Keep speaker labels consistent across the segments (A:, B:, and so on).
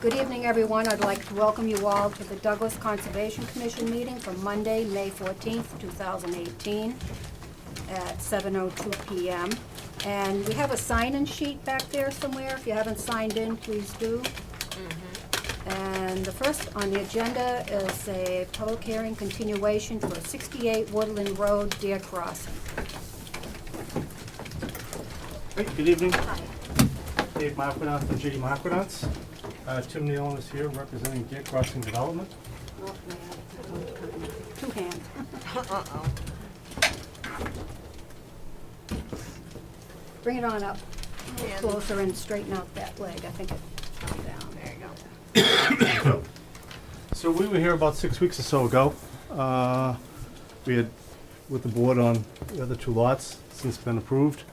A: Good evening, everyone. I'd like to welcome you all to the Douglas Conservation Commission meeting for Monday, May 14th, 2018 at 7:02 p.m. And we have a sign-in sheet back there somewhere. If you haven't signed in, please do. And the first on the agenda is a public hearing continuation for 68 Woodland Road, Deer Crossing.
B: Hey, good evening.
A: Hi.
B: Dave Marquardt from J.D. Marquardt. Tim Nealon is here representing Deer Crossing Development.
A: Oh, man. Two hands. Bring it on up. A little closer and straighten out that leg. I think it comes down. There you go.
B: So we were here about 6 weeks or so ago. We had, with the board on the other two lots, since been approved.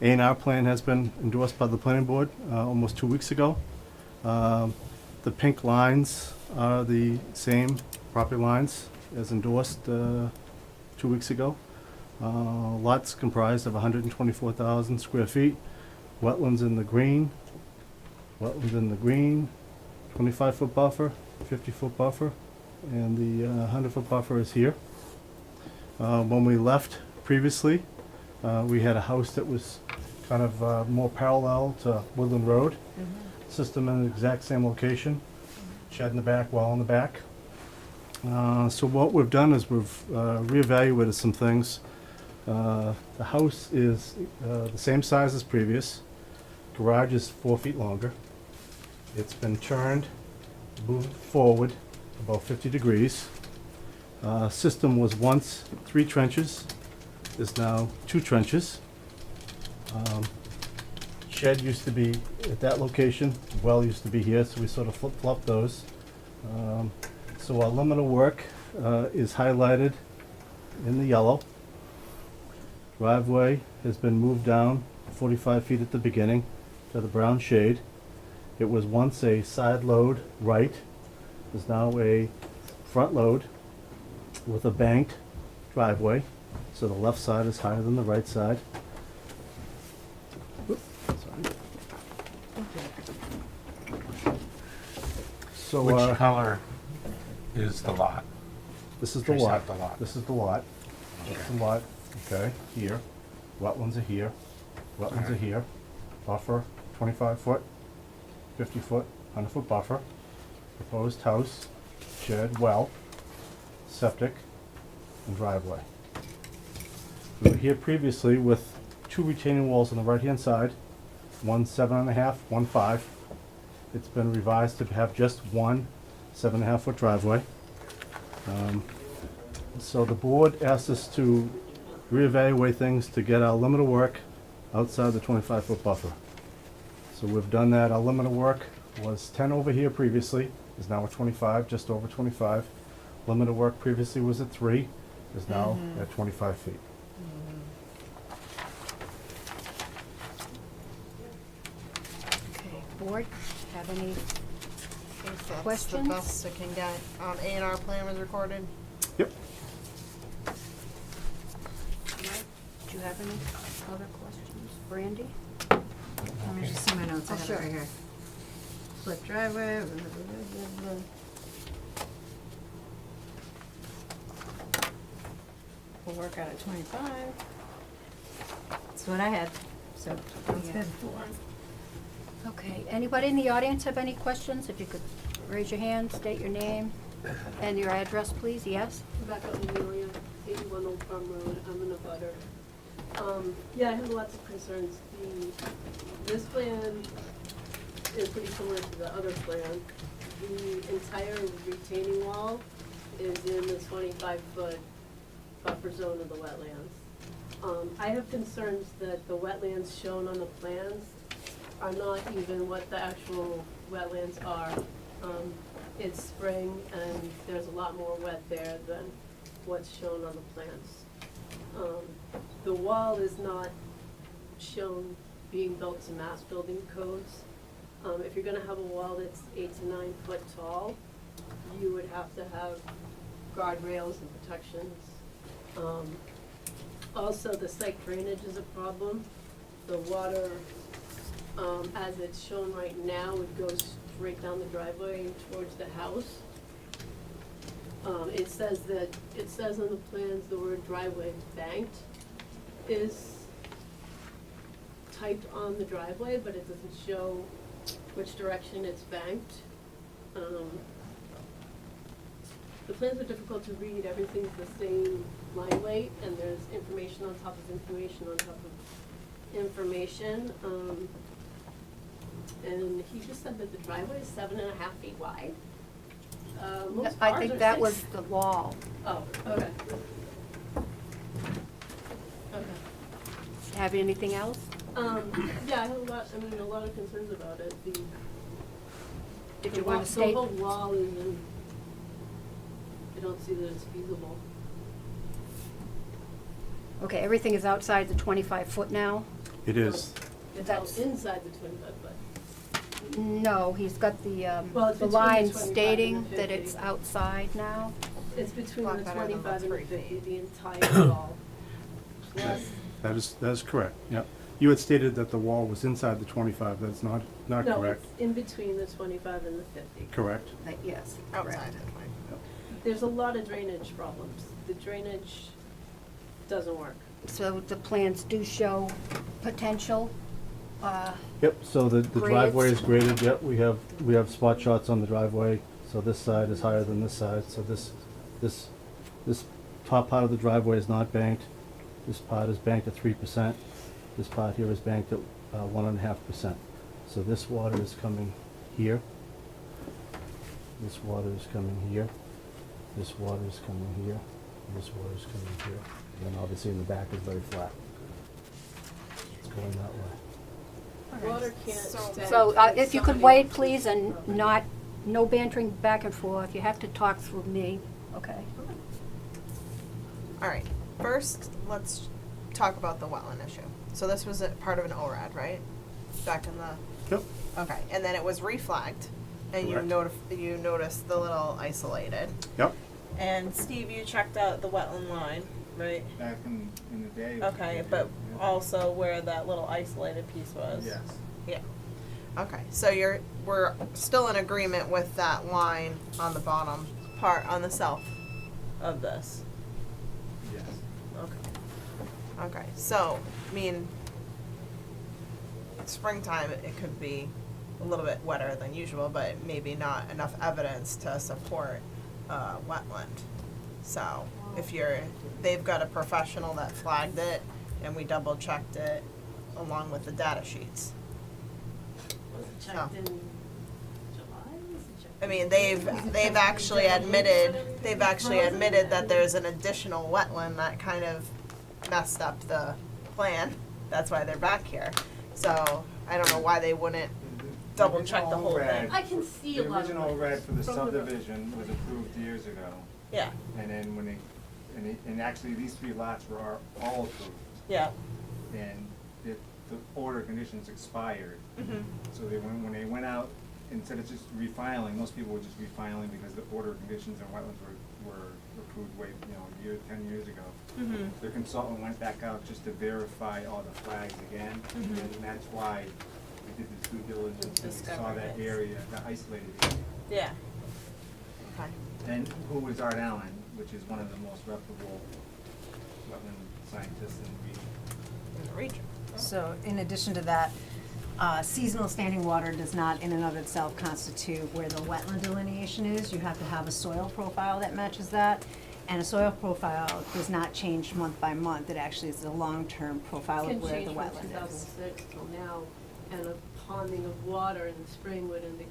B: A&R plan has been endorsed by the planning board almost 2 weeks ago. The pink lines are the same property lines as endorsed 2 weeks ago. Lots comprised of 124,000 square feet. Wetlands in the green. 25-foot buffer, 50-foot buffer, and the 100-foot buffer is here. When we left previously, we had a house that was kind of more parallel to Woodland Road. System in the exact same location. Shed in the back, well in the back. So what we've done is we've reevaluated some things. The house is the same size as previous. Garage is 4 feet longer. It's been turned, moved forward about 50 degrees. System was once 3 trenches, is now 2 trenches. Shed used to be at that location, well used to be here, so we sort of flip-flopped those. So our limit of work is highlighted in the yellow. Driveway has been moved down 45 feet at the beginning to the brown shade. It was once a side load right, is now a front load with a banked driveway, so the left side is higher than the right side. Oops, sorry. So
C: Which color is the lot?
B: this is the
C: Trace
B: lot.
C: out the lot.
B: This is the lot. That's the lot. Okay, here. Wetlands are here. Wetlands are here. Buffer, 25-foot, 50-foot, 100-foot buffer. Proposed house, shed, well, septic, and driveway. We were here previously with 2 retaining walls on the right-hand side, one 7.5, one 5. It's been revised to have just one 7.5-foot driveway. So the board asked us to reevaluate things to get our limit of work outside the 25-foot buffer. So we've done that. Our limit of work was 10 over here previously, is now at 25, just over 25. Limit of work previously was at 3, is now at 25 feet.
A: Okay, board, have any
D: That's
A: questions?
D: the best I can get. A&R plan was recorded.
B: Yep.
A: Mike, do you have any other questions? Brandy?
E: Let me just see my notes, I
A: Oh,
E: have it
A: sure.
E: right here. Split driveway, blah, blah, blah, blah, blah. We'll work out at 25. That's what I had, so sounds
A: Yeah.
E: good.
A: Okay, anybody in the audience have any questions? If you could raise your hand, state your name and your address, please. Yes?
F: Rebecca Amelia, 81 Old Farm Road, I'm in a butter. Yeah, I have lots of concerns. This plan is pretty similar to the other plan. The entire retaining wall is in the 25-foot buffer zone of the wetlands. I have concerns that the wetlands shown on the plans are not even what the actual wetlands are. It's spring and there's a lot more wet there than what's shown on the plans. The wall is not shown being built to mass building codes. If you're gonna have a wall that's 8 to 9 foot tall, you would have to have guardrails and protections. Also, the site drainage is a problem. The water as it's shown right now, it goes straight down the driveway towards the house. It says on the plans, the word driveway banked is typed on the driveway, but it doesn't show which direction it's banked. The plans are difficult to read, everything's the same line weight, and there's information on top of information on top of information. And he just said that the driveway is 7.5 feet wide. Most
A: I
F: cars
A: think
F: are
A: that
F: 6.
A: was the wall.
F: Oh, okay. Okay.
A: Have anything else?
F: Yeah, I have a lot of concerns about it.
A: Did you want to state?
F: The whole wall isn't, I don't see that it's feasible.
A: Okay, everything is outside the 25-foot now?
B: It is.
F: It's out
A: That's-
F: inside the 25 foot.
A: No, he's got the
F: Well, it's between the
A: line
F: 25 and
A: stating
F: the
A: that
F: 50.
A: it's outside now.
F: It's between
D: Lot
F: the
D: better than
F: 25 and the
D: 3
F: 50,
D: feet.
F: the entire wall. Plus,
B: That is correct, yep. You had stated that the wall was inside the 25, that's not
F: no,
B: correct.
F: it's in between the 25 and the 50.
B: Correct.
A: Yes,
D: Outside
A: correct.
D: the 20.
F: There's a lot of drainage problems. The drainage doesn't work.
A: So the plans do show potential.
B: Yep, so the
A: Grades.
B: driveway is graded, yep, we have spot shots on the driveway, so this side is higher than this side, so this top part of the driveway is not banked. This part is banked at 3%, this part here is banked at 1.5%. So this water is coming here, this water is coming here, this water is coming here, and this water is coming here. And then obviously in the back is very flat. It's going that way.
F: Water can't
D: So-
F: stand.
A: So if you could wait, please, and no bantering back and forth. You have to talk through me, okay?
D: All right, first, let's talk about the wetland issue. So this was a part of an ORAD, right? Back in the,
B: Yep.
D: okay, and then it was reflagged, and you
B: Correct.
D: you noticed the little isolated.
B: Yep.
D: And Steve, you checked out the wetland line, right?
G: Back in the day.
D: Okay, but also where that little isolated piece was?
G: Yes.
D: Yeah. Okay, so we're still in agreement with that line on the bottom part, on the south of this?
G: Yes.
D: Okay. Okay, so, I mean, springtime, it could be a little bit wetter than usual, but maybe not enough evidence to support wetland. So, if they've got a professional that flagged it, and we double checked it along with the data sheets.
F: Was it
D: No.
F: checked in July? Was it checked
D: I mean,
F: in-
D: they've actually admitted that there's an additional wetland that kind of messed up the plan. That's why they're back here. So I don't know why they wouldn't double check the whole thing.
F: I can see a lot of
G: The original
F: it
G: red for the
F: from
G: subdivision was approved years ago,
D: Yeah,
G: and then and actually these 3 lots were all approved,
D: yeah.
G: and the order of conditions expired.
D: Mhm.
G: So when they went out, instead of just refiling, most people were just refiling because the order of conditions and wetlands were approved way, 10 years ago.
D: Mhm.
G: Their consultant went back out just to verify all the flags again,
D: Mhm.
G: and that's why we did this due diligence and we saw
D: Discovered
G: that
D: it.
G: area, the isolated area.
D: Yeah. Okay.
G: And who was Art Allen, which is one of the most reputable wetland scientists in the region.
D: In the region.
E: So in addition to that, seasonal standing water does not in and of itself constitute where the wetland delineation is. You have to have a soil profile that matches that. And a soil profile does not change month by month. It actually is a long-term profile
F: Can
E: of where
F: change
E: the
F: from
E: wetland is.
F: 2006 till now, and a ponding of water in the spring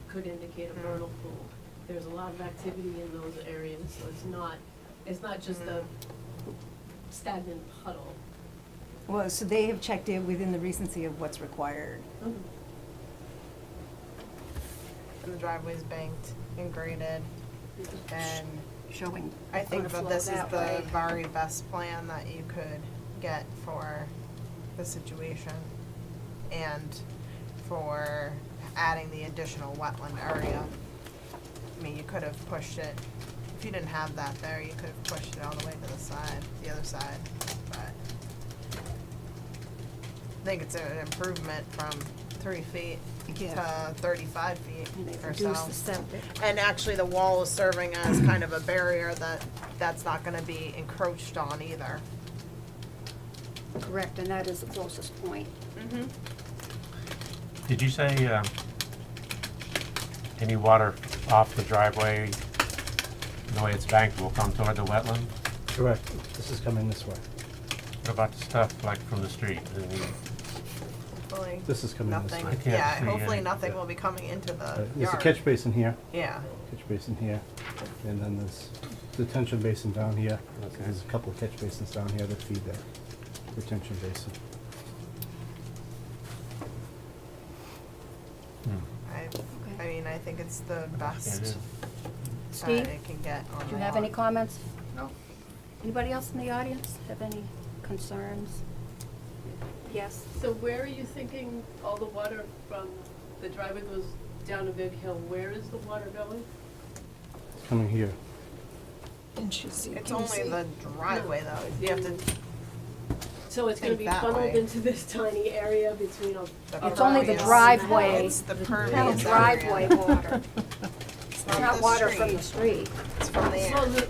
F: could indicate a vernal pool. There's a lot of activity in those areas, so it's not just a stagnant puddle.
E: Well, so they have checked it within the recency of what's required.
D: And the driveway's banked and graded, and
A: Showing.
D: I think
A: gonna
D: that this is
A: flow that
D: the
A: way.
D: very best plan that you could get for the situation and for adding the additional wetland area. I mean, you could have pushed it, if you didn't have that there, you could have pushed it all the way to the other side, but I think it's an improvement from 3 feet
E: Yeah.
D: to 35 feet
A: And they
D: or
A: reduce
D: so.
A: the septic.
D: And actually, the wall is serving as kind of a barrier that's not gonna be encroached on either.
A: Correct, and that is the closest point.
D: Mm-hmm.
C: Did you say, any water off the driveway, the way it's banked, will come toward the wetland?
B: Correct. This is coming this way.
C: What about the stuff like from the street?
D: Hopefully,
B: This is coming this
D: nothing,
B: way.
C: I can't
D: yeah,
C: see
D: hopefully
C: any.
D: nothing will be coming into the
B: There's a
D: yard.
B: catch basin here,
D: Yeah,
B: catch basin here, and then there's detention basin down here.
C: Okay.
B: There's a couple of catch basins down here that feed that retention basin.
D: I mean, I think it's the best
C: is.
A: Steve,
D: that it can get on
A: do
D: the
A: you have any
D: lot.
A: comments?
G: No.
A: Anybody else in the audience have any concerns? Yes?
F: So where are you thinking all the water from the driveway goes down a big hill? Where is the water going?
B: It's coming here.
D: It's only the driveway though, you have to,
F: So it's gonna
D: Think
F: be
D: that
F: funneled
D: way.
F: into this tiny area between a.
D: The
A: It's only the
D: pervious-
A: driveway.
D: It's the
A: Not
D: pervious
A: driveway
D: area.
A: water.
D: It's
A: It's not water from the street.
D: It's from the
F: So
D: air.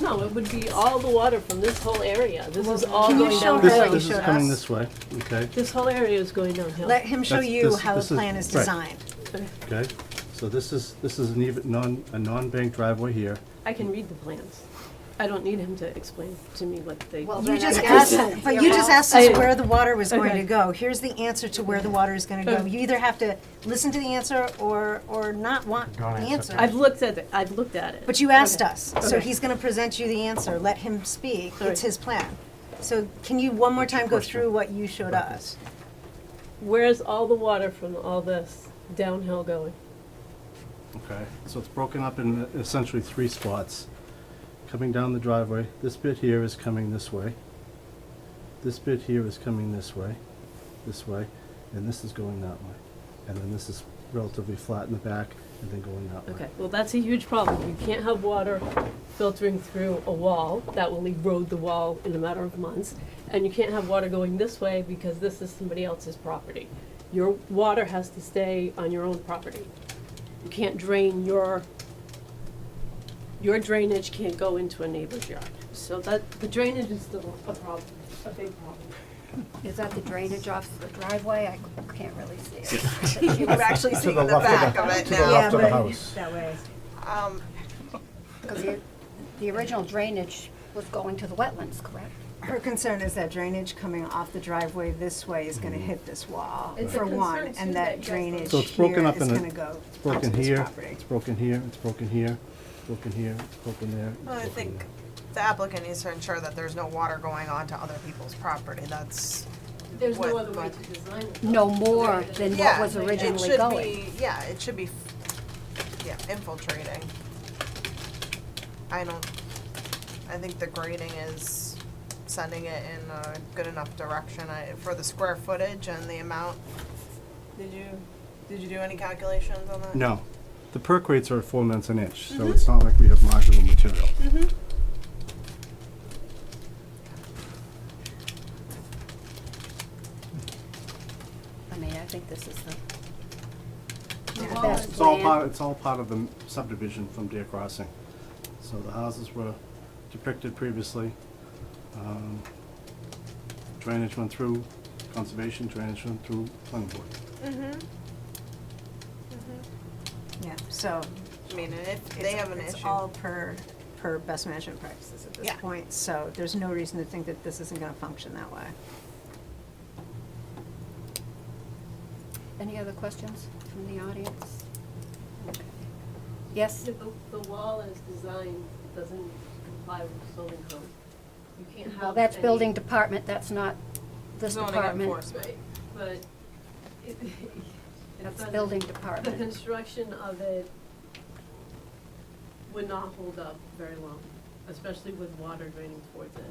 F: no, it would be all the water from this whole area. This is all
E: Can you
F: going
E: show
B: This,
E: her?
F: downhill.
B: this is
E: showed
B: coming
E: us.
B: this way, okay?
F: This whole area is going downhill.
E: Let him show
B: That's-
E: you
B: this-
E: how the
B: this is-
E: plan is
B: right.
E: designed.
B: Okay, so this is an even, a non-banked driveway here.
F: I can read the plans. I don't need him to explain to me what they.
A: Well,
E: You
A: then
E: just
A: I guess
E: asked, but
A: you're
E: you just
A: all
E: asked us
F: set.
E: where the water was going
F: Okay.
E: to go. Here's the answer to where the water is gonna go. You either have to listen to the answer or not want the
C: Don't answer.
E: answer.
F: I've looked at it, I've looked at it.
E: But you asked
F: Okay.
E: us, so
F: Okay.
E: he's gonna present you the answer. Let him speak.
F: All
E: It's
F: right.
E: his plan. So can you one more time go
B: question?
E: through what you showed us?
F: Where's all the water from all this downhill going?
B: Okay, so it's broken up in essentially 3 spots. Coming down the driveway, this bit here is coming this way. This bit here is coming this way, and this is going that way. And then this is relatively flat in the back, and then going that way.
F: Okay, well, that's a huge problem. You can't have water filtering through a wall. That will erode the wall in a matter of months. And you can't have water going this way because this is somebody else's property. Your water has to stay on your own property. You can't drain your drainage can't go into a neighbor's yard. So that, the drainage is still a problem, a big problem.
A: Is that the drainage off the driveway? I can't really see it.
D: I'm actually
B: To
D: seeing
B: the
D: the
B: left of
D: back of it
B: to the
D: now.
B: left of the house.
E: That way.
A: Because the original drainage was going to the wetlands, correct?
E: Her concern is that drainage coming off the driveway this way is gonna hit this wall,
F: It's a
E: for one,
F: concern, too,
E: and
F: that
E: that
F: just-
E: drainage
B: So it's broken
E: here
B: up
E: is
B: in a-
E: gonna go
B: It's broken
E: onto this
B: here,
E: property.
B: it's broken here, it's broken here, it's broken here, it's broken there. it's
D: Well, I
B: broken
D: think
B: there.
D: the applicant needs to ensure that there's no water going on to other people's property. That's,
F: There's no
D: What-
F: other way
D: what-
F: to design it.
A: No more than what
D: yeah,
A: was
D: it
A: originally
D: should
A: going.
D: be, yeah, it should be, infiltrating. I think the grading is sending it in a good enough direction. For the square footage and the amount, did you do any calculations on that?
B: No, the perk rates are 4 minutes an inch, so it's not like we have modular material.
A: I mean, I think this is the
F: The
A: the
F: wall
A: best
F: is-
A: plan.
B: It's all part of the subdivision from Deer Crossing. So the houses were depicted previously. Drainage went through, conservation drainage went through planning board.
E: Yeah, so
D: I mean, and if they have an
E: it's
D: issue.
E: all per best management practices at this
D: Yeah.
E: point, so there's no reason to think that this isn't gonna function that way.
A: Any other questions from the audience? Okay. Yes?
F: The wall as designed doesn't comply with zoning code. You can't have.
A: Well, that's
F: any-
A: building department, that's not this
D: Zoning
A: department.
D: enforcement.
F: Right, but it.
A: That's
F: doesn't-
A: building
F: The
A: department.
F: construction of it would not hold up very long, especially with water draining towards it.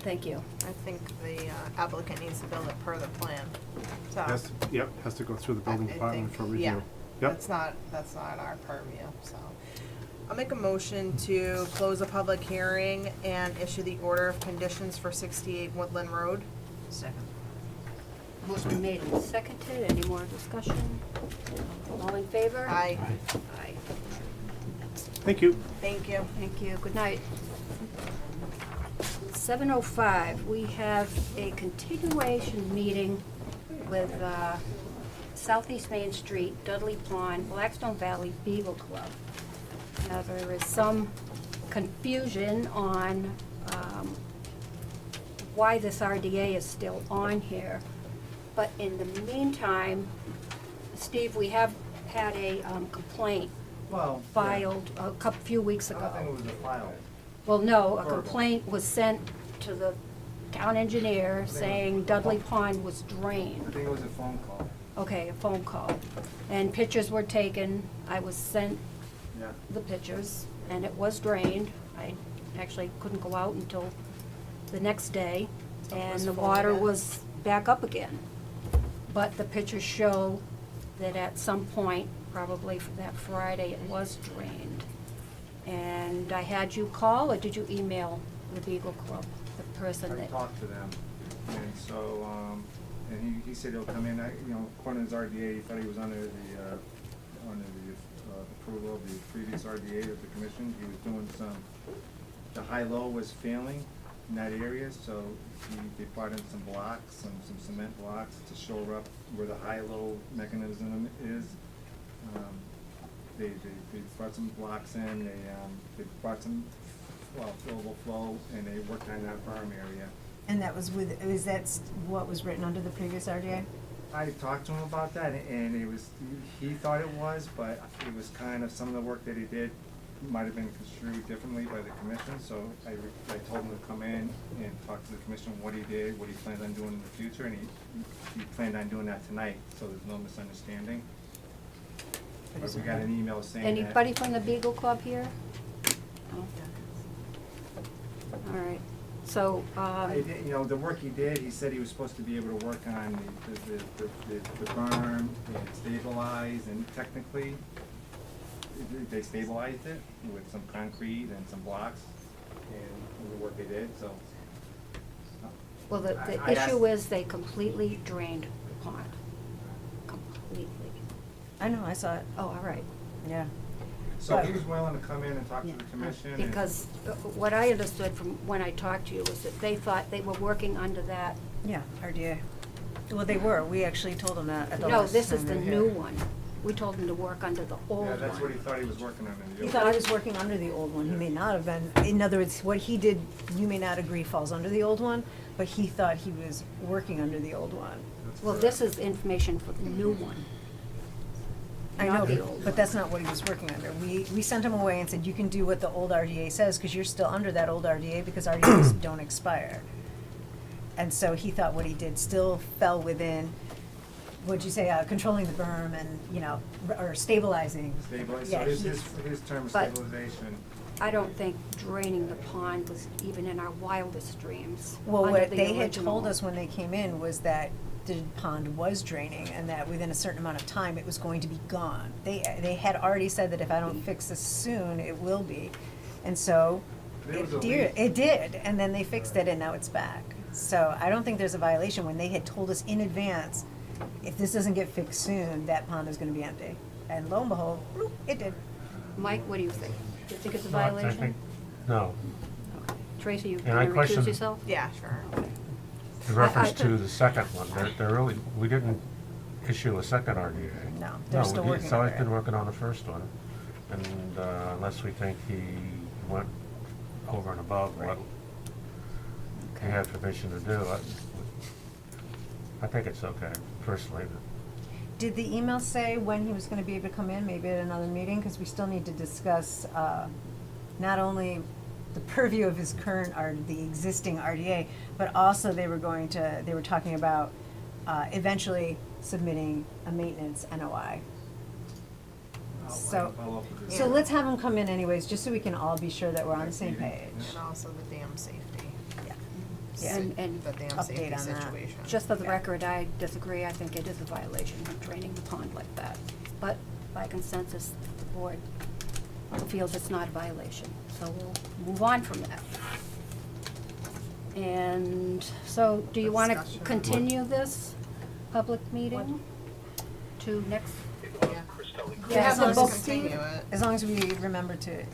A: Thank you.
D: I think the applicant needs to build it per the plan, so.
B: Has to go through the building
D: I
B: department
D: think-
B: for
D: yeah,
B: review. Yep.
D: That's not our purview, so. I'll make a motion to close the public hearing and issue the order of conditions for 68 Woodland Road.
E: Second.
A: Motion made and seconded. Any more discussion? All in favor?
D: Aye.
A: Aye.
B: Thank you.
D: Thank you.
A: Thank you. Good night. 7:05, we have a continuation meeting with Southeast Main Street, Dudley Pond, Blackstone Valley Beagle Club. Now, there is some confusion on why this RDA is still on here. But in the meantime, Steve, we have had a complaint
G: Well,
A: filed few weeks
G: I
A: ago.
G: don't think it was a file.
A: Well, no, a
G: Verbal.
A: complaint was sent to the town engineer saying Dudley Pond was
G: I
A: drained.
G: think it was a phone call.
A: Okay, a phone call. And pictures were taken. I was sent
G: Yeah.
A: the pictures, and it was drained. I actually couldn't go out until the next day, and
D: was
A: the
D: full
A: water
D: again?
A: was back up again. But the pictures show that at some point, probably for that Friday, it was drained. And I had you call, or did you email the Beagle Club, the person
G: I
A: that?
G: talked to them, and so, and he said he'll come in, according to his RDA, he thought he was under the approval of the previous RDA of the commission. He was doing the high-low was failing in that area, so they brought in some blocks, some cement blocks to shore up where the high-low mechanism is. They brought some blocks in, they brought some, fillable flow, and they worked on that berm area.
E: And that was is that what was written under the previous RDA?
G: I talked to him about that, and he thought it was, but it was kind of, some of the work that he did might have been construed differently by the commission, so I told him to come in and talk to the commission what he did, what he plans on doing in the future, and he planned on doing that tonight, so there's no misunderstanding. But we got an email saying that.
A: Anybody from the Beagle Club here? No? All right, so,
G: The work he did, he said he was supposed to be able to work on the berm and stabilize, and technically, they stabilized it with some concrete and some blocks, and the work they did, so.
A: well, the
G: I asked-
A: issue is they completely drained the pond. Completely.
E: I know, I saw it,
A: Oh, all right.
E: yeah.
G: So he was willing to come in and talk to
A: Yeah.
G: the commission. and-
A: Because what I understood from when I talked to you was that they thought they were working under that.
E: Yeah, RDA. Well, they were, we actually told them that at the
A: No,
E: last
A: this is
E: time
A: the
E: they were
A: new
E: here.
A: one. We told them to work under the old one.
G: Yeah, that's what he thought he was working on in the
E: He
G: old.
E: thought I was working under the old one, he may not have been, in other words, what he did, you may not agree falls under the old one, but he thought he was working under the old one.
G: That's
A: Well,
G: correct.
A: this is information for the new one.
E: I
A: Not
E: know,
A: the old
E: but that's not what he was working under. We sent him away and said, you can do what the old RDA says, because you're still under that old RDA, because RDAs don't expire. And so he thought what he did still fell within, what'd you say, controlling the berm and, or stabilizing.
G: Stabilize, so
E: Yeah,
G: his term of
A: But-
G: stabilization.
A: I don't think draining the pond was even in our wildest dreams.
E: Well,
A: under
E: what
A: the
E: they had
A: original.
E: told us when they came in was that the pond was draining and that within a certain amount of time it was going to be gone. They had already said that if I don't fix this soon, it will be. And so
G: There was a
E: it
G: leak.
E: did, and then they fixed it and now it's back. So I don't think there's a violation when they had told us in advance, if this doesn't get fixed soon, that pond is gonna be empty. And lo and behold, bloop, it did.
A: Mike, what do you think? Do you think it's a
C: No, I
A: violation?
C: think- No.
A: Okay. Tracy, you
C: And I
A: want to recuse
C: question-
A: yourself?
D: Yeah, sure.
C: In reference
A: I-
C: to the second one, they're really, we didn't issue a second RDA.
E: No, they're still working
C: So
E: on
C: I've
E: it.
C: been working on the first one, and unless we think he went over and above what he had permission to do, I think it's okay, personally.
E: Did the email say when he was gonna be able to come in, maybe at another meeting? Because we still need to discuss, not only the purview of his current the existing RDA, but also they were talking about, eventually submitting a maintenance NOI. So,
G: Follow up with this.
E: so let's have him come in anyways, just so we can all be sure that we're on the same page.
D: And also the dam safety.
E: Yeah.
A: And
D: The dam
E: update
D: safety
E: on that.
D: situation.
A: just for the
E: Yeah.
A: record, I disagree. I think it is a violation of draining the pond like that. But by consensus, the board feels it's not a violation. So we'll move on from that. And so, do you want to
D: Discussion.
A: continue this? public meeting to next,
D: Yeah.
E: Yeah,
A: have
E: as
A: the
E: long
A: book,
E: as,
D: Continue it.
E: as long as we remember to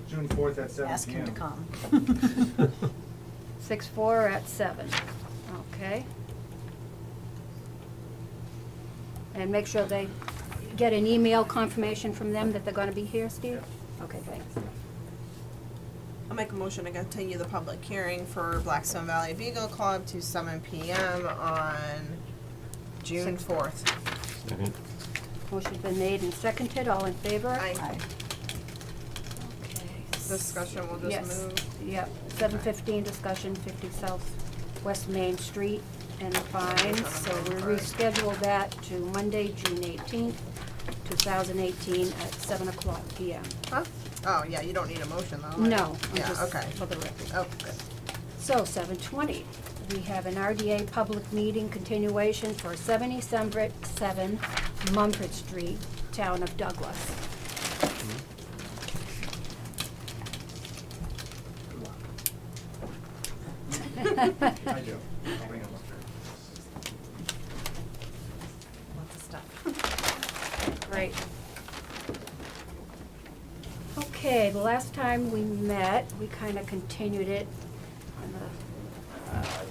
G: June 4th at 7
E: ask him to
G: p.m.
E: come.
A: 6/4 at 7, okay? And make sure they get an email confirmation from them that they're gonna be here, Steve? Okay, thanks.
D: I'll make a motion to continue the public hearing for Blackstone Valley Beagle Club to 7 p.m. on June 4th.
A: Motion's been made and seconded, all in favor?
D: Aye.
E: Aye.
A: Okay.
D: Discussion will just
A: Yes,
D: move.
A: yep, 7:15 discussion, 50 South West Main Street and Pines. So we reschedule that to Monday, June 18th, 2018 at 7:00 PM.
D: Huh? Oh, yeah, you don't need a motion though. right?
A: No, I'm
D: Yeah,
A: just
D: okay.
A: for the record.
D: Oh, good.
A: So 7:20, we have an RDA public meeting continuation for 77 Mumford Street, Town of Douglas.
G: I do. I'll bring them up there.
D: Lots of stuff.
A: Great. Okay, the last time we met, we kind of continued it on the,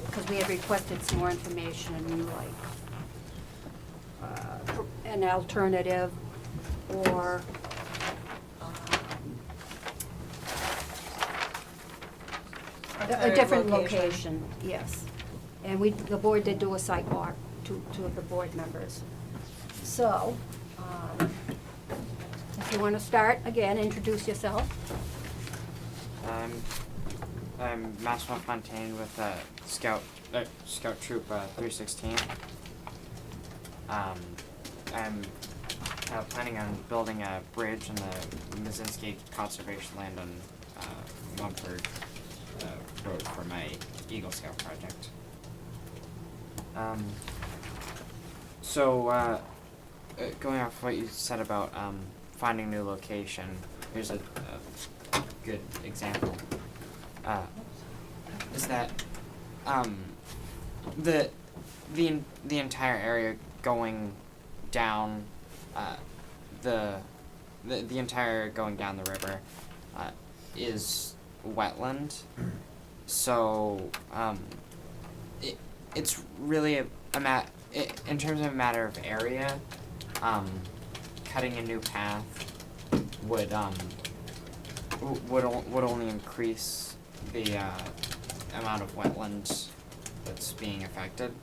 A: because we had requested some more information, like an alternative or a different location, yes. And the board did do a site walk, two of the board members. So, if you want to start, again, introduce yourself.
H: I'm Massimo Fontaine with Scout Troop 316. I'm planning on building a bridge on the Mazinski Conservation Land on Mumford Road for my Eagle Scout project. Going off what you said about finding new location, here's a good example. Is that the entire area going down the entire area going down the river is wetland. So it's really in terms of a matter of area, cutting a new path would only increase the amount of wetlands that's being affected.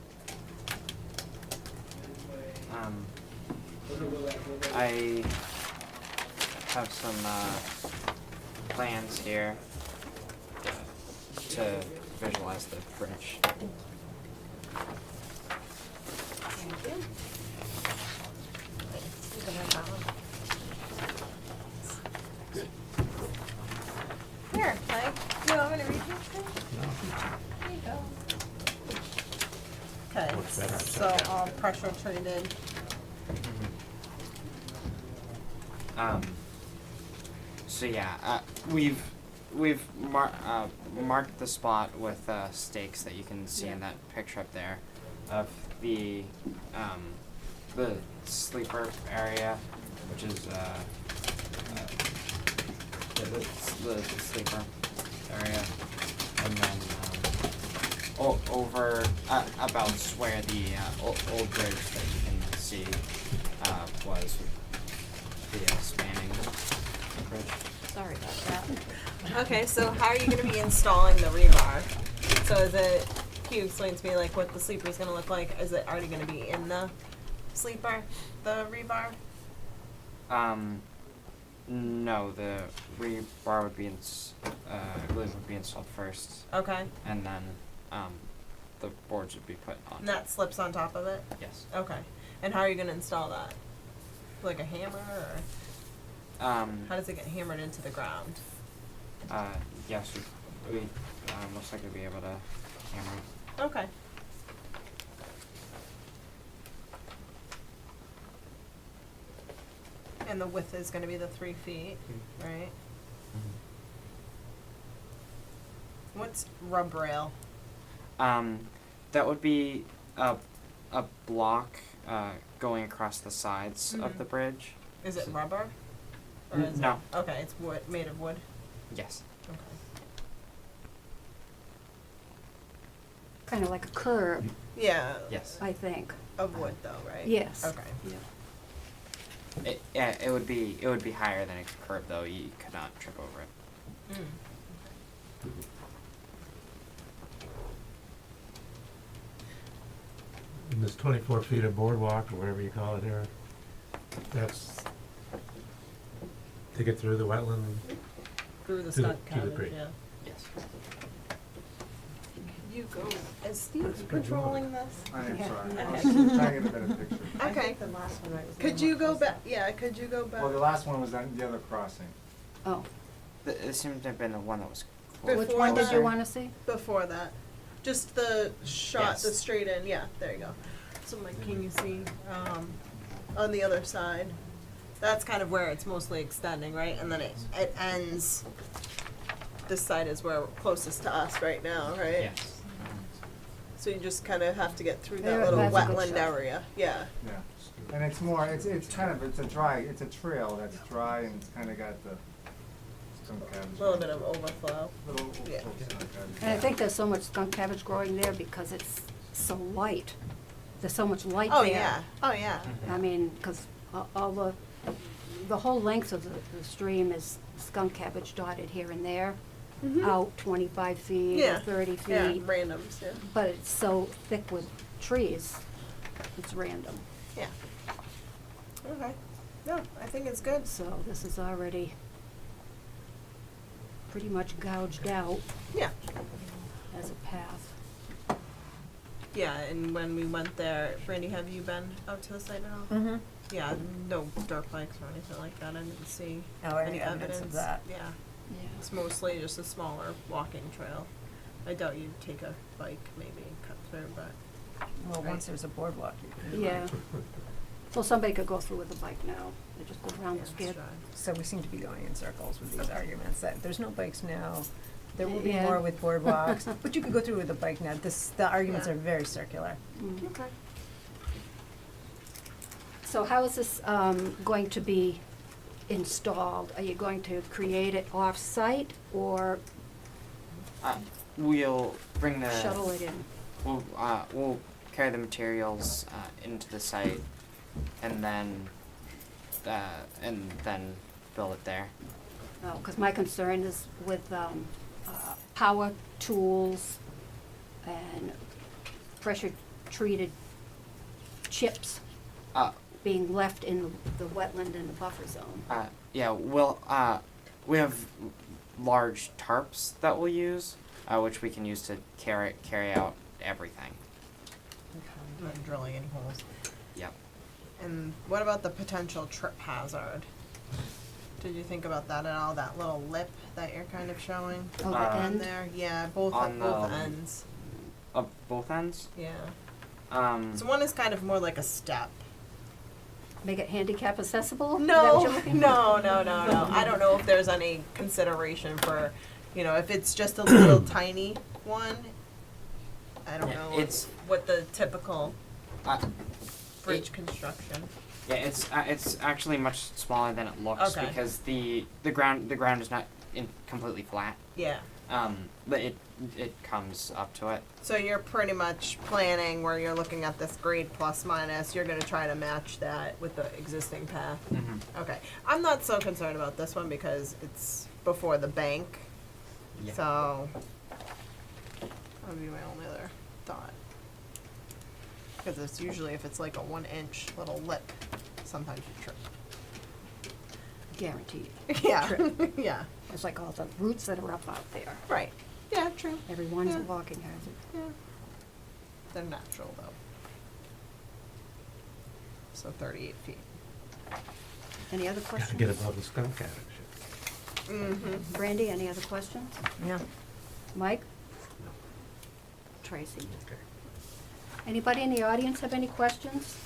H: I have some plans here to visualize the bridge.
D: Thank you. You can have that one. Here, Mike, you want me to read this thing? There you go. Okay,
C: Looks better upside
D: so
C: down.
D: all pressure treated.
H: So yeah, we've marked the spot with stakes that you can see in that picture up there of the sleeper area, which is the sleeper area, and then over about where the old bridge that you can see was the spanning bridge.
A: Sorry about that.
D: Okay, so how are you gonna be installing the rebar? So is it, can you explain to me like what the sleeper's gonna look like? Is it already gonna be in the sleeper, the rebar?
H: No, the rebar would be I believe would be installed first,
D: Okay,
H: and then the boards would be put on.
D: and that slips on top of it?
H: Yes.
D: Okay, and how are you gonna install that? Like a hammer, or how does it get hammered into the ground?
H: Yes, we most likely be able to hammer it.
D: Okay. And the width is gonna be the 3 feet, right? What's rub rail?
H: That would be a block, going across the sides of the bridge.
D: Is it rubber? Or
H: N-
D: is
H: no.
D: It, okay, it's wood, made of wood.
H: Yes.
D: Okay.
A: Kind of like a curb,
D: Yeah.
H: Yes.
A: I think.
D: Of wood, though, right?
A: Yes.
D: Okay.
A: Yeah.
H: It would be higher than a curb though. You could not trip over it.
D: Mm.
C: And this 24 feet of boardwalk, or whatever you call it here, that's to get through the wetland.
D: Through the
C: To the-
D: skunk
C: to the
D: cabbage,
C: creek.
D: yeah.
H: Yes.
D: You go. Is Steve
C: That's a good
D: controlling this?
G: I am
D: Okay.
G: sorry,
D: Okay.
G: I was trying to get a better picture.
D: Okay.
E: the last one, right, was the
D: Could
E: one
D: you
E: that
D: go
E: was-
D: back? Yeah, could you go back?
G: Well, the last one was on the other crossing.
A: Oh,
H: It seemed to have been the one that was
D: Before
A: which one did you
D: that-
A: want to see?
D: Before that, just the shot,
H: Yes.
D: the straight in. Yeah, there you go. So, Mike, can you see on the other side? That's kind of where it's mostly extending, right? And then it ends. This side is where we're closest to us right now, right?
H: Yes.
D: So you just kind of have to get through that
A: There,
D: little
A: that's a good
D: wetland
A: shot.
D: area. Yeah.
G: Yeah. And it's more, it's kind of, it's a trail that's dry and it's kind of got the skunk cabbage.
D: A little bit of overflow.
G: Little
D: Yeah.
G: skunk cabbage.
A: And I think there's so much skunk cabbage growing there because it's so light. There's so much light
D: Oh
A: there.
D: yeah. Oh yeah.
A: I mean, because all the whole length of the stream is skunk cabbage dotted here and there, out 25 feet
D: Yeah.
A: or 30 feet.
D: Yeah. Randoms. Yeah.
A: But it's so thick with trees, it's random.
D: Yeah. Okay. No, I think it's good.
A: So this is already pretty much gouged out
D: Yeah.
A: as a path.
D: Yeah, and when we went there, Brandy, have you been out to the site at all?
E: Mm-hmm.
D: Yeah, no dirt bikes or anything like that. I didn't see
E: Oh, any evidence of that.
D: Yeah,
A: Yeah.
D: it's mostly just a smaller walking trail. I doubt you'd take a bike maybe and cut through, but
E: Well,
D: Right.
E: once there's a boardwalk, you can.
A: Yeah. So somebody could go through with a bike now. They just go around
D: yeah,
A: the skid.
D: try.
E: So we seem to be going in circles with these arguments, that there's no bikes now, there will be
A: Yeah.
E: more with boardwalks, but you could go through with a bike now, the arguments
D: Yeah.
E: are very circular.
A: Mm.
D: Okay.
A: So how is this going to be installed? Are you going to create it off-site or
H: We'll bring the
A: shuttle it in?
H: we'll carry the materials into the site, and then build it there.
A: Because my concern is with power tools and pressure-treated chips
H: Uh,
A: being left in the wetland and the buffer zone.
H: Yeah, we have large tarps that we'll use, which we can use to carry out everything.
D: Not drilling any holes.
H: Yep.
D: And what about the potential trip hazard? Did you think about that at all? That little lip that you're kind of showing
A: Oh, the
D: on
A: end?
D: there? Yeah, both
H: On
D: both
H: the-
D: ends.
H: Both ends.
D: Yeah.
H: Um,
D: So one is kind of more like a step.
A: Make it handicap accessible? Is that
D: No,
A: what you're looking for?
D: no. I don't know if there's any consideration for, if it's just a little tiny one. I don't
H: Yeah,
D: know
H: it's-
D: what the typical
H: uh,
D: bridge
H: it-
D: construction.
H: yeah, it's actually much smaller than it looks
D: Okay.
H: because the ground is not completely flat.
D: Yeah.
H: But it comes up to it.
D: So you're pretty much planning where you're looking at this grade plus minus, you're gonna try to match that with the existing path.
H: Mm-hmm.
D: Okay, I'm not so concerned about this one because it's before the bank,
H: Yeah.
D: so that would be my only other thought. Because it's usually if it's like a 1-inch little lip, sometimes you trip.
A: Guaranteed.
D: Yeah,
A: Trip.
D: yeah,
A: It's like all the roots that are up out there.
D: right, yeah, true,
A: Everyone's a
D: Yeah.
A: walking hazard.
D: yeah. They're natural though. So 38 feet.
A: Any other
C: Gotta
A: questions?
C: get above the skunk cabbage.
D: Mm-hmm.
A: Brandy, any other questions?
E: Yeah.
A: Mike? Tracy?
C: Okay.
A: Anybody in the audience have any questions?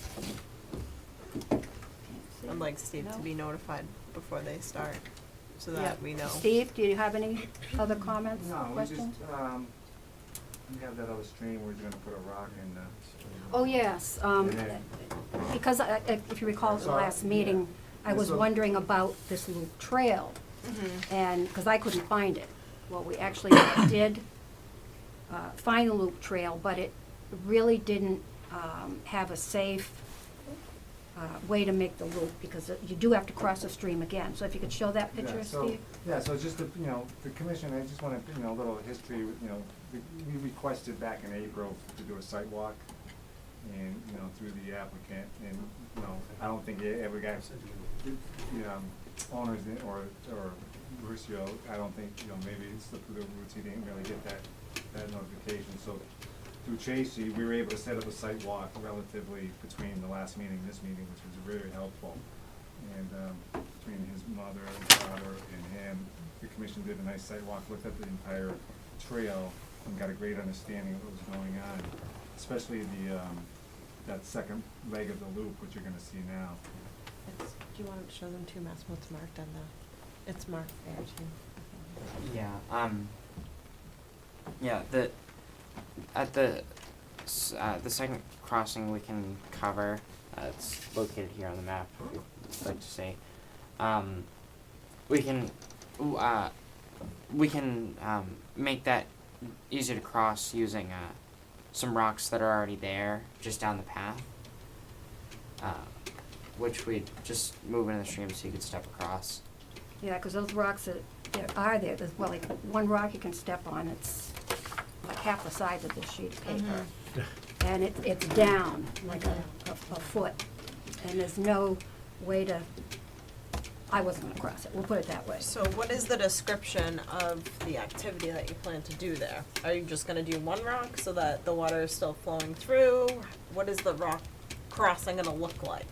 D: I'd like Steve to
A: No?
D: be notified before they start, so
A: Yeah.
D: that we know.
A: Steve, do you have any other comments or
G: No, we just,
A: questions?
G: You have that other stream where he's gonna put a rock in,
A: Oh, yes,
G: Yeah.
A: because if you recall at the
G: So,
A: last meeting, I
G: Yeah,
A: was
G: so-
A: wondering about this loop trail,
D: Mm-hmm.
A: and, because I couldn't find it. Well, we actually did find the loop trail, but it really didn't have a safe way to make the loop, because you do have to cross the stream again. So if you could show that picture, Steve?
G: Yeah, so just the, the commission, I just wanna, a little history, we requested back in April to do a site walk and, through the applicant, and, I don't think it ever got, owners or Mauricio, I don't think, maybe it's the roots, he didn't really get that notification, so through Tracy, we were able to set up a site walk relatively between the last meeting and this meeting, which was very helpful. And between his mother and father and him, the commission did a nice site walk, looked at the entire trail and got a great understanding of what was going on, especially that second leg of the loop, which you're gonna see now.
D: Do you want to show them too, Mass, what's marked on the, it's marked there too.
H: Yeah, the second crossing we can cover, it's located here on the map, if you'd like to see. We can make that easier to cross using some rocks that are already there, just down the path. Which we just move into the stream so you could step across.
A: Yeah, because those rocks that are there, there's, well, like one rock you can step on, it's like half the size of this sheet of paper. And it's down like a foot, and there's no way to, I wasn't gonna cross it, we'll put it that way.
D: So what is the description of the activity that you plan to do there? Are you just gonna do one rock so that the water is still flowing through? What is the rock crossing gonna look like?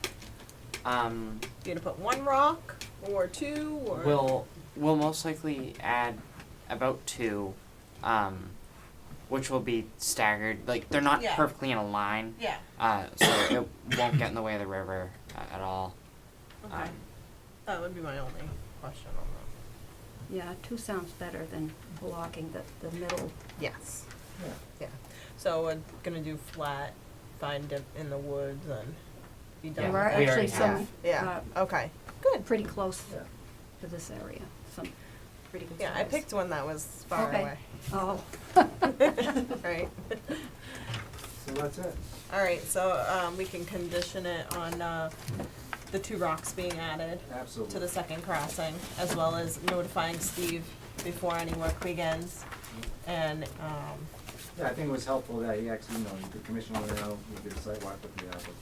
D: You gonna put one rock or two or?
H: We'll most likely add about two, which will be staggered. Like they're not
D: Yeah.
H: perfectly in a line,
D: Yeah.
H: so it won't get in the way of the river at all.
D: Okay. That would be my only question on that.
A: Yeah, two sounds better than blocking the middle.
D: Yes.
G: Yeah.
D: Yeah. So we're gonna do flat, find it in the woods and be done
H: Yeah,
A: There are
D: with
H: we
D: it?
A: actually
H: already
A: some,
H: have.
D: Yeah, okay, good.
A: pretty close
G: Yeah.
A: to this area, some pretty good
D: Yeah, I
A: size.
D: picked one that was far
A: Okay.
D: away.
A: Oh,
D: Right.
G: So that's it.
D: Alright, so, we can condition it on, the two rocks being added
G: Absolutely.
D: to the second crossing, as well as notifying Steve before any work begins. And,
G: Yeah, I think it was helpful that he actually, the commission went out, we did a site walk with the applicant,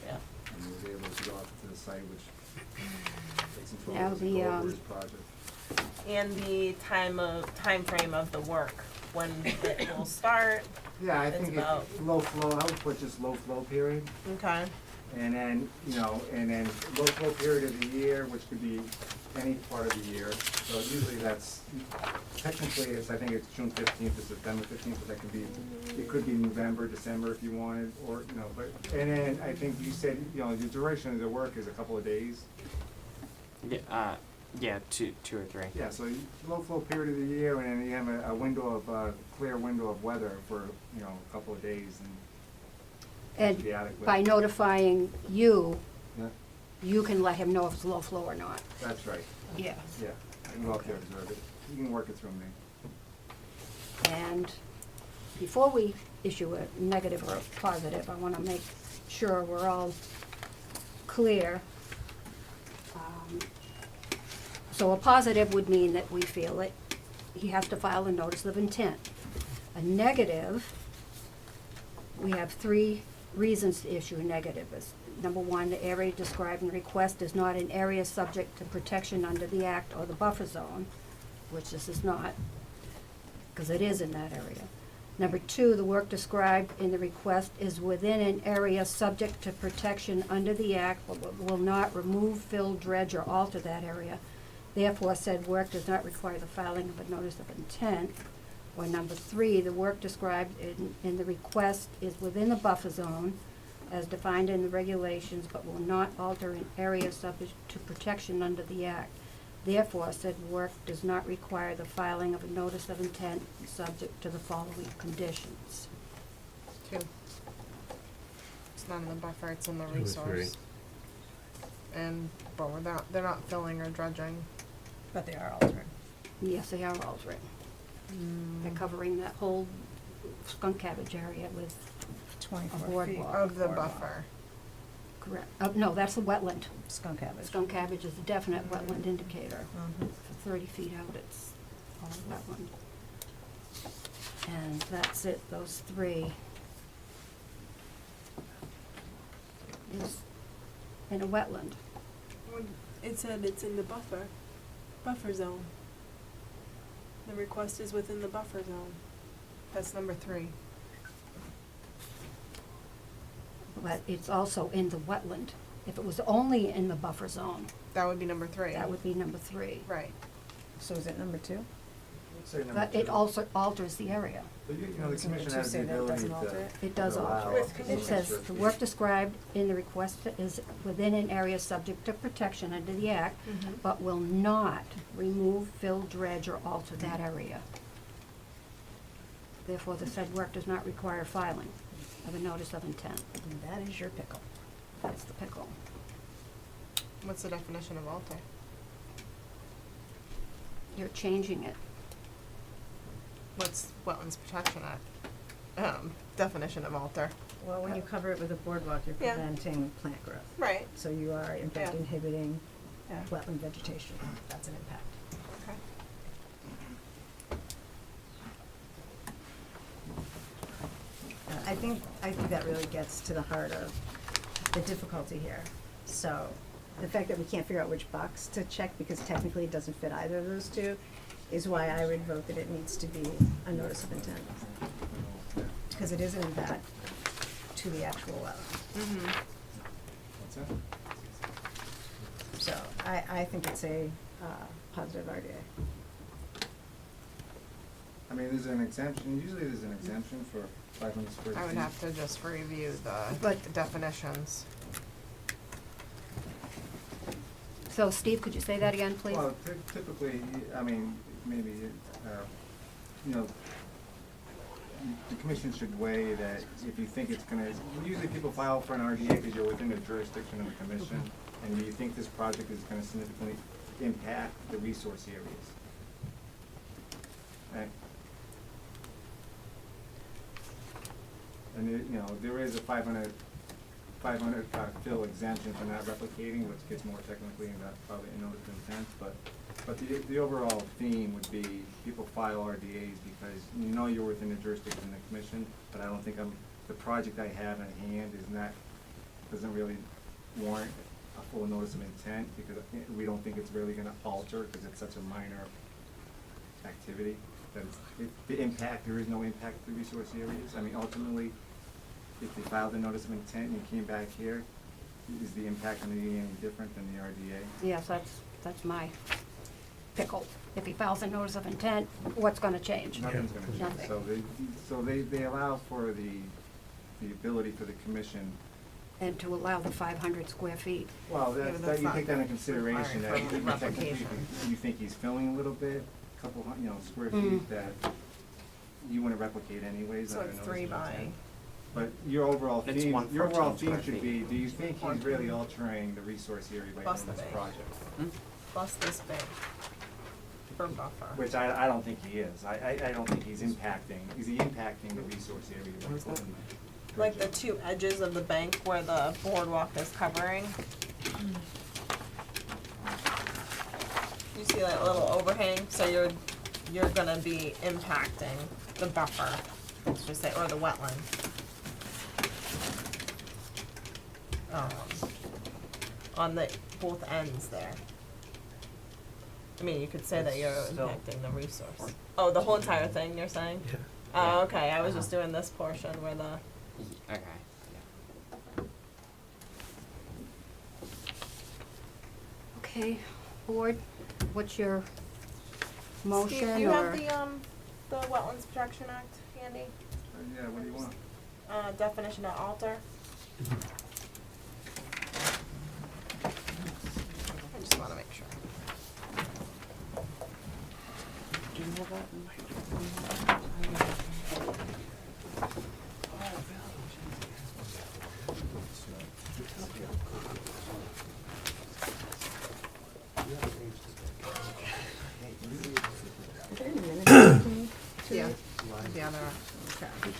D: yeah,
G: and he was able to go out to the site, which takes some
A: Now
G: photos
A: the,
G: and go over
A: um,
G: his project.
D: and the time frame of the work, when it will start,
G: Yeah, I
D: it's
G: think
D: about-
G: low flow, I would put just low flow period,
D: okay?
G: and then, low flow period of the year, which could be any part of the year. So usually that's, technically I think it's June 15th to September 15th, but that could be, it could be November, December if you wanted, or, but, and then I think you said, the duration of the work is a couple of days.
H: Yeah, two or three.
G: Yeah, so low flow period of the year, and then you have a window of, clear window of weather for, a couple of days, and that should be
A: and
G: adequate.
A: by notifying you,
G: Yeah,
A: you can let him know if it's low flow or not.
G: that's right,
A: Yeah.
G: yeah. I can go up there and observe it. You can work it through me.
A: And before we issue a negative or a positive, I wanna make sure we're all clear. So a positive would mean that we feel that he has to file a notice of intent. A negative, we have three reasons to issue a negative. Number one, the area described in the request is not an area subject to protection under the act or the buffer zone, which this is not, because it is in that area. Number two, the work described in the request is within an area subject to protection under the act, but will not remove, fill, dredge, or alter that area. Therefore, said work does not require the filing of a notice of intent. Or number three, the work described in the request is within the buffer zone as defined in the regulations, but will not alter an area subject to protection under the act. Therefore, said work does not require the filing of a notice of intent subject to the following conditions.
D: 2. It's not in the buffer, it's in the
C: 2 or 3.
D: resource. And, but they're not filling or dredging.
E: But they are altering.
A: Yes, they are altering. They're covering that whole skunk cabbage area with,
E: 24 feet.
A: boardwalk.
D: Of the
E: boardwalk.
D: buffer.
A: correct, no, that's the wetland.
E: Skunk cabbage.
A: Skunk cabbage is a definite wetland indicator.
E: Mhm.
A: For 30 feet out, it's all wetland. And that's it, those 3. Is in a wetland.
F: It said it's in the buffer zone. The request is within the buffer zone.
D: That's number 3.
A: But it's also in the wetland. If it was only in the buffer zone,
D: That would be number 3.
A: that would be number 3.
D: Right.
E: So is it number 2?
G: I'd say number
A: But it
G: 2.
A: also alters the area.
G: But you know, the
E: Doesn't
G: commission
E: it
G: has the
E: say that it
G: ability
E: doesn't alter
G: to.
E: it?
A: It does
G: to allow
A: alter.
F: With
G: a
F: conditions.
A: It says,
G: square
A: the
G: feet.
A: work described in the request is within an area subject to protection under the Act, but will not remove, fill, dredge, or alter that area. Therefore, the said work does not require filing of a notice of intent.
E: And that is your pickle.
A: That's the pickle.
D: What's the definition of alter?
A: You're changing it.
D: What's Wetlands Protection Act? Definition of alter.
E: Well, when you cover it with a boardwalk, you're
D: Yeah.
E: preventing plant growth.
D: Right.
E: So you are in fact
D: Yeah.
E: inhibiting
D: Yeah.
E: wetland vegetation. That's an impact.
D: Okay.
E: I think that really gets to the heart of the difficulty here. So the fact that we can't figure out which box to check because technically it doesn't fit either of those 2 is why I would vote that it needs to be a notice of intent. Because it is an impact to the actual wetland.
G: What's that?
E: So I think it's a positive RDA.
G: I mean, there's an exemption, usually there's an exemption for 500 square feet.
D: I would have to just review the
A: But-
D: definitions.
A: So Steve, could you say that again, please?
G: Well, typically, I mean, maybe, you know, the commission should weigh that if you think it's gonna, usually people file for an RDA because you're within the jurisdiction of the commission, and you think this project is gonna significantly impact the resource areas. Right? And you know, there is a 500 fill exemption for not replicating, which gets more technically into probably a notice of intent, but the overall theme would be people file RDAs because you know you're within the jurisdiction of the commission, but I don't think the project I have in hand doesn't really warrant a full notice of intent because we don't think it's really gonna alter because it's such a minor activity. That there is no impact to the resource areas. I mean, ultimately, if they filed a notice of intent and you came back here, is the impact gonna be any different than the RDA?
A: Yes, that's my pickle. If he files a notice of intent, what's gonna change?
G: Nothing's gonna change.
A: Nothing.
G: So they allow for the ability for the commission,
A: And to allow the 500 square feet.
G: well,
D: Yeah,
G: that
D: but that's
G: you
D: not
G: take that into consideration, that
D: required for
G: even technically,
D: replication.
G: you think he's filling a little bit, couple square
A: Mm.
G: feet that you wanna replicate anyways.
D: So
G: under
D: it's
G: notice
D: 3
G: of
D: by,
G: intent. But your overall
H: It's
G: theme,
H: 114 square
G: should
H: feet.
G: be, do you think he's really altering the resource area by
D: Plus
G: doing
D: the
G: this
D: bay.
G: project?
D: plus this big for buffer.
G: Which I don't think he is. I don't think he's impacting, is he impacting the resource area by
H: Where's that?
G: putting
D: Like the 2 edges of the bank where the boardwalk is covering. You see that little overhang, so you're gonna be impacting the buffer, let's just say, or the wetland. On the both ends there. I mean, you could say that you're
H: Still-
D: impacting the resource. Oh, the whole entire thing, you're saying?
C: Yeah.
D: Oh, okay, I was just doing this portion where the,
H: Okay, yeah.
A: Okay, board, what's your motion
D: Steve,
A: or?
D: do you have the Wetlands Protection Act handy?
G: Yeah, what do you want?
D: Definition of alter? I just wanna make sure.
A: of it.
D: Yeah, yeah, there are. Okay.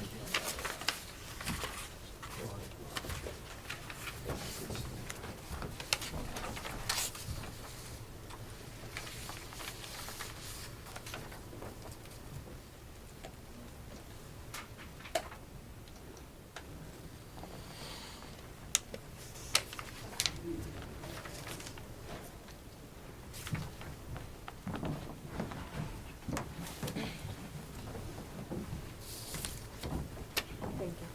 D: Thank you.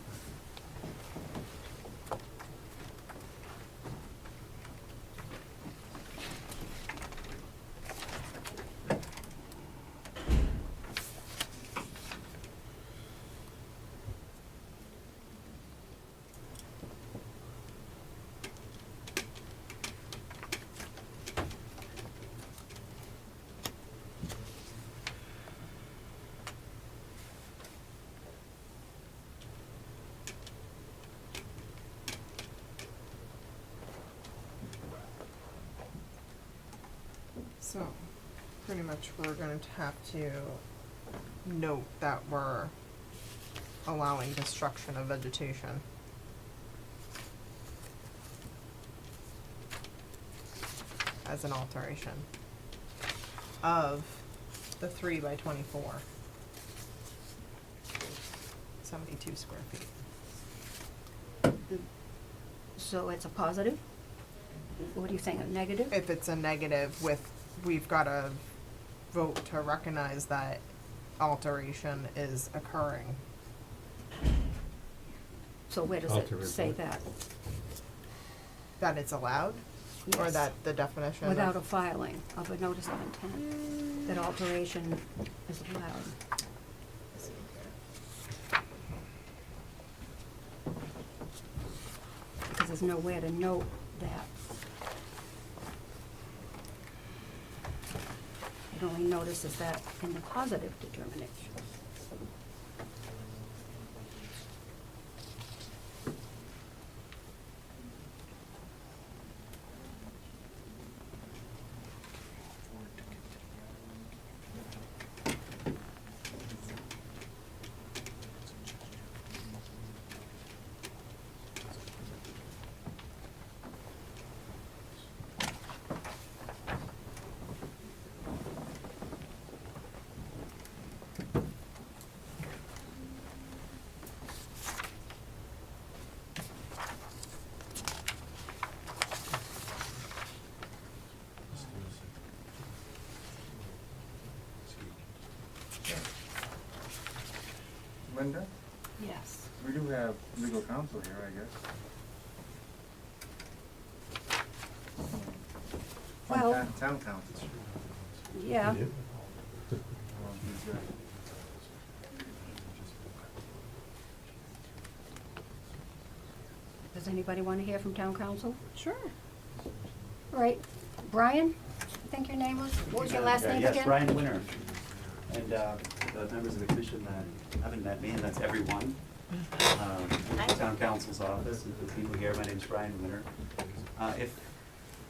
D: So, pretty much we're going to have to note that we're allowing destruction of vegetation. As an alteration of the 3 by 24. 72 square feet.
A: So it's a positive? What are you saying, a negative?
D: If it's a negative we've gotta vote to recognize that alteration is occurring.
A: So where does
C: Alter
A: it say
C: report.
A: that?
D: That it's allowed? Or
A: Yes.
D: that the definition of.
A: Without a filing of a notice of intent, that alteration is allowed. Because there's nowhere to note that. It only notices that in the positive determination.
G: Linda,
A: Yes.
G: we do have legal counsel here, I guess. From
A: Well-
G: town council.
A: Yeah.
G: He's,
A: Does anybody want to hear from town council?
E: Sure.
A: All right, Brian, I think your name was, what was your last name again?
I: Yes, Brian Winter. And the members of the commission that haven't met me, and that's everyone. Town council's office, and the people here, my name's Brian Winter. If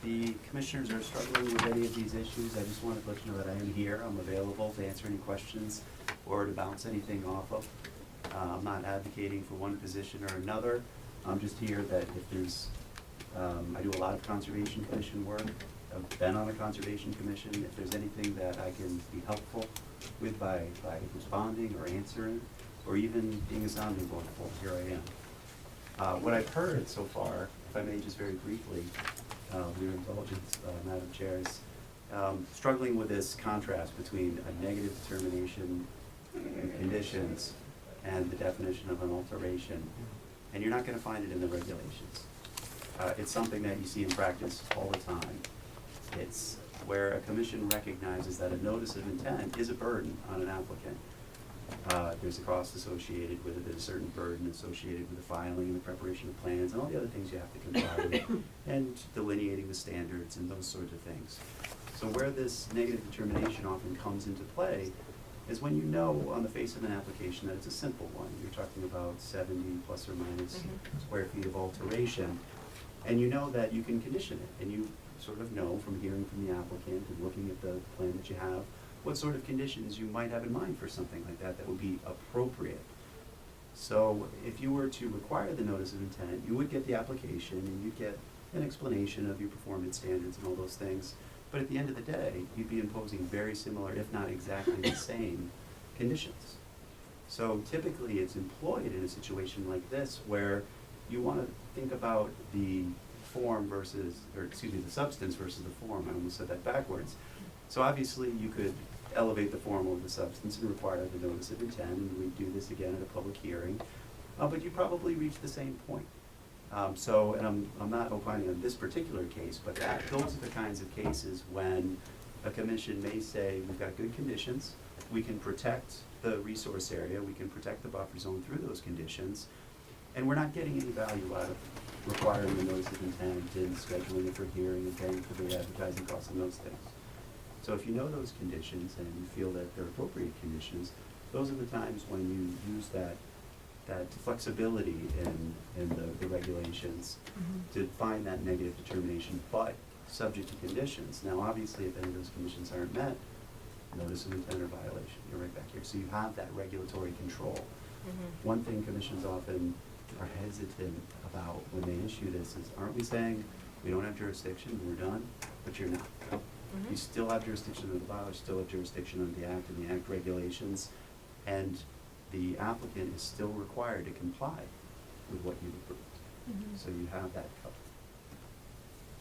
I: the commissioners are struggling with any of these issues, I just wanted to let you know that I am here. I'm available to answer any questions or to bounce anything off of. I'm not advocating for one position or another. I'm just here that if there's, I do a lot of conservation commission work. I've been on a conservation commission. If there's anything that I can be helpful with by responding or answering, or even being a sounding board for, here I am. What I've heard so far, if I may just very briefly, with your indulgence, Madam Chair, is struggling with this contrast between a negative determination in conditions and the definition of an alteration. And you're not gonna find it in the regulations. It's something that you see in practice all the time. It's where a commission recognizes that a notice of intent is a burden on an applicant. There's a cost associated with it, there's a certain burden associated with the filing and the preparation of plans and all the other things you have to comply with, and delineating the standards and those sorts of things. So where this negative determination often comes into play is when you know on the face of an application that it's a simple one. You're talking about 70 plus or minus square feet of alteration, and you know that you can condition it, and you sort of know from hearing from the applicant and looking at the plan that you have, what sort of conditions you might have in mind for something like that that would be appropriate. So if you were to require the notice of intent, you would get the application and you'd get an explanation of your performance standards and all those things. But at the end of the day, you'd be imposing very similar, if not exactly the same, conditions. So typically it's employed in a situation like this where you want to think about the form versus, or excuse me, the substance versus the form. I almost said that backwards. So obviously you could elevate the form over the substance and require the notice of intent, and we'd do this again at a public hearing, but you probably reach the same point. And I'm not opining on this particular case, but those are the kinds of cases when a commission may say, we've got good conditions, we can protect the resource area, we can protect the buffer zone through those conditions, and we're not getting any value out of requiring the notice of intent and scheduling it for hearing and paying for the advertising costs and those things. So if you know those conditions and you feel that they're appropriate conditions, those are the times when you use that flexibility in the regulations to find that negative determination, but subject to conditions. Now, obviously, if any of those conditions aren't met, notice of intent or violation, you're right back here. So you have that regulatory control. One thing commissions often are hesitant about when they issue this is, aren't we saying we don't have jurisdiction, we're done? But you're not. You still have jurisdiction under the bylaws, still have jurisdiction under the Act and the Act regulations, and the applicant is still required to comply with what you've approved. So you have that covered.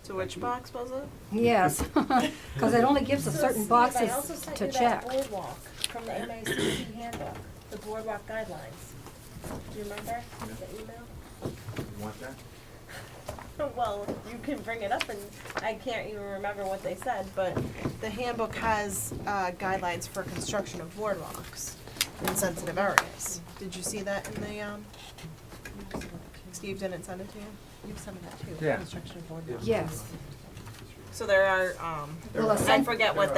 D: So which box was it?
A: Yes, because it only gives us certain boxes
J: I also sent
A: to
J: you
A: check.
J: that boardwalk from the MACC handbook, the boardwalk guidelines. Do you remember the email?
G: You want that?
J: Well, you can bring it up and I can't even remember what they said, but
D: The handbook has guidelines for construction of boardwalks in sensitive areas. Did you see that in the, Steve didn't send it to you?
J: you sent that too,
G: Yeah.
J: construction boardwalk.
A: Yes.
D: So there are,
A: Well,
D: I forget what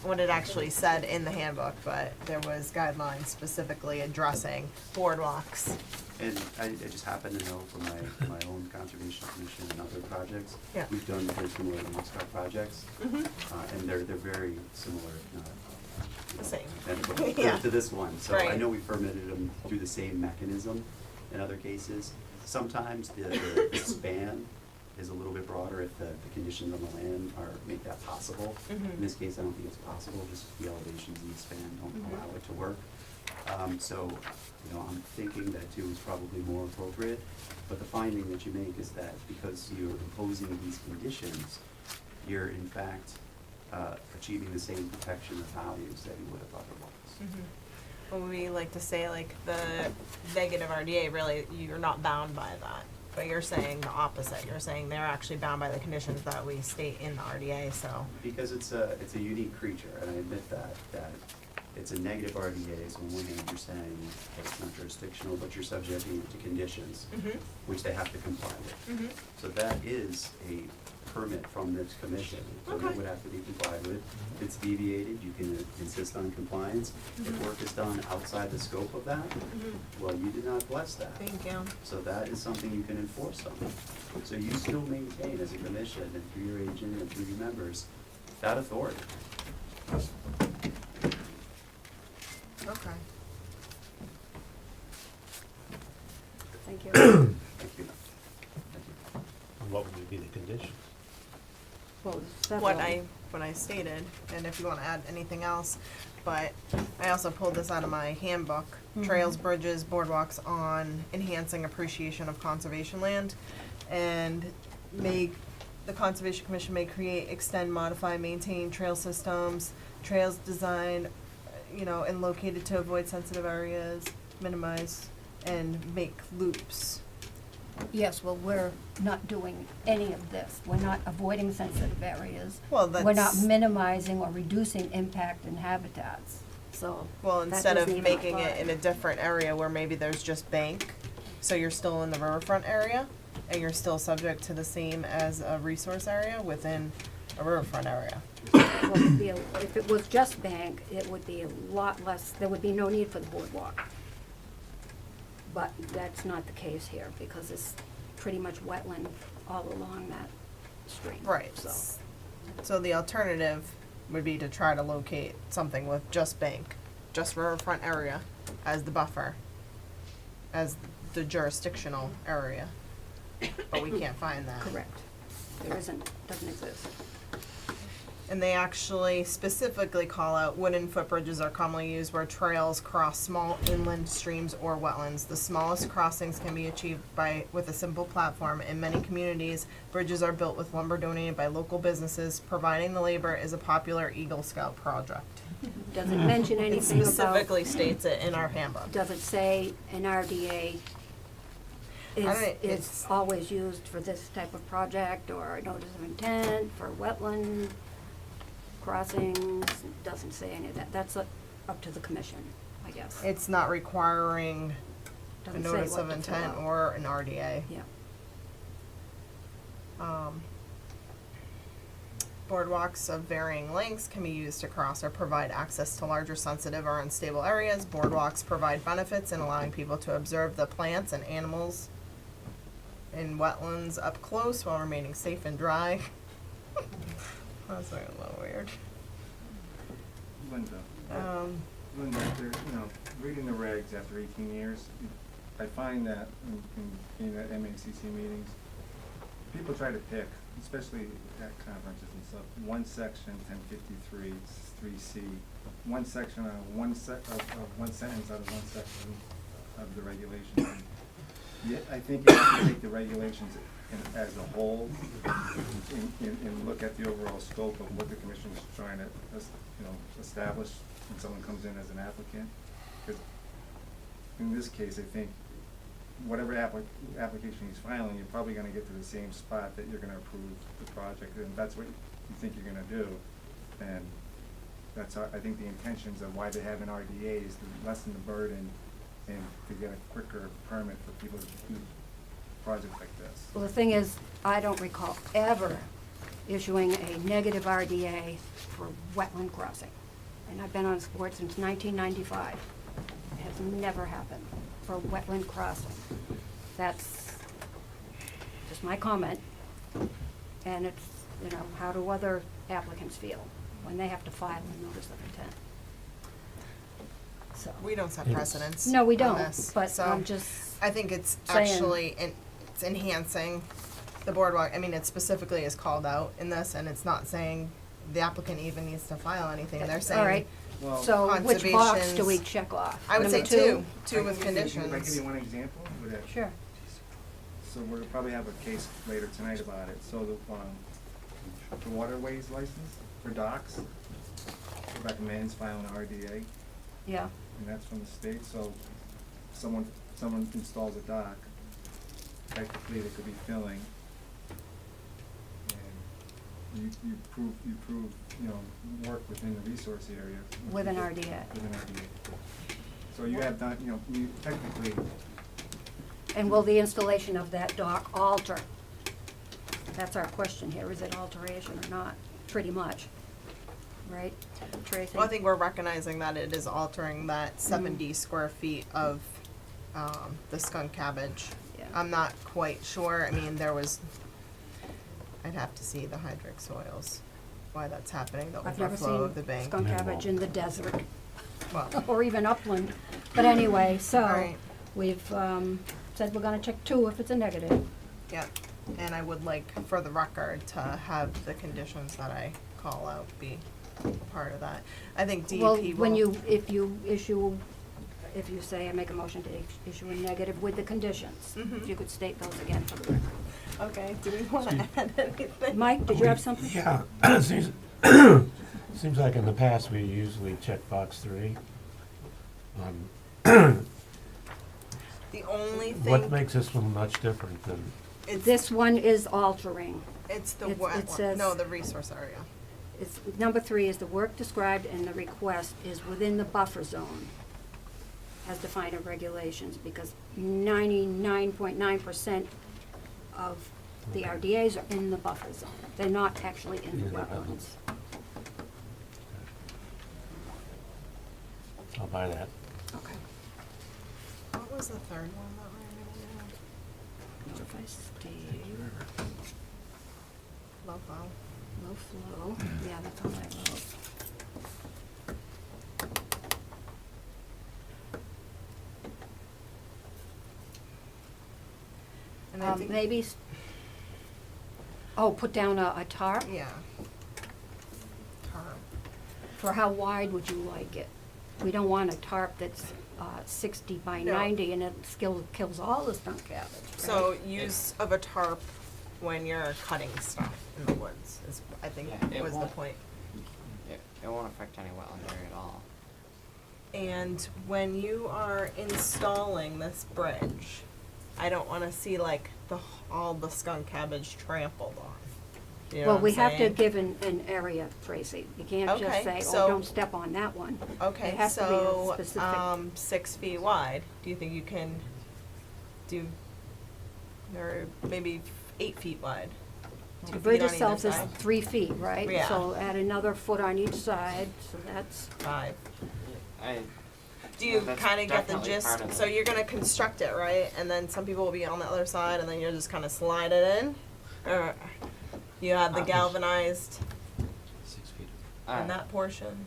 D: what it actually said in the handbook, but there was guidelines specifically addressing boardwalks.
I: And I just happen to know from my own conservation commission and other projects,
D: Yeah.
I: we've done very similar Woodstock projects, and they're very similar, if not
D: The same.
I: identical
D: Yeah.
I: to this one. So I
D: Right.
I: know we permitted them through the same mechanism in other cases. Sometimes the span is a little bit broader if the conditions on the land make that possible. In this case, I don't think it's possible, just the elevations and the span don't allow it to work. So, I'm thinking that 2 is probably more appropriate, but the finding that you make is that because you're imposing these conditions, you're in fact achieving the same protection of values that you would have otherwise.
D: Well, we like to say like the negative RDA, really, you're not bound by that. But you're saying the opposite. You're saying they're actually bound by the conditions that we state in the RDA, so.
I: Because it's a unique creature, and I admit that it's a negative RDA, so on one hand, you're saying that it's not jurisdictional, but you're subjecting it to conditions, which they have to comply with. So that is a permit from this commission, so it
D: Okay.
I: would have to be complied with. If it's deviated, you can insist on compliance. If work is done outside the scope of that, well, you did not bless that.
D: Thank you.
I: So that is something you can enforce on. So you still maintain as a commission and through your agent and through your members, that authority.
D: Okay.
A: Thank you.
I: Thank you. Thank you.
C: What would be the conditions?
A: Well,
D: What I stated, and if you wanna add anything else, but I also pulled this out of my handbook. Trails, bridges, boardwalks on enhancing appreciation of conservation land, and the Conservation Commission may create, extend, modify, maintain trail systems, trails designed, and located to avoid sensitive areas, minimize, and make loops.
A: Yes, well, we're not doing any of this. We're not avoiding sensitive areas.
D: Well,
A: We're not
D: that's,
A: minimizing or reducing impact in habitats, so.
D: well,
A: that
D: instead of
A: doesn't even
D: making it
A: apply.
D: in a different area where maybe there's just bank, so you're still in the riverfront area, and you're still subject to the same as a resource area within a riverfront area.
A: Well, it'd be if it was just bank, it would be a lot less, there would be no need for the boardwalk. But that's not the case here, because it's pretty much wetland all along that stream.
D: Right.
A: So,
D: So the alternative would be to try to locate something with just bank, just riverfront area as the buffer, as the jurisdictional area. But we can't find that.
A: correct. There isn't, doesn't exist.
D: And they actually specifically call out wooden footbridges are commonly used where trails cross small inland streams or wetlands. The smallest crossings can be achieved with a simple platform. In many communities, bridges are built with lumber donated by local businesses. Providing the labor is a popular Eagle Scout project.
A: Doesn't mention
D: It
A: anything about,
D: specifically states it in our handbook.
A: does it say an RDA
D: I don't-
A: is
D: it's-
A: always used for this type of project, or a notice of intent for wetland crossings? Doesn't say any of that. That's up to the commission, I guess.
D: It's not requiring a
A: Doesn't say
D: notice
A: what
D: of
A: to fill
D: intent
A: out.
D: or an RDA.
A: Yeah.
D: Boardwalks of varying lengths can be used to cross or provide access to larger sensitive or unstable areas. Boardwalks provide benefits in allowing people to observe the plants and animals in wetlands up close while remaining safe and dry. That's like a little weird.
G: Linda, Linda, after, reading the regs after 18 years, I find that in being at MACC meetings, people try to pick, especially at conferences and stuff, one section, 1053, 3C, one section out of one sentence out of one section of the regulations. Yeah, I think you have to take the regulations as a whole and look at the overall scope of what the commission is trying to, establish when someone comes in as an applicant. Because in this case, I think whatever application he's filing, you're probably gonna get to the same spot that you're gonna approve the project, and that's what you think you're gonna do. And that's how, I think the intentions of why they have an RDA is to lessen the burden and to get a quicker permit for people to do projects like this.
A: Well, the thing is, I don't recall ever issuing a negative RDA for wetland crossing. And I've been on this board since 1995. It has never happened for wetland crossing. That's just my comment. And it's, how do other applicants feel when they have to file a notice of intent? So,
D: We don't set precedents.
A: no, we
D: on
A: don't,
D: this,
A: but
D: so
A: I'm just,
D: I think it's
A: saying.
D: actually, it's enhancing the boardwalk. I mean, it specifically is called out in this, and it's not saying the applicant even needs to file anything. They're saying.
A: all right.
G: Well,
A: So which box do we
D: conservation's-
A: check off?
D: I would say
A: Number
D: two with
G: Can I give
D: conditions.
G: you one example? Would that-
A: Sure.
G: So we'll probably have a case later tonight about it. So the waterways license for docks recommends filing an RDA,
A: Yeah.
G: and that's from the state. So someone installs a dock, technically they could be filling, and you prove work within the resource area.
A: With an RDA.
G: With an RDA. So you have done, you technically.
A: And will the installation of that dock alter? That's our question here, is it alteration or not? Pretty much, right, Tracy?
D: Well, I think we're recognizing that it is altering that 70 square feet of the skunk cabbage.
A: Yeah.
D: I'm not quite sure. I mean, I'd have to see the hydric soils, why that's happening, the
A: I've never
D: overflow of the
A: seen
D: bank.
A: skunk cabbage in the desert,
D: Well,
A: or even upland. But anyway, so,
D: Right.
A: we've said we're gonna check two if it's a negative.
D: yeah, and I would like for the record to have the conditions that I call out be part of that. I think DEP
A: Well,
D: will.
A: when if you say I make a motion to issue a negative with the conditions,
D: Mhm.
A: if you could state those again for the record.
D: Okay, do we wanna add anything?
A: Mike, did you have something?
C: Yeah, seems like in the past, we usually check box 3.
D: The only
C: What
D: thing,
C: makes this one much different than,
A: This one is altering.
D: it's the
A: it
D: wetland,
A: says-
D: no, the resource area.
A: It's, number 3 is the work described in the request is within the buffer zone as defined in regulations, because 99.9% of The RDAs are in the buffer zone. They're not actually in the
C: In the
A: wetlands.
C: I'll buy that.
A: Okay.
D: What was the third one that we're gonna
A: Notify Steve.
D: do? Low flow.
A: Low flow. Yeah, that's all I wrote.
D: And I think,
A: Maybe, put down a tarp?
D: yeah. Tarp.
A: For how wide would you like it? We don't want a tarp that's 60 by
D: No.
A: 90 and it kills all the skunk cabbage, right?
D: So use of a tarp when you're cutting stuff in the woods is, I think,
H: Yeah, it
D: was the
H: won't-
D: point.
H: It won't affect any wetland area at all.
D: And when you are installing this bridge, I don't wanna see like all the skunk cabbage trampled on. You know
A: Well,
D: what
A: we
D: I'm
A: have to
D: saying?
A: give an area, Tracy. You can't just
D: Okay,
A: say,
D: so-
A: oh, don't step on that one.
D: Okay,
A: It has to be a
D: so,
A: specific.
D: 6 feet wide, do you think you can do, or maybe 8 feet wide?
A: The
D: 2
A: bridge
D: feet on either
A: itself is
D: side?
A: 3 feet, right?
D: Yeah.
A: So add another foot on each side, so that's,
D: 5. Do
H: Yeah,
D: you
H: that's
D: kinda get the
H: definitely part
D: gist?
H: of
D: So
H: it.
D: you're gonna construct it, right? And then some people will be on the other side and then you'll just kinda slide it in? Or you have the galvanized
I: 6 feet.
H: Uh,
D: in that portion?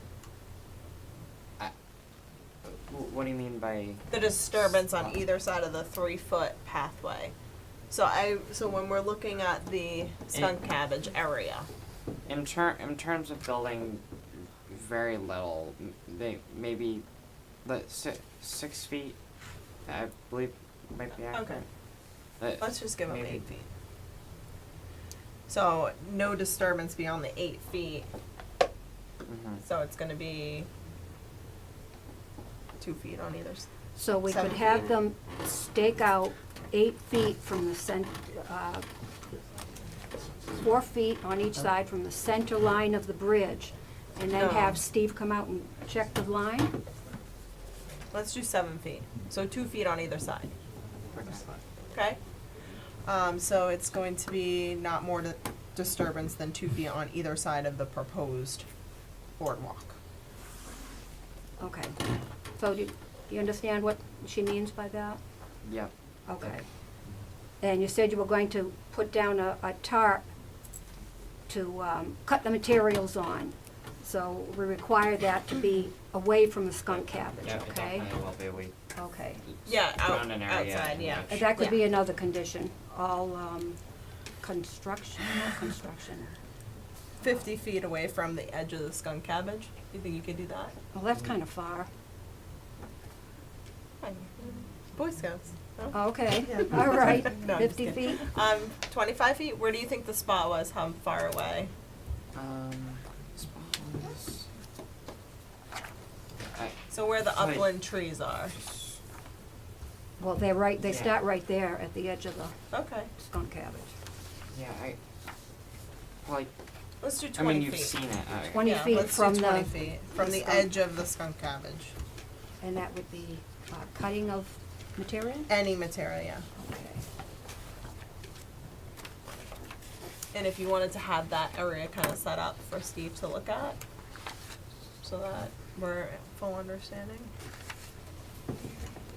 H: What do you mean by?
D: The disturbance on either side of the 3-foot pathway. So when we're looking at the skunk cabbage area,
H: In terms of building, very little. Maybe the 6 feet. I believe might be accurate.
D: let's just give them
H: Maybe.
D: 8 feet. So no disturbance beyond the 8 feet,
H: Mhm.
D: so it's gonna be 2 feet on either side.
A: so we could
D: 7
A: have
D: feet.
A: them stake out 8 feet from the 4 feet on each side from the center line of the bridge, and then
D: No.
A: have Steve come out and check the line?
D: Let's do 7 feet, so 2 feet on either side,
H: Okay.
D: okay? So it's going to be not more disturbance than 2 feet on either side of the proposed boardwalk.
A: Okay. So do you understand what she means by that?
H: Yep.
A: Okay. And you said you were going to put down a tarp to cut the materials on. So we require that to be away from the skunk cabbage,
H: Yeah, it
A: okay?
H: definitely will be.
A: Okay.
D: Yeah,
H: Surround an area
D: outside,
H: in
D: yeah.
H: which-
A: And that could be another condition, all construction,
D: 50 feet away from the edge of the skunk cabbage. You think you could do that?
A: Well, that's kind of far.
D: Fine. Boy Scouts. No?
A: Okay, all right,
D: No, I'm just
A: 50
D: kidding.
A: feet?
D: 25 feet. Where do you think the spot was? How far away?
H: Spawns.
D: So where the
H: Right.
D: upland trees are.
A: Well, they
H: Yeah.
A: start right there at the edge of the
D: Okay.
A: skunk cabbage.
H: Yeah, probably.
D: Let's do
H: I
D: 20
H: mean, you've
D: feet.
H: seen it.
A: 20
D: Yeah,
A: feet
D: let's
A: from
D: do 20
A: the,
D: feet from the
A: skunk.
D: edge of the skunk cabbage.
A: and that would be cutting of material?
D: Any material, yeah.
A: Okay.
D: And if you wanted to have that area kind of set up for Steve to look at, so that we're at full understanding.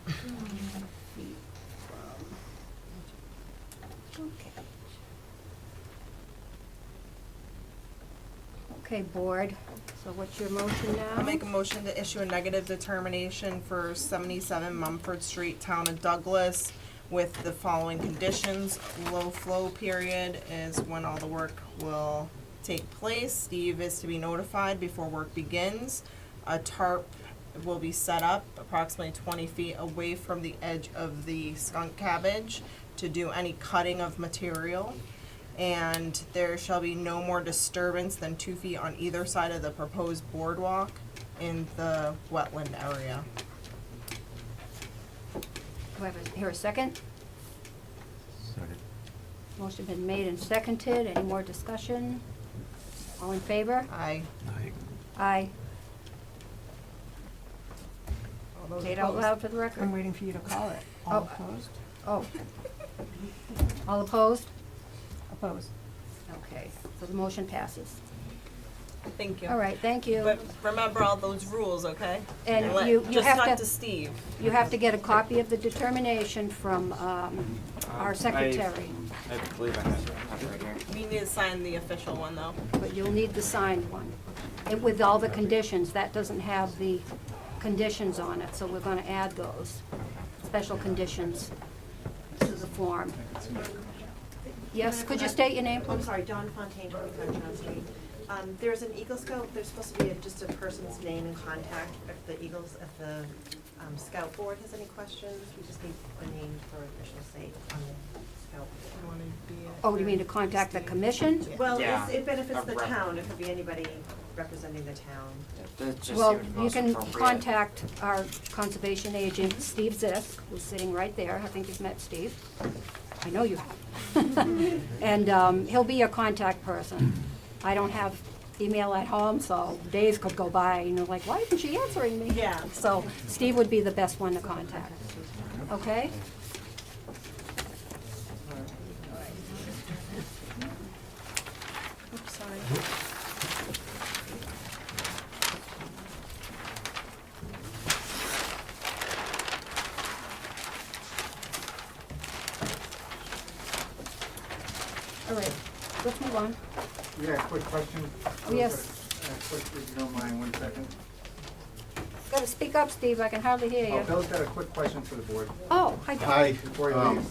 A: Feet from, okay. Okay, board, so what's your motion now?
D: I'll make a motion to issue a negative determination for 77 Mumford Street, Town of Douglas, with the following conditions. Low flow period is when all the work will take place. Steve is to be notified before work begins. A tarp will be set up approximately 20 feet away from the edge of the skunk cabbage to do any cutting of material. And there shall be no more disturbance than 2 feet on either side of the proposed boardwalk in the wetland area.
A: Do I hear a second?
C: Second.
A: Motion been made and seconded. Any more discussion? All in favor?
D: Aye.
A: Aye.
D: All those
A: Say it out
D: opposed?
A: loud for the record.
E: I'm waiting for you to call it.
A: All opposed? Oh. All opposed?
E: Opposed.
A: Okay, so the motion passes.
J: Thank you.
A: All right, thank you.
J: But remember all those rules, okay?
A: And
J: Let-
A: you
J: just
A: have
J: talk
A: to-
J: to Steve.
A: You have to get a copy of the determination from our secretary,
H: I believe I have it right here.
J: We need to sign the official one though.
A: but you'll need the signed one. With all the conditions, that doesn't have the conditions on it, so we're gonna add those special conditions to the form. Yes, could you state your name,
K: I'm
A: please?
K: sorry, Dawn Fontaine, 25 John Street. There's an Eagle Scout, there's supposed to be just a person's name and contact. If the Scout Board has any questions, we just need a name for official sake on the Scout.
D: You wanna be it
A: Oh, you mean to
D: for
A: contact the
D: Steve?
A: commission?
K: Well,
H: Yeah.
K: it benefits the
H: A rep.
K: town, it could be anybody representing the town.
H: That just
A: Well,
H: seemed
A: you
H: most
A: can
H: appropriate.
A: contact our conservation agent, Steve Zisk, who's sitting right there. I think you've met Steve. I know you have. And he'll be your contact person. I don't have email at home, so days could go by, and you're like, why isn't she answering me?
K: Yeah.
A: So Steve would be the best one to contact. Okay? Oops, sorry. All right, let's move on.
G: Yeah, quick question.
A: Oh, yes.
G: Quick, if you don't mind, 1 second.
A: Gotta speak up, Steve, I can hardly hear
G: Oh,
A: you.
G: Bill's got a quick question for the board.
A: Oh, hi, Bill.
L: Hi,
G: Before he leaves.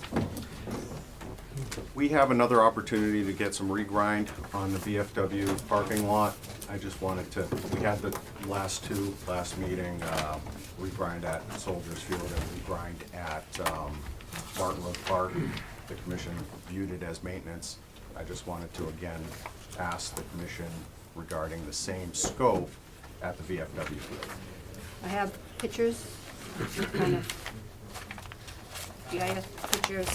L: we have another opportunity to get some regrind on the VFW parking lot. I just wanted to, we had the last meeting, regrind at Soldiers Field and regrind at Martin Road Park. The commission viewed it as maintenance. I just wanted to again ask the commission regarding the same scope at the VFW field.
A: I have pictures, kind of GIS pictures.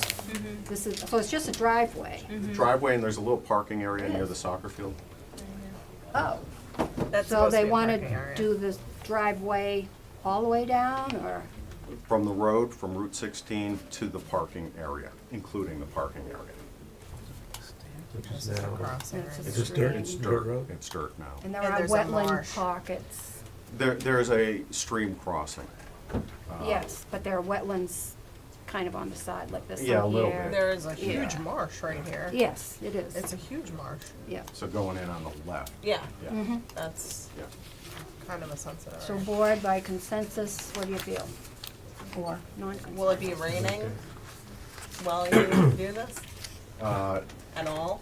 A: This is, so it's just a driveway.
L: Driveway, and there's a little parking area near the soccer field.
A: Oh.
D: That's
A: So
D: supposed to
A: they
D: be a
A: wanna
D: parking area.
A: do this driveway all the way down, or?
L: From the road, from Route 16 to the parking area, including the parking area.
D: This is a crossing,
A: It's
D: right?
A: a
L: It's
A: stream.
L: dirt, it's dirt, it's dirt now.
A: And there
D: And
A: are
D: there's a
A: wetland
D: marsh.
A: pockets.
L: There's a stream crossing.
A: Yes, but there are wetlands kind of on the side, like this
L: Yeah, a
A: one
L: little
A: here.
L: bit.
D: There is a
A: Yeah.
D: huge marsh right here.
A: Yes, it is.
D: It's a huge marsh.
A: Yeah.
L: So going in on the left,
D: Yeah,
L: yeah,
A: Mhm.
D: that's
L: yeah.
D: kind of a sensitive
A: So
D: area.
A: board, by consensus, what do you feel? Or non-consensus?
D: Will it be raining while you do this
L: Uh,
D: at all?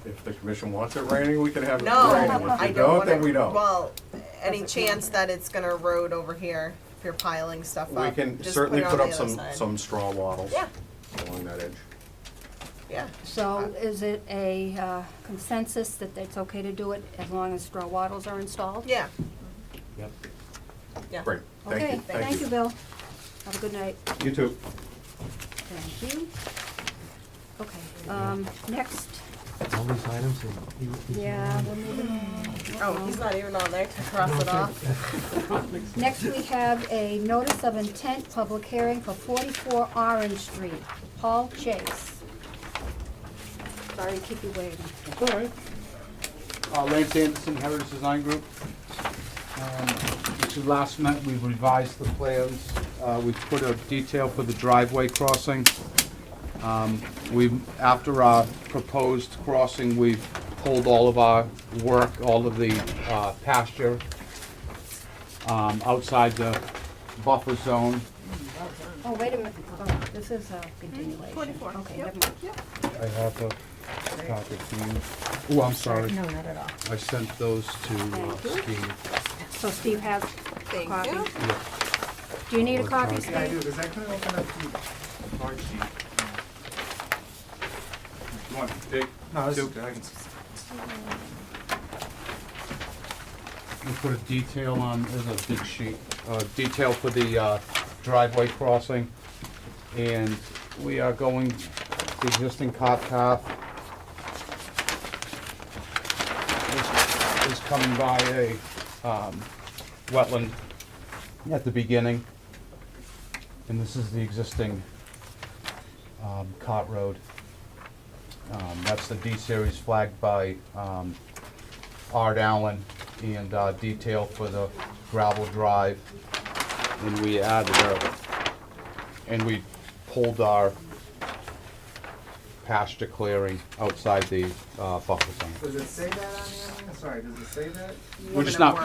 L: If the commission wants it raining, we can have it
D: No,
L: raining. If
D: I
L: you
D: don't
L: don't,
D: want
L: then we don't.
D: Well, any
A: Doesn't
D: chance
A: matter.
D: that it's gonna erode over here if you're piling stuff up?
L: We can
D: just
L: certainly
D: it on
L: put
D: the
L: up
D: other
L: some,
D: side.
L: some straw wattles
D: Yeah.
L: along that edge.
D: Yeah.
A: So is it a consensus that it's okay to do it as long as straw wattles are installed?
D: Yeah.
L: Yep.
D: Yeah.
L: Great, thank
A: Okay,
L: you,
A: thank you, Bill. Have a good night.
L: You too.
A: Thank you. Okay, next,
C: All these items,
A: yeah, we're moving on.
D: Oh, he's not even on there to cross it off.
A: Next, we have a notice of intent public hearing for 44 Orange Street, Paul Chase. Sorry to keep you waiting.
M: All right. Lance Anderson, Heritage Design Group. Since we last met, we've revised the plans. We've put a detail for the driveway crossing. After our proposed crossing, we've pulled all of our work, all of the pasture outside the buffer zone.
A: Oh, wait a minute, oh, this is a continuation.
D: 24,
A: Okay,
D: yep.
A: never mind.
M: I have a copy for you. Oh, I'm sorry.
A: No, not at all.
M: I sent those to
A: Thank you.
M: Steve.
A: So Steve has a
D: Thank
A: copy.
D: you.
A: Do you need a copy,
G: Yeah, I do,
A: Steve?
G: because I couldn't open up the hard sheet.
M: You want to take?
G: No, this is
M: Two.
G: good, I can.
M: We put a detail on, there's a big sheet, detail for the driveway crossing. And we are going, the existing cart path is coming by a wetland at the beginning. And this is the existing cart road. That's the D-series flagged by Art Allen, and detail for the gravel drive. And we added and we pulled our pasture clearing outside the buffer zone.
G: Does it say that on the, sorry, does it say that?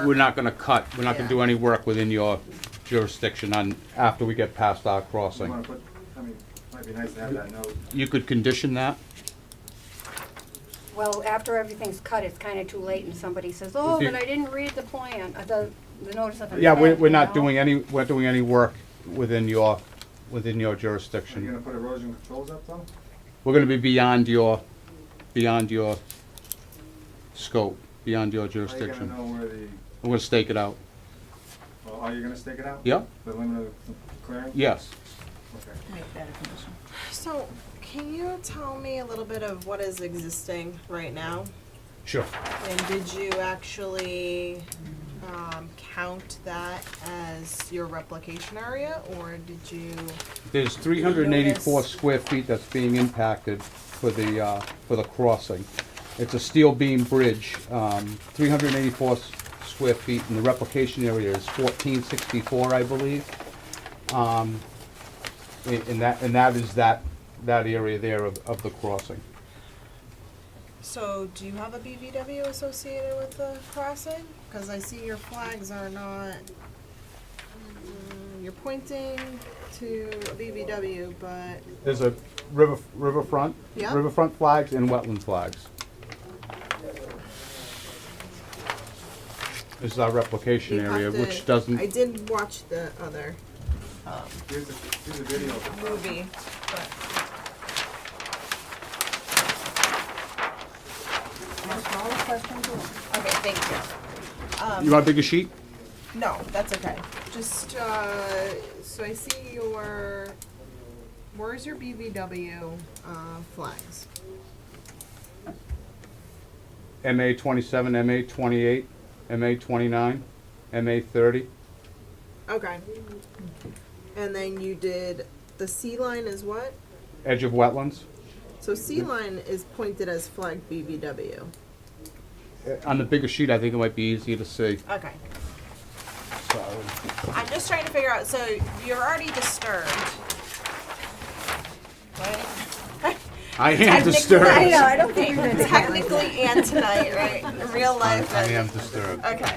M: We're not gonna cut, we're not gonna do any work within your jurisdiction after we get past our
G: You
M: crossing.
G: wanna put, I mean, might be nice to have that note.
M: You could condition that?
A: Well, after everything's cut, it's kinda too late and somebody says, oh,
M: If you-
A: but I didn't read the plan, the notice of intent.
M: Yeah, we're
A: you
M: not
A: know?
M: doing any work within your
G: Are you
M: jurisdiction.
G: gonna put erosion controls up though?
M: We're gonna be beyond your scope, beyond your
G: How are you
M: jurisdiction.
G: gonna know where the,
M: We're gonna stake it out.
G: well, are you gonna stake it out?
M: Yep,
G: The limit of clearing?
M: yes.
G: Okay.
E: Make that a condition.
D: So, can you tell me a little bit of what is existing right now?
M: Sure.
D: And did you actually count that as your replication area, or did you?
M: There's 384
D: Notice.
M: square feet that's being impacted for the crossing. It's a steel beam bridge, 384 square feet, and the replication area is 1464, I believe. And that is that area there of the crossing.
D: So, do you have a BVW associated with the crossing? Because I see your flags are not. You're pointing to a BVW, but
M: There's a riverfront,
D: Yeah.
M: riverfront flags and wetland flags. This is our replication
D: you
M: area,
D: have to.
M: which doesn't.
D: I did watch the other
G: Here's a video.
D: movie, but
A: Ask all the questions you want.
D: okay, thank you.
M: You want a bigger sheet?
D: No, that's okay. Just, so I see where's your BVW, flags?
M: MA 27, MA 28, MA 29, MA 30.
D: Okay. And then you did, the C line is what?
M: Edge of wetlands.
D: So C line is pointed as flag BVW.
M: On the bigger sheet, I think it might be easier to see.
D: Okay.
M: Sorry.
D: I'm just trying to figure out, so you're already disturbed. Right?
M: I am
D: Technically-
M: disturbed.
A: I know, I don't think we've been
D: Technically and tonight, right? In real life.
M: I
D: and-
M: am disturbed.
D: Okay.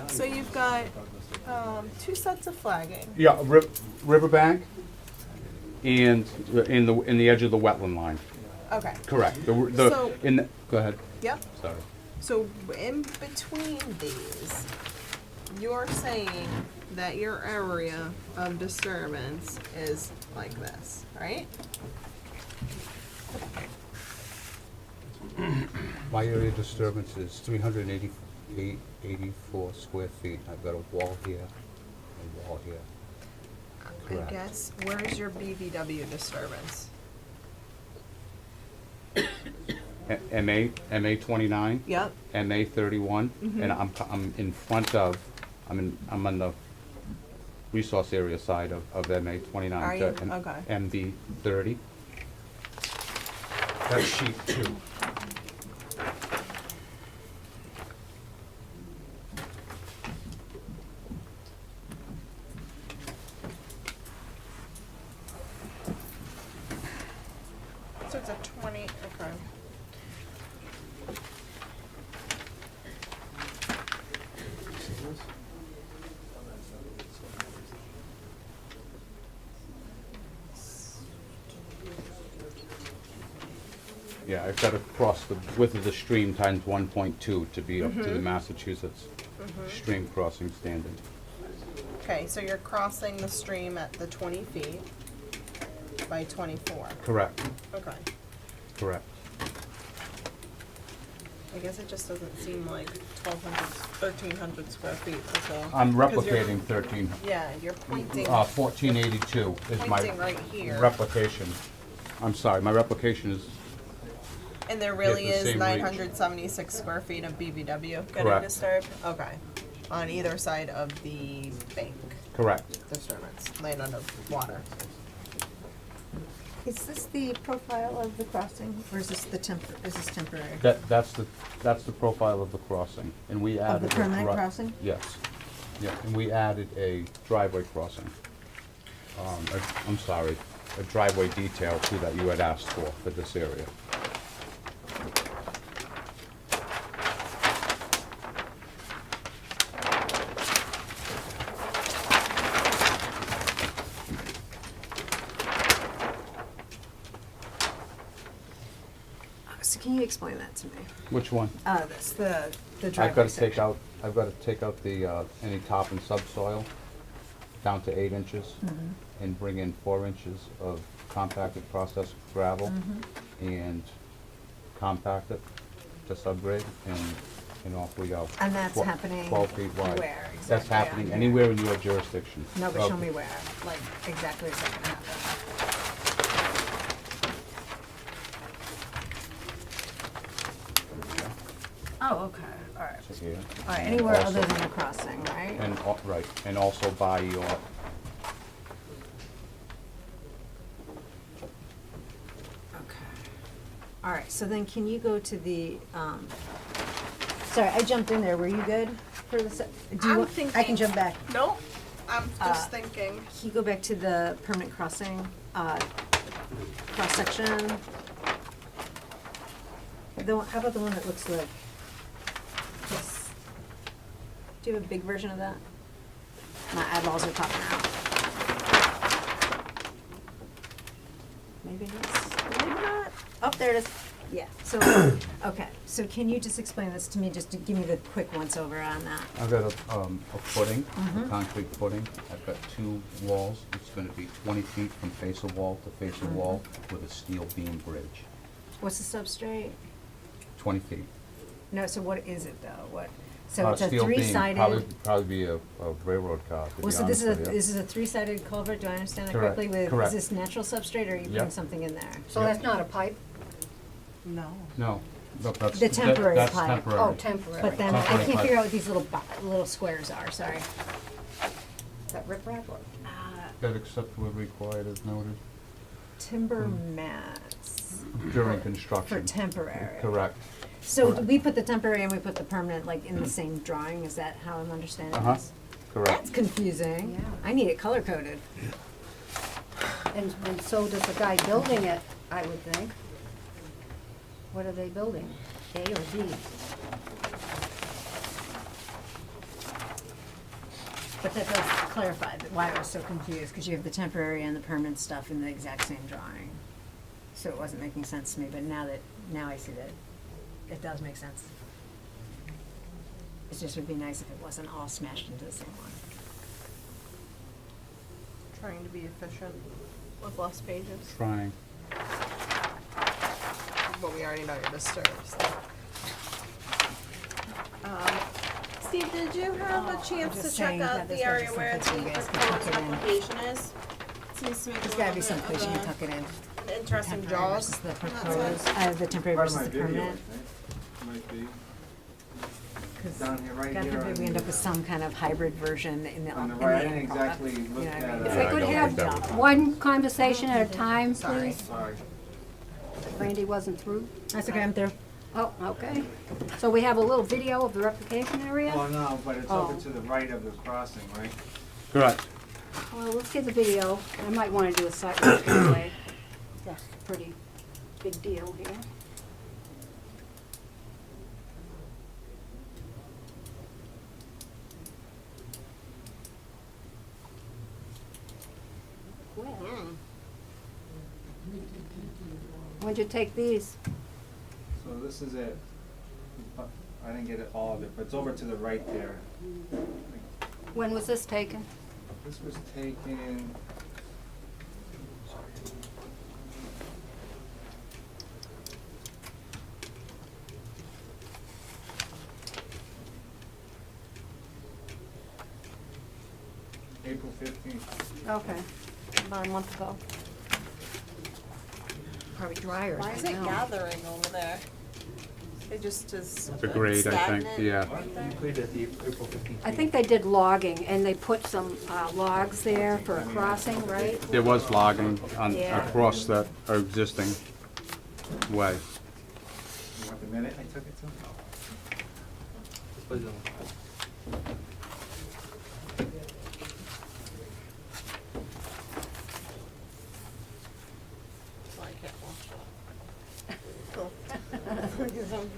D: So you've got, two sets of flagging.
M: Yeah, riverbank and in the edge of the wetland line.
D: Okay.
M: Correct.
D: So-
M: Go ahead.
D: Yep.
M: Sorry.
D: So in between these, you're saying that your area of disturbance is like this, right?
M: My area of disturbance is 384 square feet. I've got a wall here, a wall here.
D: I
M: Correct.
D: guess, where's your BVW disturbance?
M: MA 29,
D: Yep.
M: MA 31, and I'm in front of, I'm on the resource area side of MA 29.
D: Are
M: to
D: you? Okay.
M: MB 30. That's sheet 2.
D: So it's a 20, okay.
M: Yeah, I've got to cross the width of the stream times 1.2 to be up to the Massachusetts stream crossing standard.
D: Okay, so you're crossing the stream at the 20 feet by 24.
M: Correct,
D: Okay.
M: correct.
D: I guess it just doesn't seem like 1,300 square feet, that's all.
M: I'm
D: 'Cause you're-
M: replicating 13,
D: Yeah, you're pointing,
M: 1482 is my
D: pointing right here.
M: replication. I'm sorry, my replication is,
D: And there really
M: the
D: is
M: same reach.
D: 976 square feet of BVW getting
M: Correct.
D: disturbed? Okay. On either side of the bank
M: correct.
D: disturbance, land under water.
E: Is this the profile of the crossing, or is this temporary?
M: That's the profile of the crossing, and we added.
E: Of the
M: a
E: permanent
M: dri-
E: crossing?
M: Yes, yeah, and we added a driveway crossing. I'm sorry, a driveway detail too that you had asked for this area.
E: So can you explain that to me?
M: Which one?
E: This, the driveway
M: I've got to
E: section.
M: I've got to take out the, any top and subsoil down to 8 inches and bring in 4 inches of compacted processed gravel and compact it to subgrade and off we go.
E: And that's
M: Twe-
E: happening
M: 12 feet wide.
E: where
M: That's
E: exactly on
M: happening
E: here?
M: anywhere in your jurisdiction.
E: No, but show
M: Okay.
E: me where, like, exactly is that gonna happen? Oh, okay, all right.
M: So here.
E: All right,
M: and
E: anywhere
M: also-
E: other than the crossing, right?
M: And, right, and also by your,
E: Okay. All right, so then can you go to the, sorry, I jumped in there, were you good for the, do you
D: I'm
E: want, I can
D: thinking-
E: jump back.
D: Nope, I'm
E: Uh,
D: just thinking.
E: Can you go back to the permanent crossing, cross-section? How about the one that looks like this? Do you have a big version of that? My eyeballs are popping out. Maybe this, maybe not. Oh, there it is. Yeah, so, okay, so can you just explain this to me, just to give me the quick once-over on that?
M: I've got a footing, a
E: Mhm.
M: concrete footing. I've got 2 walls. It's gonna be 20 feet from face of wall to face of wall with a steel beam bridge.
E: What's the substrate?
M: 20 feet.
E: No, so what is it though? What, so it's a
M: Steel beam,
E: three-sided?
M: Probably be a railroad car, to be
E: Well, so
M: honest with you.
E: this is a three-sided culvert, do I understand that
M: Correct,
E: correctly? With, is
M: correct.
E: this natural substrate or are you putting
M: Yep.
E: something in there?
A: So that's not a pipe?
D: No.
M: No, that's.
E: The temporary
M: that's
E: pipe.
M: temporary.
A: Oh, temporary.
E: But then I
M: Temporary
E: can't
M: pipe.
E: figure out what these little squares are, sorry.
A: Is that riprap or?
M: That except where required is noted
E: Timber mats
M: during
E: for
M: construction.
E: temporary.
M: Correct.
E: So
M: Correct.
E: we put the temporary and we put the permanent like in the same drawing, is that how I'm understanding
M: Uh-huh.
E: this?
M: Correct.
E: That's confusing.
A: Yeah.
E: I need it color-coded.
A: And so does the guy building it, I would think. What are they building? A or B?
E: But that does clarify why I was so confused, because you have the temporary and the permanent stuff in the exact same drawing. So it wasn't making sense to me, but now I see that it does make sense. It just would be nice if it wasn't all smashed into the same one.
D: Trying to be efficient with less pages,
M: Trying.
D: but we already know you're disturbed, so. Steve, did you have a chance to
E: just
D: check
E: saying
D: out
E: that
D: the
E: there's gotta
D: area
E: be
D: where
E: some
D: the
E: place you guys can tuck
D: proposed
E: it in.
D: application is? Seems to make a
E: There's
D: little
E: gotta be
D: bit
E: some place you can
D: of
E: tuck it in.
D: a interesting
E: Temporary
D: jaws.
E: versus the
D: on that
E: proposed,
D: side.
E: the temporary
G: Part of
E: versus
G: my
E: the
G: video, I
E: permanent.
G: think, might be.
E: 'Cause
G: Down here, right
E: God
G: here
E: forbid we
G: on
E: end up
G: the-
E: with some kind of hybrid version in the,
G: On the
E: in
G: right, I
E: the
G: didn't
E: end
G: exactly
E: product,
G: look
E: you know what I
G: at,
E: mean?
A: If
G: I
A: I
M: don't
A: could
M: think
A: have
M: that would-
A: one conversation at a time,
D: Sorry.
A: please.
G: Sorry.
A: Randy wasn't through.
E: That's okay, I'm through.
A: Oh, okay. So we have a little video of the replication area?
G: Well, no, but it's
A: Oh.
G: over to the right of the crossing, right?
M: Correct.
A: Well, let's get the video. I might want to do a site walk anyway. That's a pretty big deal here.
D: Mm.
A: When'd you take these?
G: So this is it. I didn't get it all of it, but it's over to the right there.
A: When was this taken?
G: This was taken. April 15th.
A: Okay, about a month ago. Probably drier
D: Why is
A: right
D: it
A: now.
D: gathering over there? It just is
M: The grade, I think,
D: stagnant
M: yeah.
D: right there?
I: Completed at the April 15th.
A: I think they did logging, and they put some logs there for a crossing, right?
M: There was logging on,
A: Yeah.
M: across that existing way.
G: You want the minute I took it to?
D: So I can't watch it. Cool. Because I'm-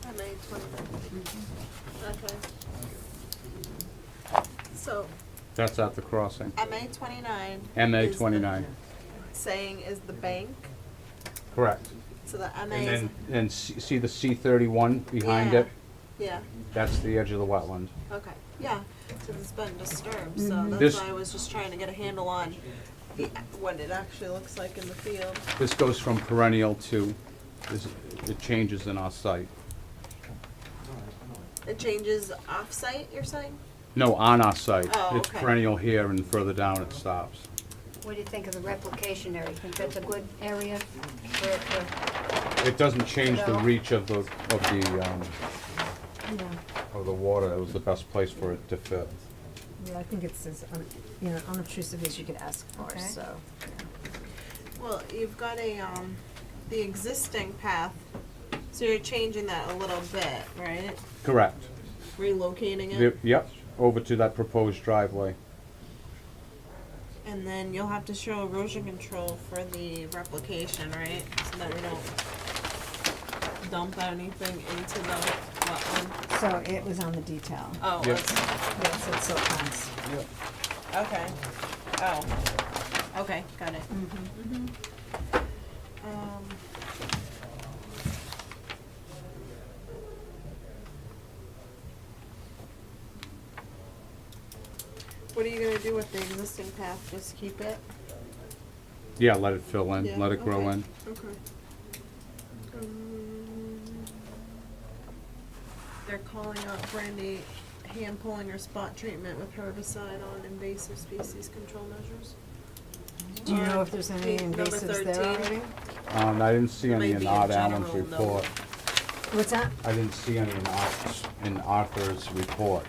D: MA 29. Okay. So,
M: That's at the crossing.
D: MA 29.
M: MA
D: is the-
M: 29.
D: Saying is the bank,
M: Correct.
D: so the MA
M: And
D: is.
M: then, and see the C31 behind
D: Yeah.
M: it?
D: Yeah,
M: That's the edge of the wetland.
D: okay, yeah, because it's been disturbed, so
A: Mhm.
D: that's
M: This-
D: why I was just trying to get a handle on what it actually looks like in the field.
M: This goes from perennial to, it changes in our site.
D: It changes off-site, you're saying?
M: No, on our site.
D: Oh,
M: It's
D: okay.
M: perennial here and further down it stops.
A: What do you think of the replication area? Think that's a good area for it to?
M: It doesn't change the
A: No.
M: reach of the water. It was the best place for it to fit.
E: Yeah, I think it's as, unobtrusive as you could ask for,
A: Okay.
E: so.
D: Well, you've got the existing path, so you're changing that a little bit, right?
M: Correct.
D: Relocating it,
M: Yep, over to that proposed driveway.
D: and then you'll have to show erosion control for the replication, right? So that we don't dump anything into the wetland.
E: So it was on the detail.
D: Oh,
M: Yep.
D: it's,
E: Yes, it's silt ponds.
D: okay. Oh, okay, got it. Mm-hmm. What are you gonna do with the existing path? Just keep it?
M: Yeah, let it fill in,
D: Yeah,
M: let it grow
D: okay.
M: in.
D: Okay. They're calling out Brandy hand pulling or spot treatment with herbicide on invasive species control measures.
E: Do you know if there's any
D: Number
E: invasives there
D: 13.
E: already?
M: I didn't see
D: It
M: any
D: might
M: in
D: be a
M: Art Allen's
D: general note.
M: report.
E: What's that?
M: I didn't see any in Arthur's report.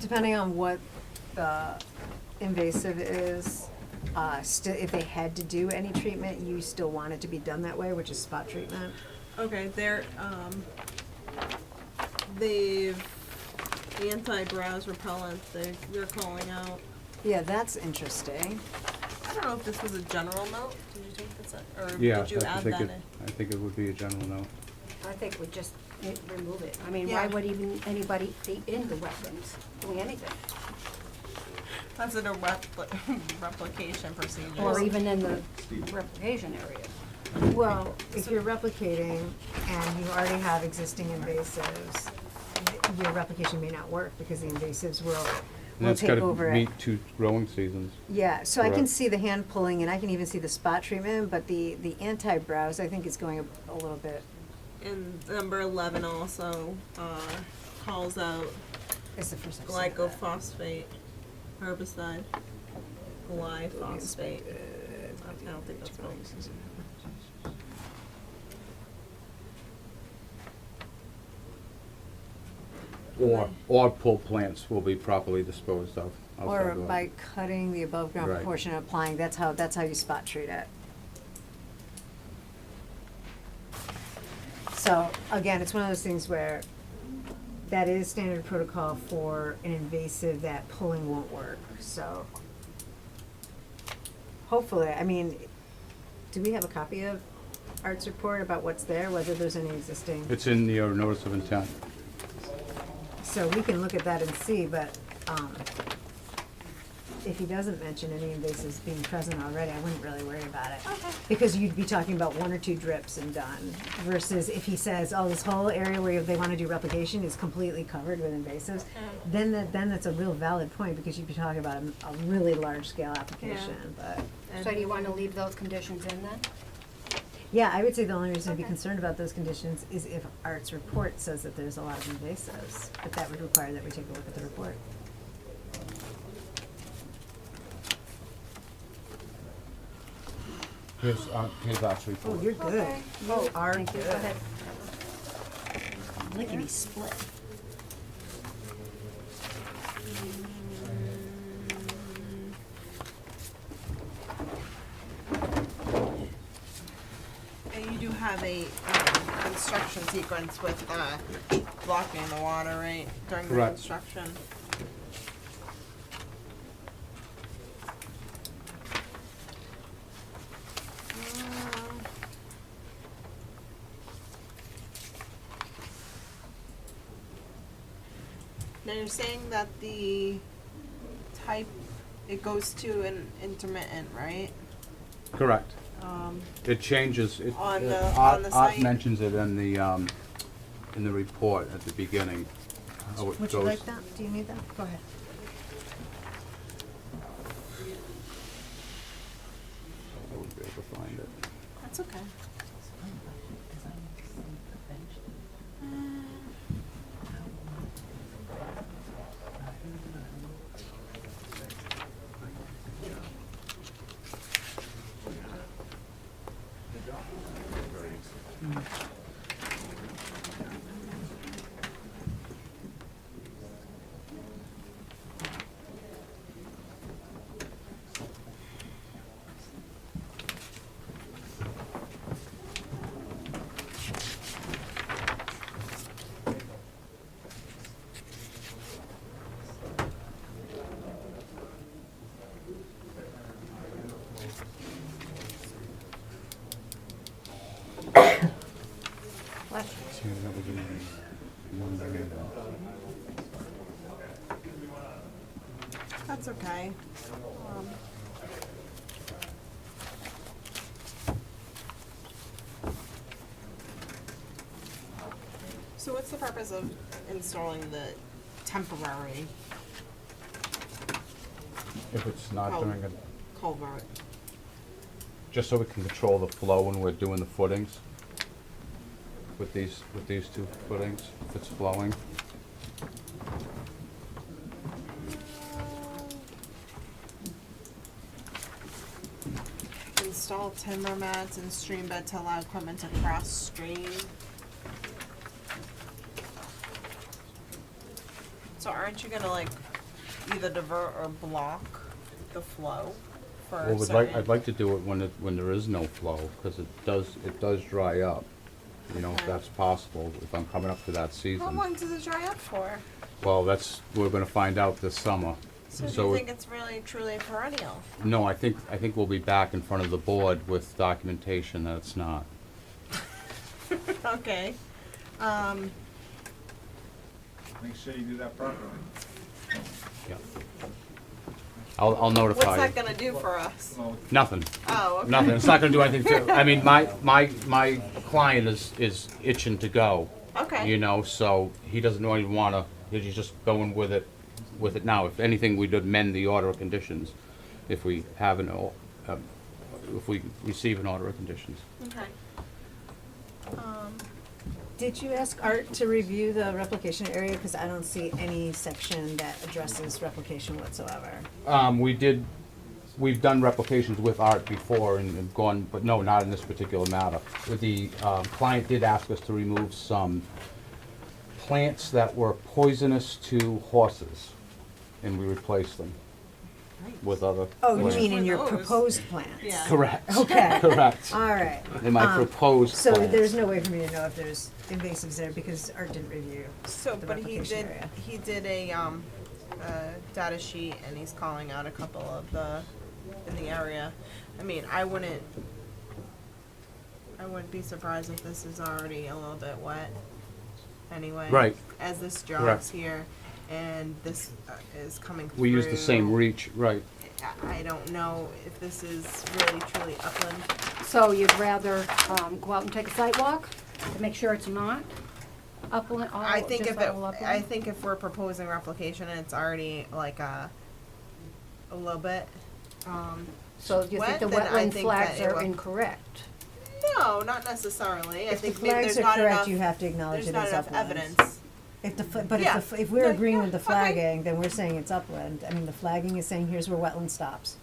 E: Depending on what the invasive is, if they had to do any treatment, you still want it to be done that way, which is spot treatment.
D: Okay, they've anti-browse repellent, they're calling out.
E: Yeah, that's interesting.
D: I don't know if this was a general note, did you take this, or
M: Yeah,
D: did you
M: I
D: add
M: think
D: that
M: it,
D: in?
M: I think it would be a general note.
A: I think we just remove it. I mean,
D: Yeah.
A: why would even anybody be in the wetlands doing anything?
D: That's in a replication procedure.
A: Or even in the replication area?
E: Well, if you're replicating and you already have existing invasives, your replication may not work because the invasives will
M: And it's
E: take
M: gotta
E: over it.
M: meet 2 growing seasons.
E: Yeah, so I can
M: Correct.
E: see the hand pulling and I can even see the spot treatment, but the anti-browse, I think is going a little bit,
D: And number 11 also, calls out
E: it's the first I've seen of that.
D: glycophosphate herbicide. Glyphosate. I don't think that's spelled.
M: Or pull plants will be properly disposed of. outside
E: Or
M: the-
E: by cutting the above ground
M: Right.
E: portion and applying, that's how you spot treat it. So, again, it's one of those things where that is standard protocol for an invasive that pulling won't work, so. Hopefully, I mean, do we have a copy of Art's report about what's there, whether there's any existing?
M: It's in your notice of intent.
E: So we can look at that and see, but, if he doesn't mention any invasives being present already, I wouldn't really worry about it.
D: Okay.
E: Because you'd be talking about 1 or 2 drips and done, versus if he says, oh, this whole area where they wanna do replication is completely covered with invasives, then that's a real valid point, because you'd be talking about a really large scale application, but.
A: So do you wanna leave those conditions in then?
E: Yeah, I would say the only reason to be
A: Okay.
E: concerned about those conditions is if Art's report says that there's a lot of invasives, but that would require that we take a look at the report.
M: Here's Art's report.
E: Oh, you're good.
A: Okay.
E: You
A: Oh,
E: are
A: thank you.
E: good.
A: Go ahead.
E: Lickety split.
D: And you do have a construction sequence with blocking the water, right, during the
M: Correct.
D: construction? Now you're saying that the type, it goes to an intermittent, right?
M: Correct.
D: Um,
M: It changes, it,
D: On the-
M: Art,
D: on the
M: Art
D: site?
M: mentions it in the report at the beginning, how it
E: Would you
M: goes.
E: like that? Do you need that? Go ahead.
M: I wouldn't be able to find it.
D: That's okay.
M: See, that was in Monday.
D: That's okay. So what's the purpose of installing the temporary
M: If it's not
D: Oh.
M: during a,
D: culvert?
M: just so we can control the flow when we're doing the footings. With these 2 footings, if it's flowing.
D: Install timber mats and stream bed to allow equipment to cross stream. So aren't you gonna like either divert or block the flow for
M: Well,
D: certain?
M: I'd like to do it when there is no flow, because it does dry up. You know, if
D: Okay.
M: that's possible, if I'm coming up to that
D: How
M: season.
D: long does it dry up for?
M: Well, we're gonna find out this summer.
D: So do
M: So
D: you
M: it-
D: think it's really truly perennial?
M: No, I think we'll be back in front of the board with documentation that it's not.
D: Okay.
G: Make sure you do that properly.
M: Yeah. I'll notify you.
D: What's that gonna do for us?
G: Well,
M: Nothing.
D: Oh, okay.
M: Nothing. It's not gonna do anything to, I mean, my client is itching to go.
D: Okay.
M: You know, so he doesn't really wanna, he's just going with it now. If anything, we'd amend the order of conditions if we have if we receive an order of conditions.
D: Okay.
E: Did you ask Art to review the replication area? Because I don't see any section that addresses replication whatsoever.
M: We've done replications with Art before and gone, but no, not in this particular matter. The client did ask us to remove some plants that were poisonous to horses, and we replaced them with other
E: Oh, you
M: plants.
E: mean in your
D: Those.
E: proposed plans?
D: Yeah.
M: Correct.
E: Okay.
M: Correct.
E: All right.
M: In my proposed
E: So
M: plans.
E: there's no way for me to know if there's invasives there because Art didn't review
D: So,
E: the
D: but he
E: replication
D: did,
E: area.
D: he did a data sheet and he's calling out a couple of in the area. I mean, I wouldn't be surprised if this is already a little bit wet anyway.
M: Right.
D: As this jogs
M: Correct.
D: here and this is coming through.
M: We use the same reach, right.
D: I don't know if this is really truly upland.
A: So you'd rather, go out and take a site walk to make sure it's not upland, all,
D: I think
A: just
D: if it,
A: all upland?
D: I think if we're proposing replication and it's already like a little bit,
A: So do you think the
D: wet, then I
A: wetland
D: think
A: flags
D: that it
A: are
D: will-
A: incorrect?
D: no, not necessarily. I
E: If the
D: think maybe
E: flags
D: there's
E: are
D: not
E: correct,
D: enough,
E: you have to acknowledge
D: there's
E: it
D: not
E: as
D: enough
E: upland.
D: evidence.
E: If but
D: Yeah.
E: if we're agreeing
D: Yeah,
E: with the
D: okay.
E: flagging, then we're saying it's upland. I mean, the flagging is saying here's where wetland stops.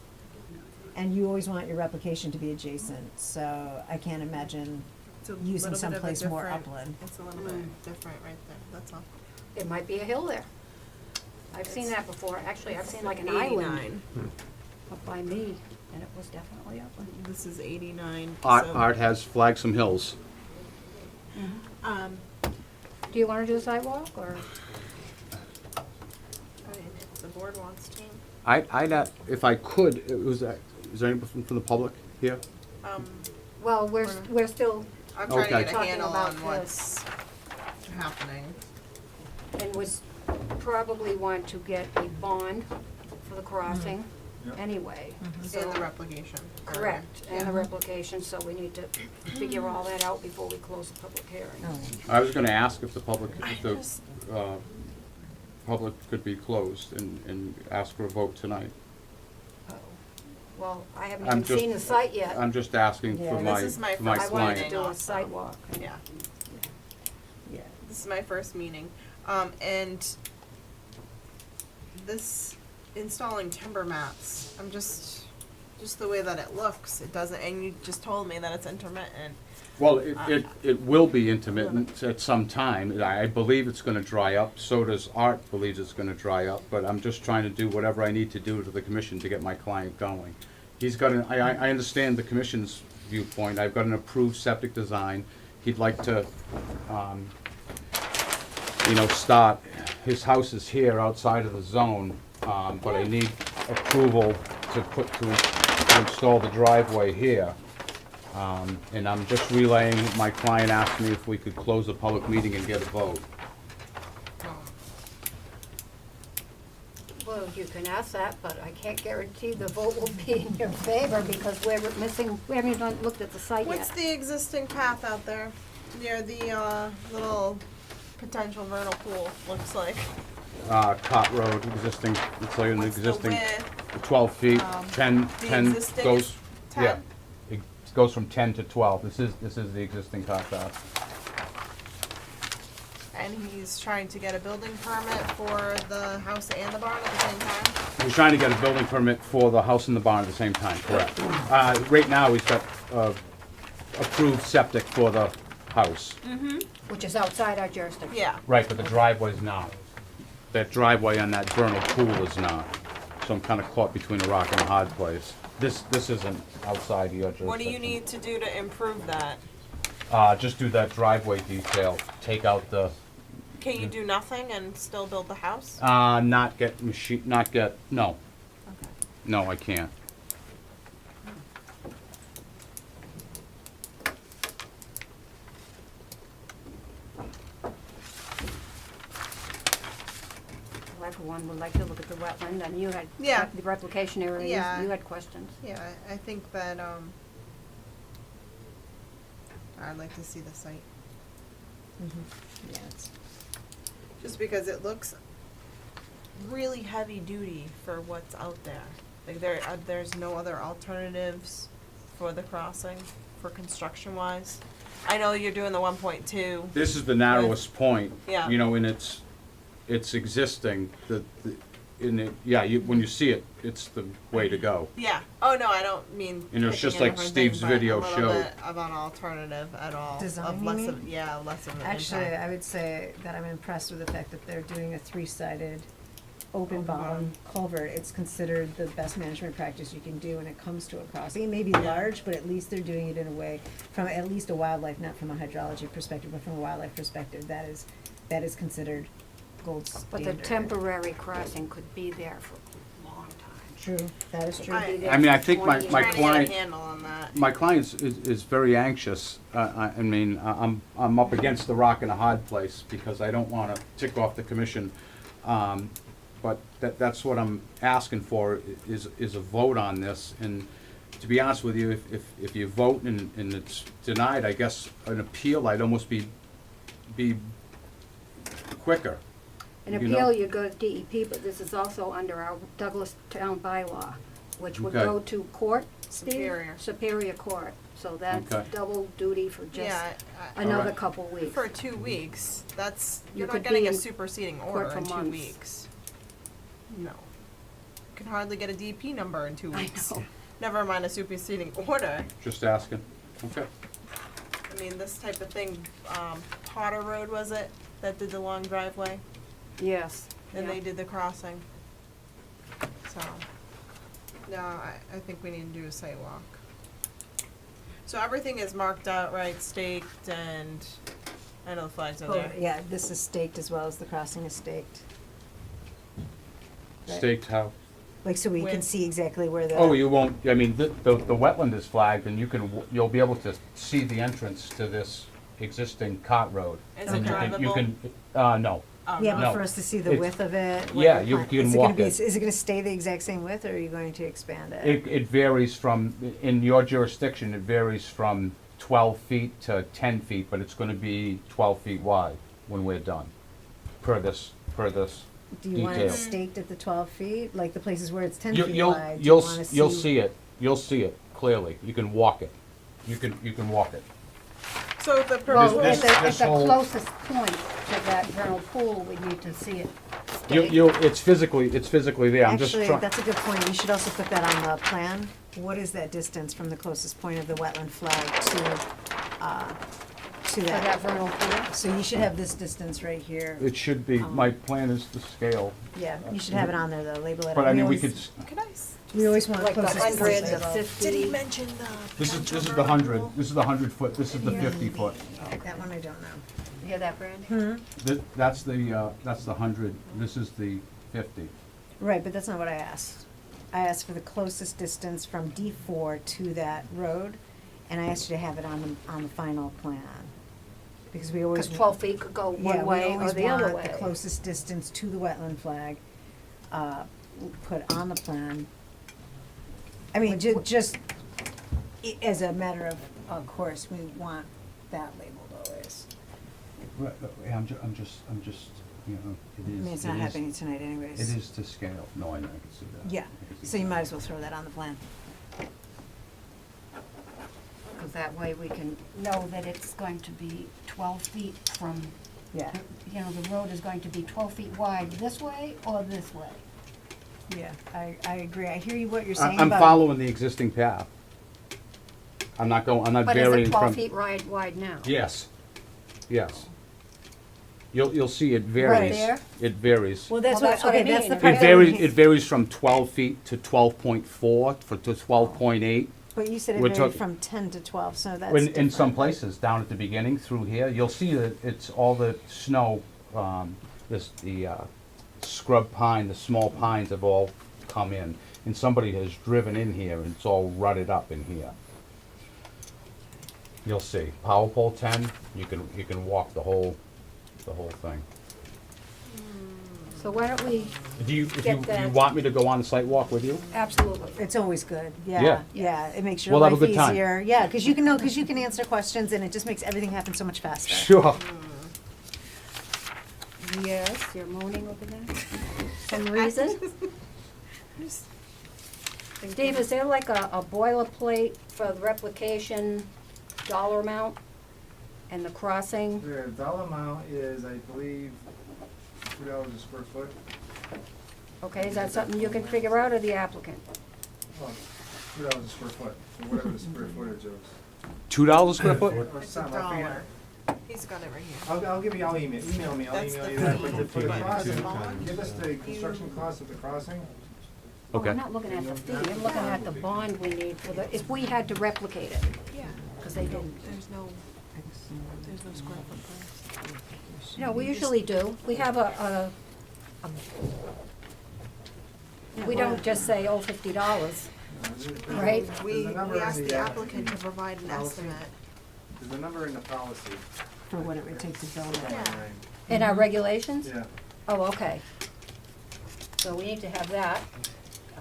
E: And you always want your replication to be adjacent, so I can't imagine
D: It's a
E: using
D: little bit of a
E: someplace more
D: different-
E: upland.
D: It's a little bit different right there, that's all.
A: It might be a hill there. I've seen
D: It's-
A: that before. Actually, I've seen like an island
D: 89.
A: up by me, and it was definitely upland.
D: This is 89.
M: Art,
D: so,
M: Art has flagged some hills.
A: Do you wanna do a sidewalk, or?
D: I mean, if the board wants to.
M: I'd, if I could, is there anybody from the public here?
A: Well, we're still,
D: I'm trying to
M: Okay.
D: get a
A: Talking
D: handle
A: about
D: on what's happening.
A: and would probably want to get a bond for the crossing anyway. So-
D: And the replication.
A: Correct, and the replication, so we need to figure all that out before we close the public hearing.
E: Oh.
M: I was gonna ask if the public, if the, public could be closed and ask for a vote tonight.
A: Oh. Well, I haven't
M: I'm
A: even
M: just-
A: seen the site yet.
M: I'm just asking
E: Yeah.
M: for
E: This
M: my,
D: is my
M: for my
D: first
A: I wanted to
M: client.
A: do a
D: also.
A: sidewalk.
D: Yeah,
E: Yeah.
D: this is my first meeting. And this installing timber mats, I'm just the way that it looks, it doesn't, and you just told me that it's intermittent.
M: Well, it will be intermittent at some time. I believe it's gonna dry up, so does Art believes it's gonna dry up, but I'm just trying to do whatever I need to do to the commission to get my client going. He's got an, I understand the commission's viewpoint. I've got an approved septic design. He'd like to, start, his house is here outside of the zone, but I need approval to install the driveway here. And I'm just relaying, my client asked me if we could close the public meeting and get a vote.
A: Well, you can ask that, but I can't guarantee the vote will be in your favor because we haven't even looked at the site
D: What's
A: yet.
D: the existing path out there near the little potential vernal pool, looks like?
M: Cot Road, existing, it's like an
D: What's the
M: existing,
D: width?
M: 12 feet, 10
D: The existing
M: goes,
D: is
M: yeah.
D: 10?
M: It goes from 10 to 12. This is the existing cot path.
D: And he's trying to get a building permit for the house and the barn at the same time?
M: He's trying to get a building permit for the house and the barn at the same time, correct. Right now, he's got approved septic for the house.
A: Which is outside our jurisdiction.
D: Yeah.
M: Right, but the driveway's not. That driveway on that vernal pool is not. So I'm kind of caught between a rock and a hard place. This isn't outside your jurisdiction.
D: What do you need to do to improve that?
M: Just do that driveway detail, take out the,
D: Can you do nothing and still build the house?
M: no.
D: Okay.
M: No, I can't.
A: I, for one, would like to look at the wetland, and you had
D: Yeah.
A: the replication area,
D: Yeah.
A: you had questions.
D: Yeah, I think that, I'd like to see the site.
E: Yeah, it's,
D: Just because it looks really heavy duty for what's out there. Like there's no other alternatives for the crossing, for construction wise. I know you're doing the 1.2.
M: This is the narrowest point.
D: Yeah.
M: And it's existing, when you see it, it's the way to go.
D: Yeah. Oh no, I don't mean.
M: And it's
D: picking
M: just
D: a
M: like
D: different
M: Steve's
D: thing, but
M: video
D: a little
M: showed.
D: bit of an alternative at all.
E: Design,
D: of
E: you
D: less
E: mean?
D: of less of an
E: actually,
D: impact.
E: I would say that I'm impressed with the fact that they're doing a three-sided open
D: Open
E: bottom
D: bottom.
E: culvert. It's considered the best management practice you can do when it comes to a crossing. It may be
D: Yeah.
E: large, but at least they're doing it in a way, from at least a wildlife, not from a hydrology perspective, but from a wildlife perspective, that is considered gold standard.
A: But the temporary crossing could be there for a long time.
E: True, that is true.
D: I-
A: Could be there
M: I mean, I
A: for
M: think
A: 20
M: my
D: Trying to
M: client-
D: get a handle on that.
M: My client is very anxious. I'm up against the rock and a hard place because I don't want to tick off the commission. but that's what I'm asking for, is a vote on this. And to be honest with you, if you vote and it's denied, I guess an appeal, I'd almost be quicker.
A: An
M: You know?
A: appeal, you go to DEP, but this is also under our Douglas Town bylaw, which would
M: Okay.
A: go to court, Steve?
D: Superior.
A: Superior Court, so that's
M: Okay.
A: double duty for just
D: Yeah,
A: another
M: Alright.
A: couple weeks.
D: for 2 weeks, that's,
A: You
D: you're not
A: could
D: getting
A: be
D: a
A: in
D: superseding
A: court
D: order
A: for
D: in 2
A: months.
D: weeks. No. You can hardly get a DP number in 2
A: I
D: weeks.
A: know.
D: Never mind a superseding order.
M: Just asking. Okay.
D: I mean, this type of thing, Potter Road, was it, that did the long driveway?
A: Yes.
D: And
A: yeah.
D: they did the crossing. So, no, I think we need to do a sidewalk. So everything is marked out, right, staked, and I know the flags are
E: Oh,
D: there.
E: yeah, this is staked as well as the crossing is staked. Right.
M: Staked how?
E: Like, so we can
D: Where?
E: see exactly where the.
M: Oh, you won't, I mean, the wetland is flagged, and you'll be able to see the entrance to this existing cot road.
D: Is
M: And
D: it
M: you can,
D: drivable?
M: no.
D: Oh,
E: Yeah,
D: no.
E: but
M: No.
E: for us to see the
M: It's-
E: width of it. what
M: Yeah,
E: you're
M: you
E: plan-
M: can
E: is it gonna
M: walk
E: be-
M: it.
E: Is it gonna stay the exact same width, or are you going to expand it?
M: It varies from, in your jurisdiction, it varies from 12 feet to 10 feet, but it's gonna be 12 feet wide when we're done, per this
E: Do you want it
M: detail.
E: staked at the 12 feet, like the places where it's 10
M: You-
E: feet
M: You'll,
E: wide? Do you wanna
M: you'll see it, you'll see it clearly, you can walk it, you can walk it.
D: So the
A: Well,
D: proposed,
A: at
M: this
A: the
M: whole-
A: closest point to that vernal pool, we need to see it.
M: It's physically there, I'm just
E: Actually,
M: trying.
E: that's a good point. You should also put that on the plan. What is that distance from the closest point of the wetland flag to
A: For that
E: that?
A: vernal pool.
E: So you should have this distance right here.
M: It should be, my plan is to scale,
E: Yeah, you should have it on there though, label it.
M: but I mean, we
E: always-
M: could,
D: can I s-
E: We always want
A: Like the
E: closest
A: 100,
E: point
A: the
E: to the-
A: 50.
D: did he mention the
M: this is
D: potential
M: the 100,
D: removal?
M: this is the 100-foot, this is the 50-foot.
E: That one I don't know.
A: You hear that, Brandy?
M: That's the 100, this is the 50.
E: Right, but that's not what I asked. I asked for the closest distance from D4 to that road, and I asked you to have it on the final plan. Because we always.
A: Because 12 feet could go
E: Yeah,
A: one
E: we
A: way or
E: always
A: the other
E: want
A: way.
E: the closest distance to the wetland flag, put on the plan. I mean, just as a matter of course, we want that labeled always.
M: Right, I'm just, you know, it
E: I
M: is.
E: mean, it's not happening tonight anyways.
M: It is to scale, no, I can see that.
E: Yeah,
M: I can see
E: so you
M: that.
E: might as well throw that on the plan.
A: Because that way we can know that it's going to be 12 feet from,
E: Yeah,
A: you know, the road is going to be 12 feet wide this way or this way.
E: yeah, I agree. I hear you what you're saying
M: I'm
E: about.
M: following the existing path. I'm not
A: But
M: varying
A: is it
M: from.
A: 12 feet wide now?
M: Yes, yes. You'll see it varies.
A: there?
M: It varies.
E: Well, that's
A: Well,
E: what,
A: that's what I
E: okay, that's
A: mean.
E: the
A: It
E: part.
M: It
E: that
M: varies,
E: we-
M: it varies from 12 feet to 12.4, to 12.8.
E: But you said it
M: we're
E: varied
M: talk-
E: from 10 to 12, so that's
M: In some
E: different.
M: places, down at the beginning, through here, you'll see that it's all the snow, the scrub pine, the small pines have all come in. And somebody has driven in here and it's all rutted up in here. You'll see, power pole 10, you can walk the whole thing.
A: So why don't we,
M: Do you
A: Get that.
M: want me to go on the site walk with you?
A: absolutely.
E: It's always good,
M: Yeah.
E: yeah, yeah, it makes your
M: We'll have a
E: life
M: good time.
E: easier, yeah, because you can answer questions and it just makes everything happen so much faster.
M: Sure.
A: Yes, you're moaning over there? Some reason? Steve, is there like a boilerplate for the replication dollar amount and the crossing?
G: The dollar amount is, I believe, $2 a square foot.
A: Okay, is that something you can figure out or the applicant?
G: Well, $2 a square foot, or whatever the square footage is.
M: $2 a square foot?
G: Or
D: It's a
G: something, I forget.
D: dollar. He's got it right here.
G: I'll give you, I'll email me, I'll
D: That's
G: email
D: the
G: you that,
D: fee.
G: but for the
D: But
G: crossing,
D: bond,
G: give us the construction cost of the crossing.
A: Oh,
M: Okay.
A: I'm not looking at the fee, I'm looking at the bond we need for the, if we had to replicate it,
D: Yeah,
A: because they didn't.
D: there's no square foot price.
A: No, we usually do. We have a we don't just say, oh, $50, right?
D: We
G: There's a number in
D: asked
G: the,
D: the applicant to provide an
G: policy.
D: estimate.
G: There's a number in the policy.
E: For what it would take to build it.
D: Yeah.
A: In our regulations?
G: Yeah.
A: Oh, okay. So we need to have that.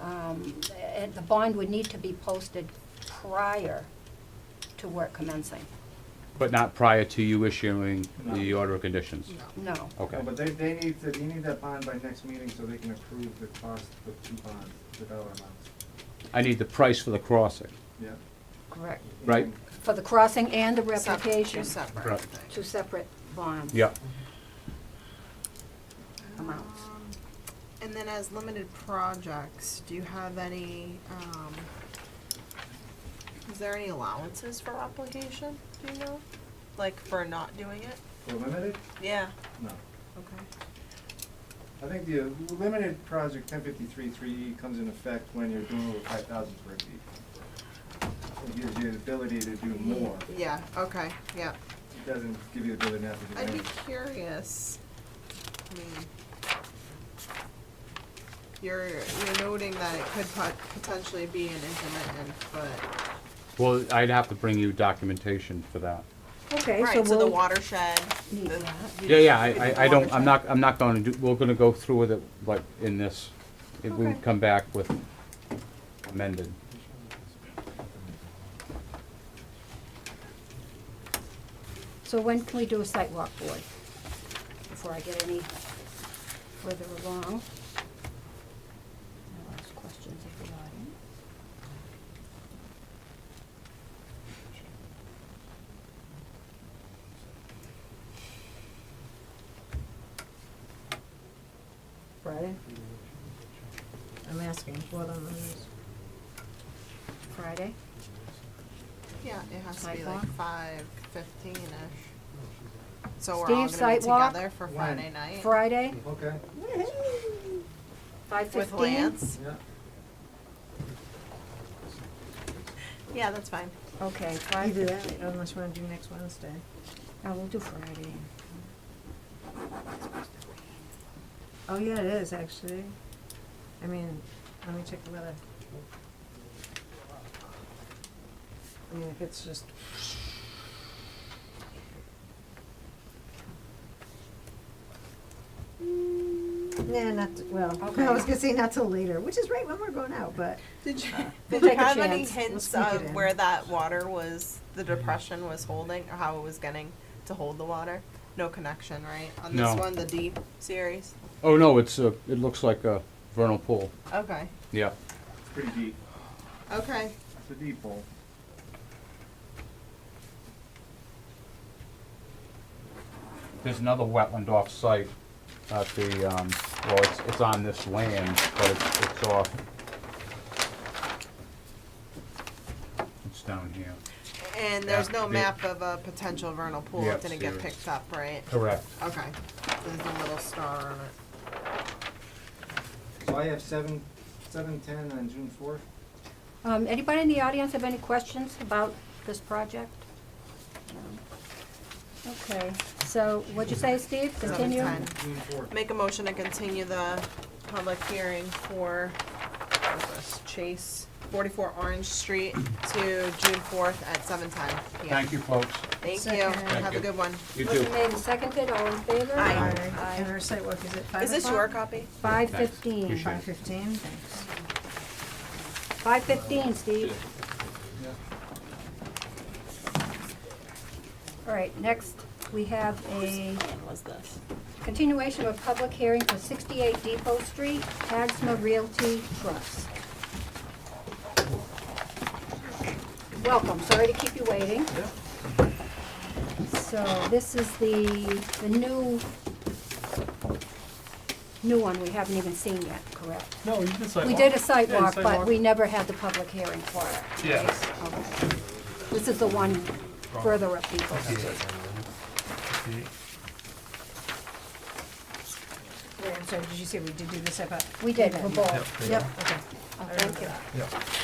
A: And the bond would need to be posted prior to work commencing.
M: But not prior to you issuing the order of conditions?
A: No.
M: Okay.
G: No, but they need to, you need that bond by next meeting so they can approve the cost of 2 bonds, the dollar amounts.
M: I need the price for the crossing.
G: Yeah.
A: Correct.
M: Right.
A: For the crossing and the
D: Two
A: replication.
D: separate
M: Right.
D: things.
A: Two separate bonds.
M: Yeah.
A: Amounts.
D: And then as limited projects, do you have any, is there any allowances for application, do you know? Like for not doing it?
G: For limited?
D: Yeah.
G: No.
D: Okay.
G: I think the limited project 1053-3E comes in effect when you're doing over 5,000 square feet. It gives you the ability to do more.
D: Yeah, okay, yeah.
G: It doesn't give you the ability not to do
D: I'd be
G: anything.
D: curious, I mean, you're noting that it could potentially be an intermittent, but,
M: Well, I'd have to bring you documentation for that.
A: Okay, so
D: right, so the
A: we'll
D: watershed,
A: need
D: the-
A: that.
M: Yeah, I don't, I'm not gonna do, we're gonna go through with it, like, in this. We
A: Okay.
M: would come back with amended.
A: So when can we do a site walk, board? Before I get any further along. I'll ask questions of the audience. Friday?
E: I'm asking for them.
A: Friday?
D: yeah, it has to be
A: Sidewalk?
D: like 5:15-ish. So we're
A: Steve,
D: all gonna be
A: sidewalk?
D: together for
G: When?
D: Friday night?
A: Friday,
G: Okay.
A: 5:15?
D: With Lance?
G: Yeah.
D: Yeah, that's fine.
A: Okay,
E: Either
A: 5:15.
E: that, unless you wanna do next Wednesday.
A: Oh, we'll do Friday.
E: Oh, yeah, it is, actually. I mean, let me check the weather. I mean, if it's just. Yeah, not, well,
A: Okay.
E: I was gonna say not till later, which is right when we're going out, but.
D: Did you,
A: We'll
D: did you
A: take a
D: have any
A: chance.
E: We'll
D: hints
E: sneak it
D: of
E: in.
D: where that water was, the depression was holding, or how it was getting to hold the water? No connection, right? On this
M: No.
D: one, the deep series?
M: Oh, no, it's it looks like a vernal pool.
D: Okay,
M: Yeah.
G: It's pretty deep.
D: okay.
G: It's a deep hole.
M: There's another wetland off-site at the, well, it's on this land, but it's off. It's down here.
D: And there's
M: Yeah,
D: no
M: the-
D: map of a potential vernal pool,
M: Yeah,
D: it didn't get
M: there is.
D: picked up, right?
M: Correct.
D: Okay, there's a little star on it.
G: So I have 7/10 on June 4th.
A: Anybody in the audience have any questions about this project? No. Okay, so what'd you say, Steve? Continue?
D: 7:10.
G: June 4th.
D: Make a motion to continue the public hearing for, what is this, Chase, 44 Orange Street to June 4th at 7:10 PM.
M: Thank you, folks.
D: Thank you,
E: Second.
D: have a
M: you.
D: good one.
M: You
A: Motion
M: too.
A: made and seconded, all in favor?
D: Aye.
E: And our site work is at 5
D: Is this your copy?
A: 5:15.
M: Appreciate it.
E: 5:15, thanks.
A: 5:15, Steve. All right, next, we have a
D: When was this?
A: continuation of a public hearing for 68 Depot Street, Hagsma Realty Trust. Welcome, sorry to keep you waiting. So this is the new one we haven't even seen yet, correct?
B: No, you did sidewalk.
A: We did a site
B: Yeah,
A: walk, but
B: sidewalk.
A: we never had the public hearing for it.
B: Yes.
A: Okay. This is the one further up Depot Street.
E: Wait, I'm sorry, did you say we did do this at?
A: We did, for both.
E: Yep, okay.
A: Oh, thank you.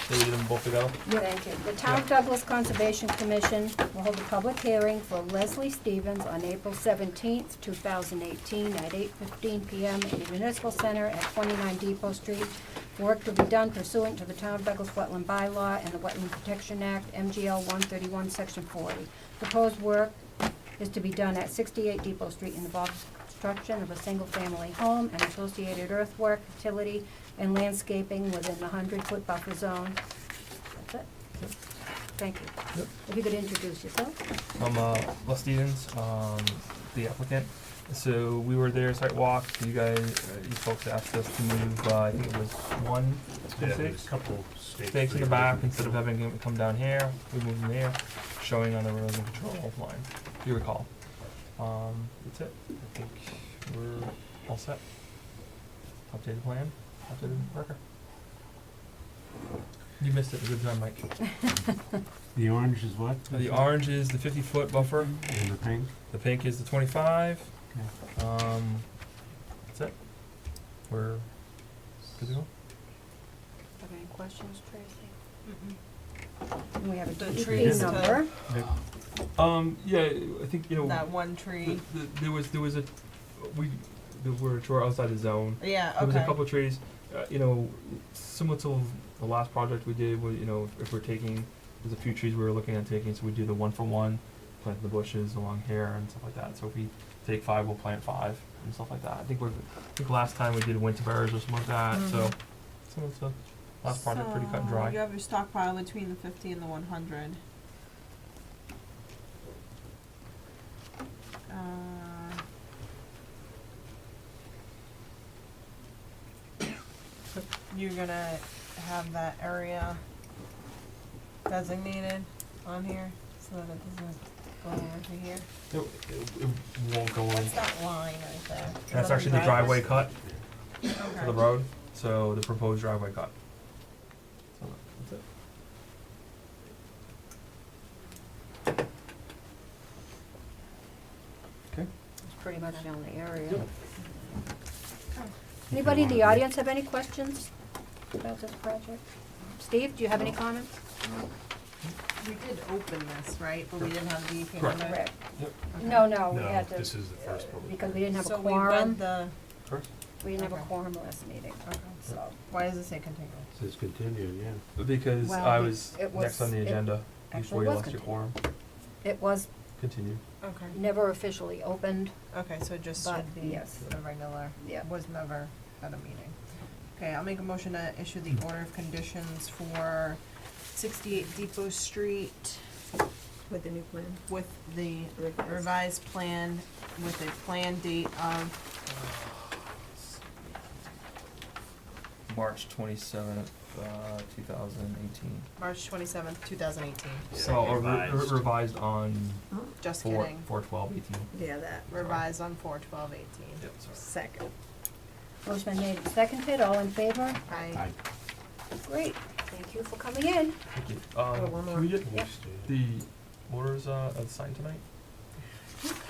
B: So we did them both together?
A: Thank you. The Town of Douglas Conservation Commission will hold a public hearing for Leslie Stevens on April 17th, 2018, at 8:15 PM in the Municipal Center at 29 Depot Street. Work to be done pursuant to the Town of Douglas Wetland Bylaw and the Wetland Protection Act, MGL 131, Section 40. Proposed work is to be done at 68 Depot Street and involves construction of a single-family home and associated earthwork, utility, and landscaping within the 100-foot buffer zone. That's it. Thank you.
N: Yep.
A: If you could introduce yourself.
N: I'm Les Stevens, the applicant. So we were there site walk. You guys, you folks asked us to move. I think it was a couple stakes in the back instead of having them come down here. We moved them there, showing on the erosion control line. If you recall. That's it. I think we're all set. Updated plan, updated record. You missed it. Good job, Mike.
C: The orange is what?
N: The orange is the 50-foot buffer.
C: And the pink?
N: The pink is the 25.
C: Okay.
N: That's it. We're good to go.
A: Have any questions, Tracy? And we have a
D: The
A: DEP
D: trees to-
A: number.
N: Yeah, I think, you know,
D: That one tree.
N: there was a, we're outside the zone.
D: Yeah,
N: There was a
D: okay.
N: couple of trees, you know, similar to the last project we did, where, you know, if we're taking, there's a few trees we were looking at taking, so we do the 1-for-1, plant the bushes along here and stuff like that. So if we take 5, we'll plant 5 and stuff like that. I think last time we did winter berries or something like that, so similar to last project, pretty cut and dry.
D: You have your stockpile between the 50 and the 100. You're gonna have that area designated on here so that it doesn't go over to here.
N: It won't go in.
J: What's that line right there?
N: That's actually the driveway cut for
D: Okay.
N: the road, so the proposed driveway cut. So that's it.
A: It's pretty much the only area. Anybody in the audience have any questions about this project? Steve, do you have any comments?
D: We did open this, right? But we didn't have the EP
N: Correct.
D: number?
A: Correct.
N: Yep.
A: No, we had to.
C: This is the first one.
A: Because we didn't have a
D: So we
A: quorum.
D: read the,
N: First?
A: We didn't have a
D: Okay.
A: quorum last meeting, so.
D: why does it say continuous?
C: Says continued, yeah.
N: Because
A: Well,
N: I
A: it-
N: was
A: it
N: next on the
A: was- it
N: agenda
A: actually
N: before you
A: was
N: lost your quorum.
A: It was
N: Continue.
D: Okay.
A: never officially opened.
D: Okay, so it just
A: But,
D: should be
A: yes.
D: a regular,
A: Yeah.
D: was never at a meeting. Okay, I'll make a motion to issue the order of conditions for 68 Depot Street
E: With the new plan.
D: with the
E: Revised.
D: revised plan with a plan date of,
N: March 27th, 2018.
D: March 27th, 2018.
N: So revised on
D: Just
N: 4,
D: kidding.
N: 4/12/18.
E: Yeah, that.
D: Revised on 4/12/18.
N: Yep, sorry.
E: Second.
A: Motion been made and seconded, all in favor?
D: Aye.
A: Great, thank you for coming in.
N: Thank you.
E: one
N: Can we
E: more.
N: get
A: Yep.
N: the orders signed tonight?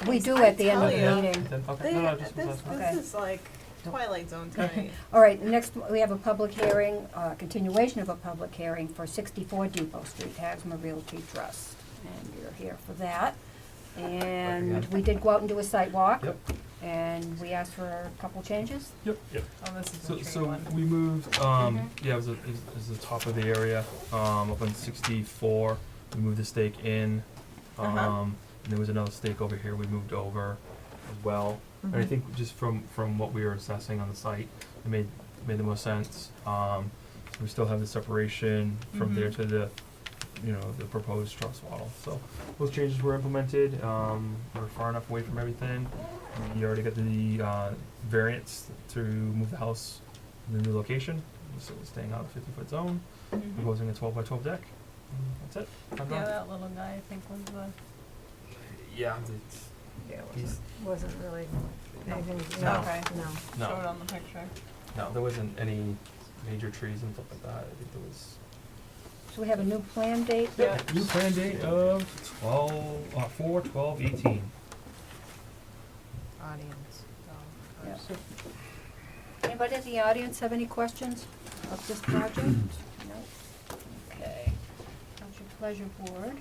A: We do at the end of the
D: tell ya.
A: meeting.
N: Then, okay,
D: They-
N: no, just
D: This
A: Okay.
D: is like Twilight Zone tonight.
A: All right, next, we have a public hearing, continuation of a public hearing for 64 Depot Street, Hagsma Realty Trust. And you're here for that. And
N: again.
A: we did go out and do a site walk.
N: Yep.
A: And we asked for a couple changes.
N: Yep.
D: Oh, this is the tree
N: So
D: one.
N: we moved,
A: Mhm.
N: yeah, it was the top of the area, up on 64, we moved the stake in. And there was another stake over here we moved over as well. And I think just from what we were assessing on the site, it made the most sense. We still have the separation from there to the, you know, the proposed truss waddle. So those changes were implemented, we're far enough away from everything. We already got the variance to move the house in the new location, so it's staying out of the 50-foot zone, proposing a 12-by-12 deck. That's it. I'm
D: Yeah,
N: done.
D: that little guy, I think, was the.
N: Yeah,
A: Yeah, it
N: he's,
E: Wasn't really anything.
N: No.
D: Okay.
E: No.
D: Show it
N: no,
D: on the picture.
N: no, there wasn't any major trees and stuff like that. I think there was.
A: So we have a new plan date?
D: Yeah.
N: New plan date of 4/12/18.
D: Audience.
A: Yeah. Anybody in the audience have any questions of this project? No? Okay. How's your pleasure, board?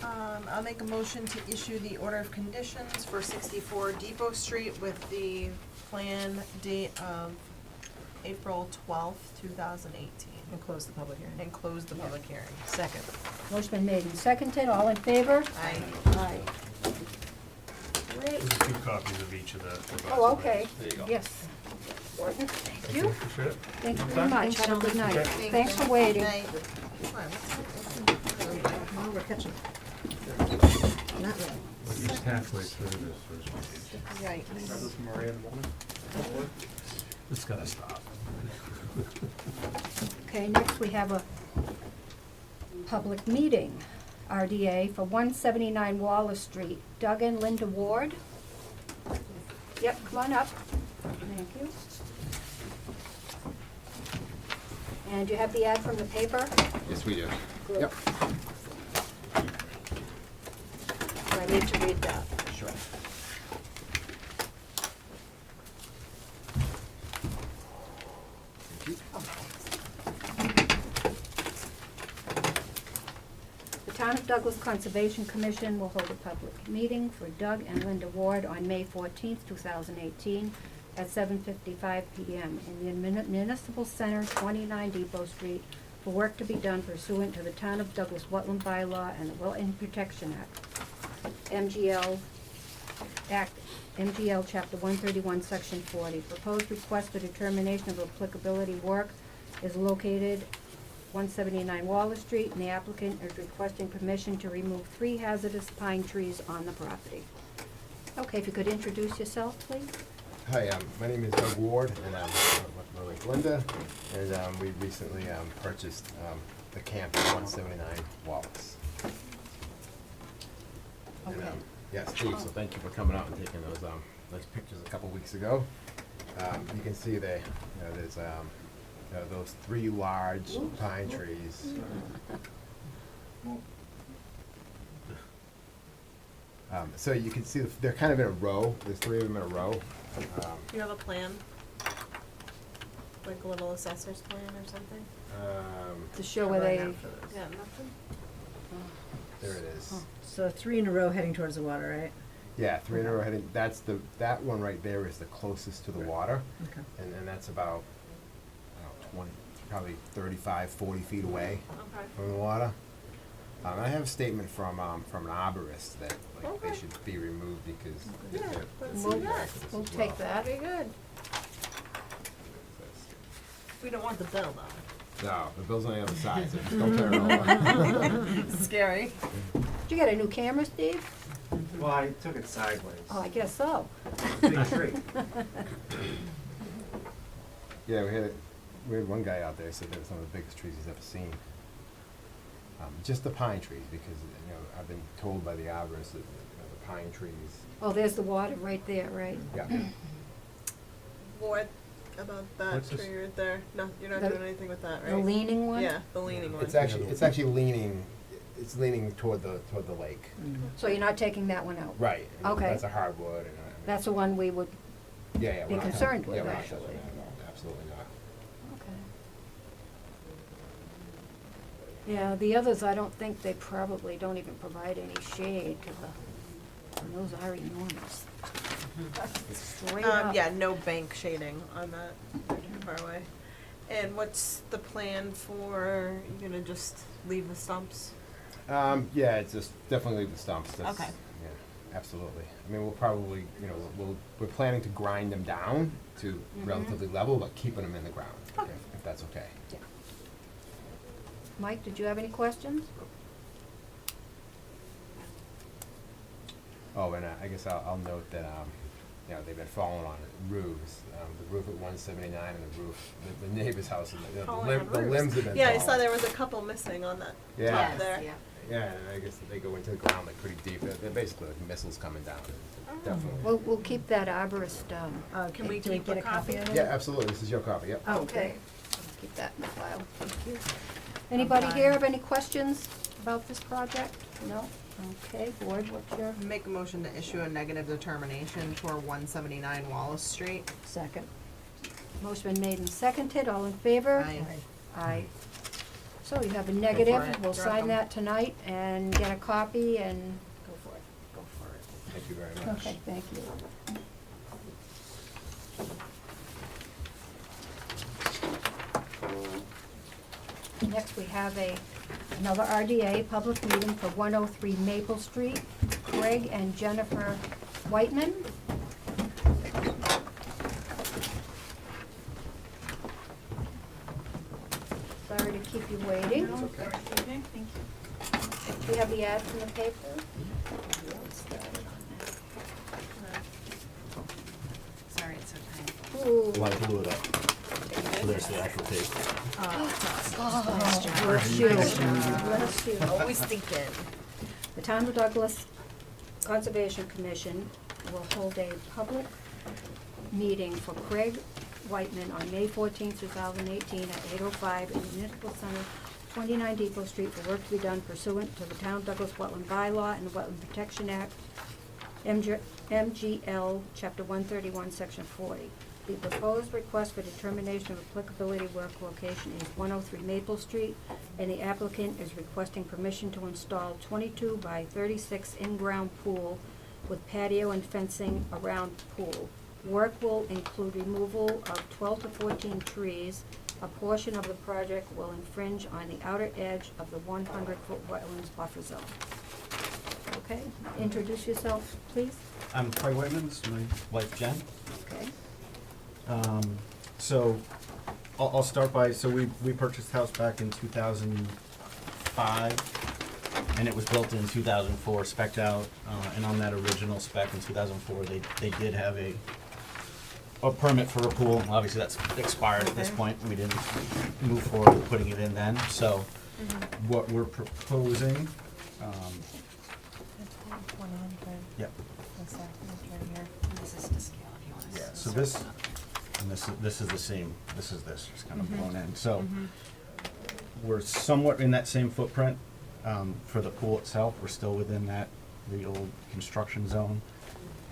D: I'll make a motion to issue the order of conditions for 64 Depot Street with the plan date of April 12th, 2018.
E: And close the public hearing.
D: And close the public hearing. Second.
A: Motion been made and seconded, all in favor?
D: Aye.
A: Aye. Great. Okay.
N: There's 2 copies of each of the revised
A: Oh, okay.
N: plans. There you go.
A: Yes. Gordon, thank you.
N: Appreciate it.
A: Thank you very
N: Time?
A: much. Have a good night.
N: Okay.
A: Thanks for waiting.
D: Night.
E: Well, we're catching. Not really.
C: We're just halfway through this first page.
D: Right.
N: It's gotta stop.
A: Okay, next we have a public meeting, RDA for 179 Wallace Street. Doug and Linda Ward. Yep, come on up. Thank you. And you have the ad from the paper?
O: Yes, we do.
A: Good.
O: Yep.
A: Do I need to read that?
O: Sure.
A: The Town of Douglas Conservation Commission will hold a public meeting for Doug and Linda Ward on May 14th, 2018, at 7:55 p.m. in the Municipal Center, 29 Depot Street, for work to be done pursuant to the Town of Douglas Wetland Bylaw and the Wetland Protection Act, MGL Chapter 131, Section 40. Proposed request for determination of applicability work is located 179 Wallace Street, and the applicant is requesting permission to remove 3 hazardous pine trees on the property. Okay, if you could introduce yourself, please.
O: Hi, my name is Doug Ward, and I'm with my wife Linda, and we recently purchased the camp at 179 Wallace. And,
A: Okay.
O: yeah, Steve, so thank you for coming out and taking those nice pictures a couple weeks ago. You can see there, there's those 3 large pine trees. So you can see they're kind of in a row. There's 3 of them in a row.
J: You have a plan? Like a little assessor's plan or something?
A: To show where they,
J: Yeah, nothing?
O: There it is.
E: So 3 in a row heading towards the water, right?
O: Yeah, 3 in a row heading. That one right there is the closest to the water,
E: Okay.
O: and that's about 20, probably 35, 40 feet away
J: Okay.
O: from the water. I have a statement from an arborist that they
J: Okay.
O: should be removed because
J: Yeah,
O: they're
J: let's
A: We'll-
J: see that.
A: we'll take that.
J: Very good. We don't want the bill though.
O: No, the bill's on the other side, so just don't turn it over.
J: Scary.
A: did you get a new camera, Steve?
G: Well, I took it sideways.
A: Oh, I guess so.
G: Big tree.
O: Yeah, we had one guy out there said that was some of the biggest trees he's ever seen. Just the pine trees, because I've been told by the arborist that the pine trees.
A: Oh, there's the water right there, right?
O: Yeah.
J: What about that
N: What's this?
J: tree right there? No, you're not
A: The-
J: doing anything with that, right?
A: The leaning one?
J: Yeah, the leaning one.
O: It's actually leaning. It's leaning toward the lake.
A: So you're not taking that one out?
O: Right.
A: Okay.
O: That's a hardwood. And,
A: That's the one we would,
O: yeah,
A: be
O: we're not
A: concerned
O: touching-
A: with,
O: yeah, we're not
A: actually.
O: touching that. Absolutely not.
A: okay. Yeah, the others, I don't think they probably don't even provide any shade to the, and those are enormous. Straight up.
J: Yeah, no bank shading on that. They're too far away. And what's the plan for, you gonna just leave the stumps?
O: Yeah, it's just definitely the stumps. That's,
J: Okay.
O: Yeah, absolutely. I mean, we'll probably, we're planning to grind them down to relatively level, but keeping them in the ground,
J: Okay.
O: if that's okay.
A: Yeah. Mike, did you have any questions?
O: Oh, and I guess I'll note that, they've been falling on roofs. The roof at 179 and the roof, the neighbor's house, and the
J: Falling on
O: the
J: roofs.
O: limbs have been
J: Yeah, I
O: falling.
J: saw there was a couple missing on that
O: Yeah.
J: top there.
O: Yeah, and I guess they go into the ground like pretty deep. They're basically like missiles coming down. Definitely.
A: We'll keep that arborist,
J: Can we
E: Do we
J: keep
E: get
J: a copy of it?
O: Yeah, absolutely. This is your copy, yep.
A: Oh, okay. Keep that in the file. Thank you. Anybody here have any questions about this project? No? Okay, board, what's your
D: Make a motion to issue a negative determination for 179 Wallace Street.
A: second? Motion been made and seconded, all in favor?
D: Aye.
A: Aye. So you have a negative,
D: it.
A: we'll
D: Drop
A: sign
D: 'em.
A: that tonight and get a copy and go for it.
O: Go for it. Thank you very much.
A: Okay, thank you. Next, we have another RDA public meeting for 103 Maple Street. Craig and Jennifer Whitman. Sorry to keep you waiting.
J: No, okay, thank you.
A: Do you have the ads in the paper?
E: Sorry, it's so tiny.
A: Ooh.
B: Well, I blew it up. So there's the actual paper.
A: Bless you. Bless you.
J: Always thinking.
A: The Town of Douglas Conservation Commission will hold a public meeting for Craig Whiteman on May 14th, 2018 at 8:05 in the Municipal Center, 29 Depot Street, for work to be done pursuant to the Town of Douglas Wetland Bylaw and the Wetland Protection Act, MGL, Chapter 131, Section 40. The proposed request for determination of applicability work location is 103 Maple Street, and the applicant is requesting permission to install 22 by 36 in-ground pool with patio and fencing around pool. Work will include removal of 12 to 14 trees. A portion of the project will infringe on the outer edge of the 100-foot wetlands buffer zone. Okay, introduce yourself, please.
P: I'm Craig Whitman, this is my wife Jen.
A: Okay.
P: So I'll start by, so we purchased the house back in 2005, and it was built in 2004, spec'd out, and on that original spec in 2004, they did have a permit for a pool. Obviously, that's expired at this point. We didn't move forward with putting it in then. So what we're proposing, yep.
E: This is to scale if you want to.
P: Yeah, so this, and this is the same, this is this, just kind of blown in. So we're somewhat in that same footprint. For the pool itself, we're still within the old construction zone.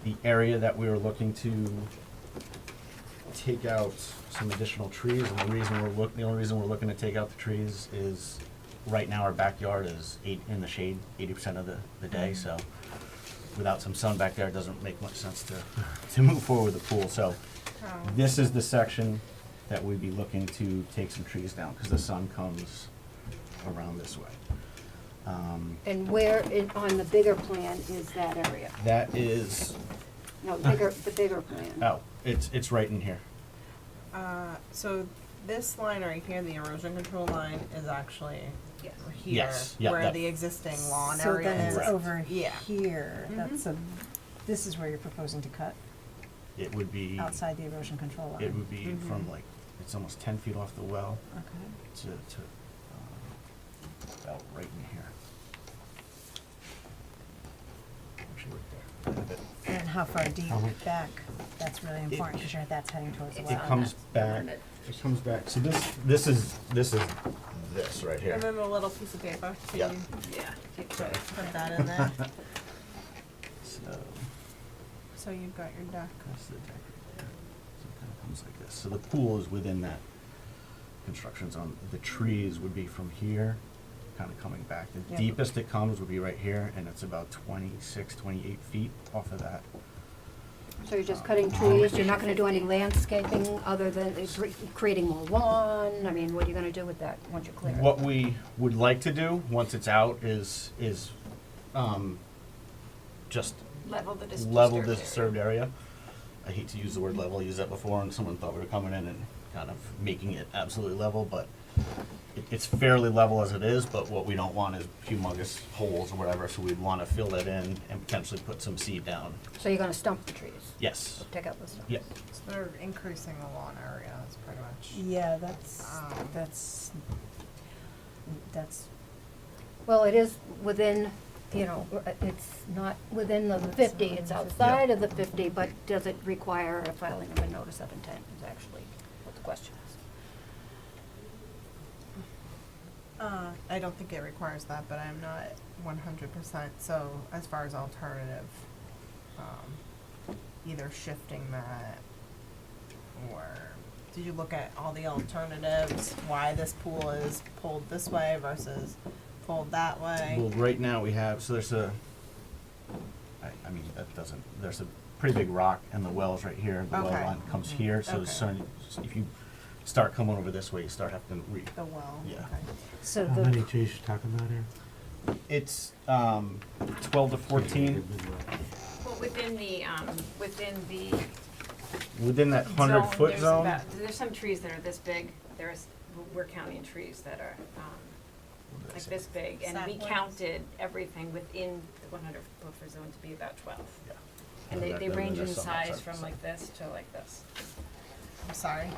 P: The area that we were looking to take out some additional trees, and the only reason we're looking to take out the trees is right now our backyard is in the shade 80% of the day, so without some sun back there, it doesn't make much sense to move forward with the pool. So this is the section that we'd be looking to take some trees down, because the sun comes around this way.
A: And where on the bigger plan is that area?
P: That is,
A: No, the bigger plan.
P: oh, it's right in here.
J: So this line right here, the erosion control line, is actually
A: Yes.
J: here,
P: Yes, yeah,
J: where
P: that-
J: the existing lawn
E: So
J: area
E: then
J: is.
E: it's over
J: Yeah.
E: here, that's this is where you're proposing to cut,
P: It would be,
E: outside the erosion control line.
P: it would be from like, it's almost 10 feet off the well
E: Okay.
P: to about right in here. Actually, right there. A bit.
E: And how far deep back? That's really important, because that's heading towards the well.
P: It comes back, so this is this right
J: I
P: here.
J: remember a little piece of paper.
P: Yeah.
J: Put that in there.
P: So
J: So you've got your deck.
P: that's the deck right there. So it kind of comes like this. So the pool is within that construction zone. The trees would be from here, kind of coming back. The
E: Yep.
P: deepest it comes would be right here, and it's about 26, 28 feet off of that.
A: So you're just cutting trees, you're not gonna do any landscaping other than creating more lawn? I mean, what are you gonna do with that once you clear it?
P: What we would like to do, once it's out, is just
J: Level the
P: level the disturbed area. I hate to use the word level, I used that before, and someone thought we were coming in and kind of making it absolutely level, but it's fairly level as it is, but what we don't want is humongous holes or whatever, so we'd want to fill that in and potentially put some seed down.
A: So you're gonna stump the trees?
P: Yes.
A: Take out the stump?
P: Yeah.
J: So they're increasing the lawn area, that's pretty much.
E: Yeah, that's,
A: Well, it is within, it's not within the 50, it's outside of the 50, but does it require a filing of a notice of intent is actually what the question is.
J: I don't think it requires that, but I'm not 100%. So as far as alternative, either shifting that, or did you look at all the alternatives? Why this pool is pulled this way versus pulled that way?
P: Well, right now we have, so there's I mean, that doesn't, there's a pretty big rock and the well's right here. The well
J: Okay.
P: line comes here, so
J: Okay.
P: if you start coming over this way, you start having to
J: The well.
P: Yeah.
J: Okay.
E: so
C: How
E: the,
C: many trees you talking about here?
P: It's 12 to 14.
E: within the,
P: Within that 100-foot
E: there's
P: zone?
E: there's some trees that are this big, we're counting trees that are, like this big, and we
J: Saplings?
E: counted everything within the 100 buffer zone to be about 12.
P: Yeah.
E: And
P: That-
E: they
P: that-
E: range in
P: that's some
E: size
P: outside
E: from
P: percent.
E: like this to like this.
J: I'm sorry.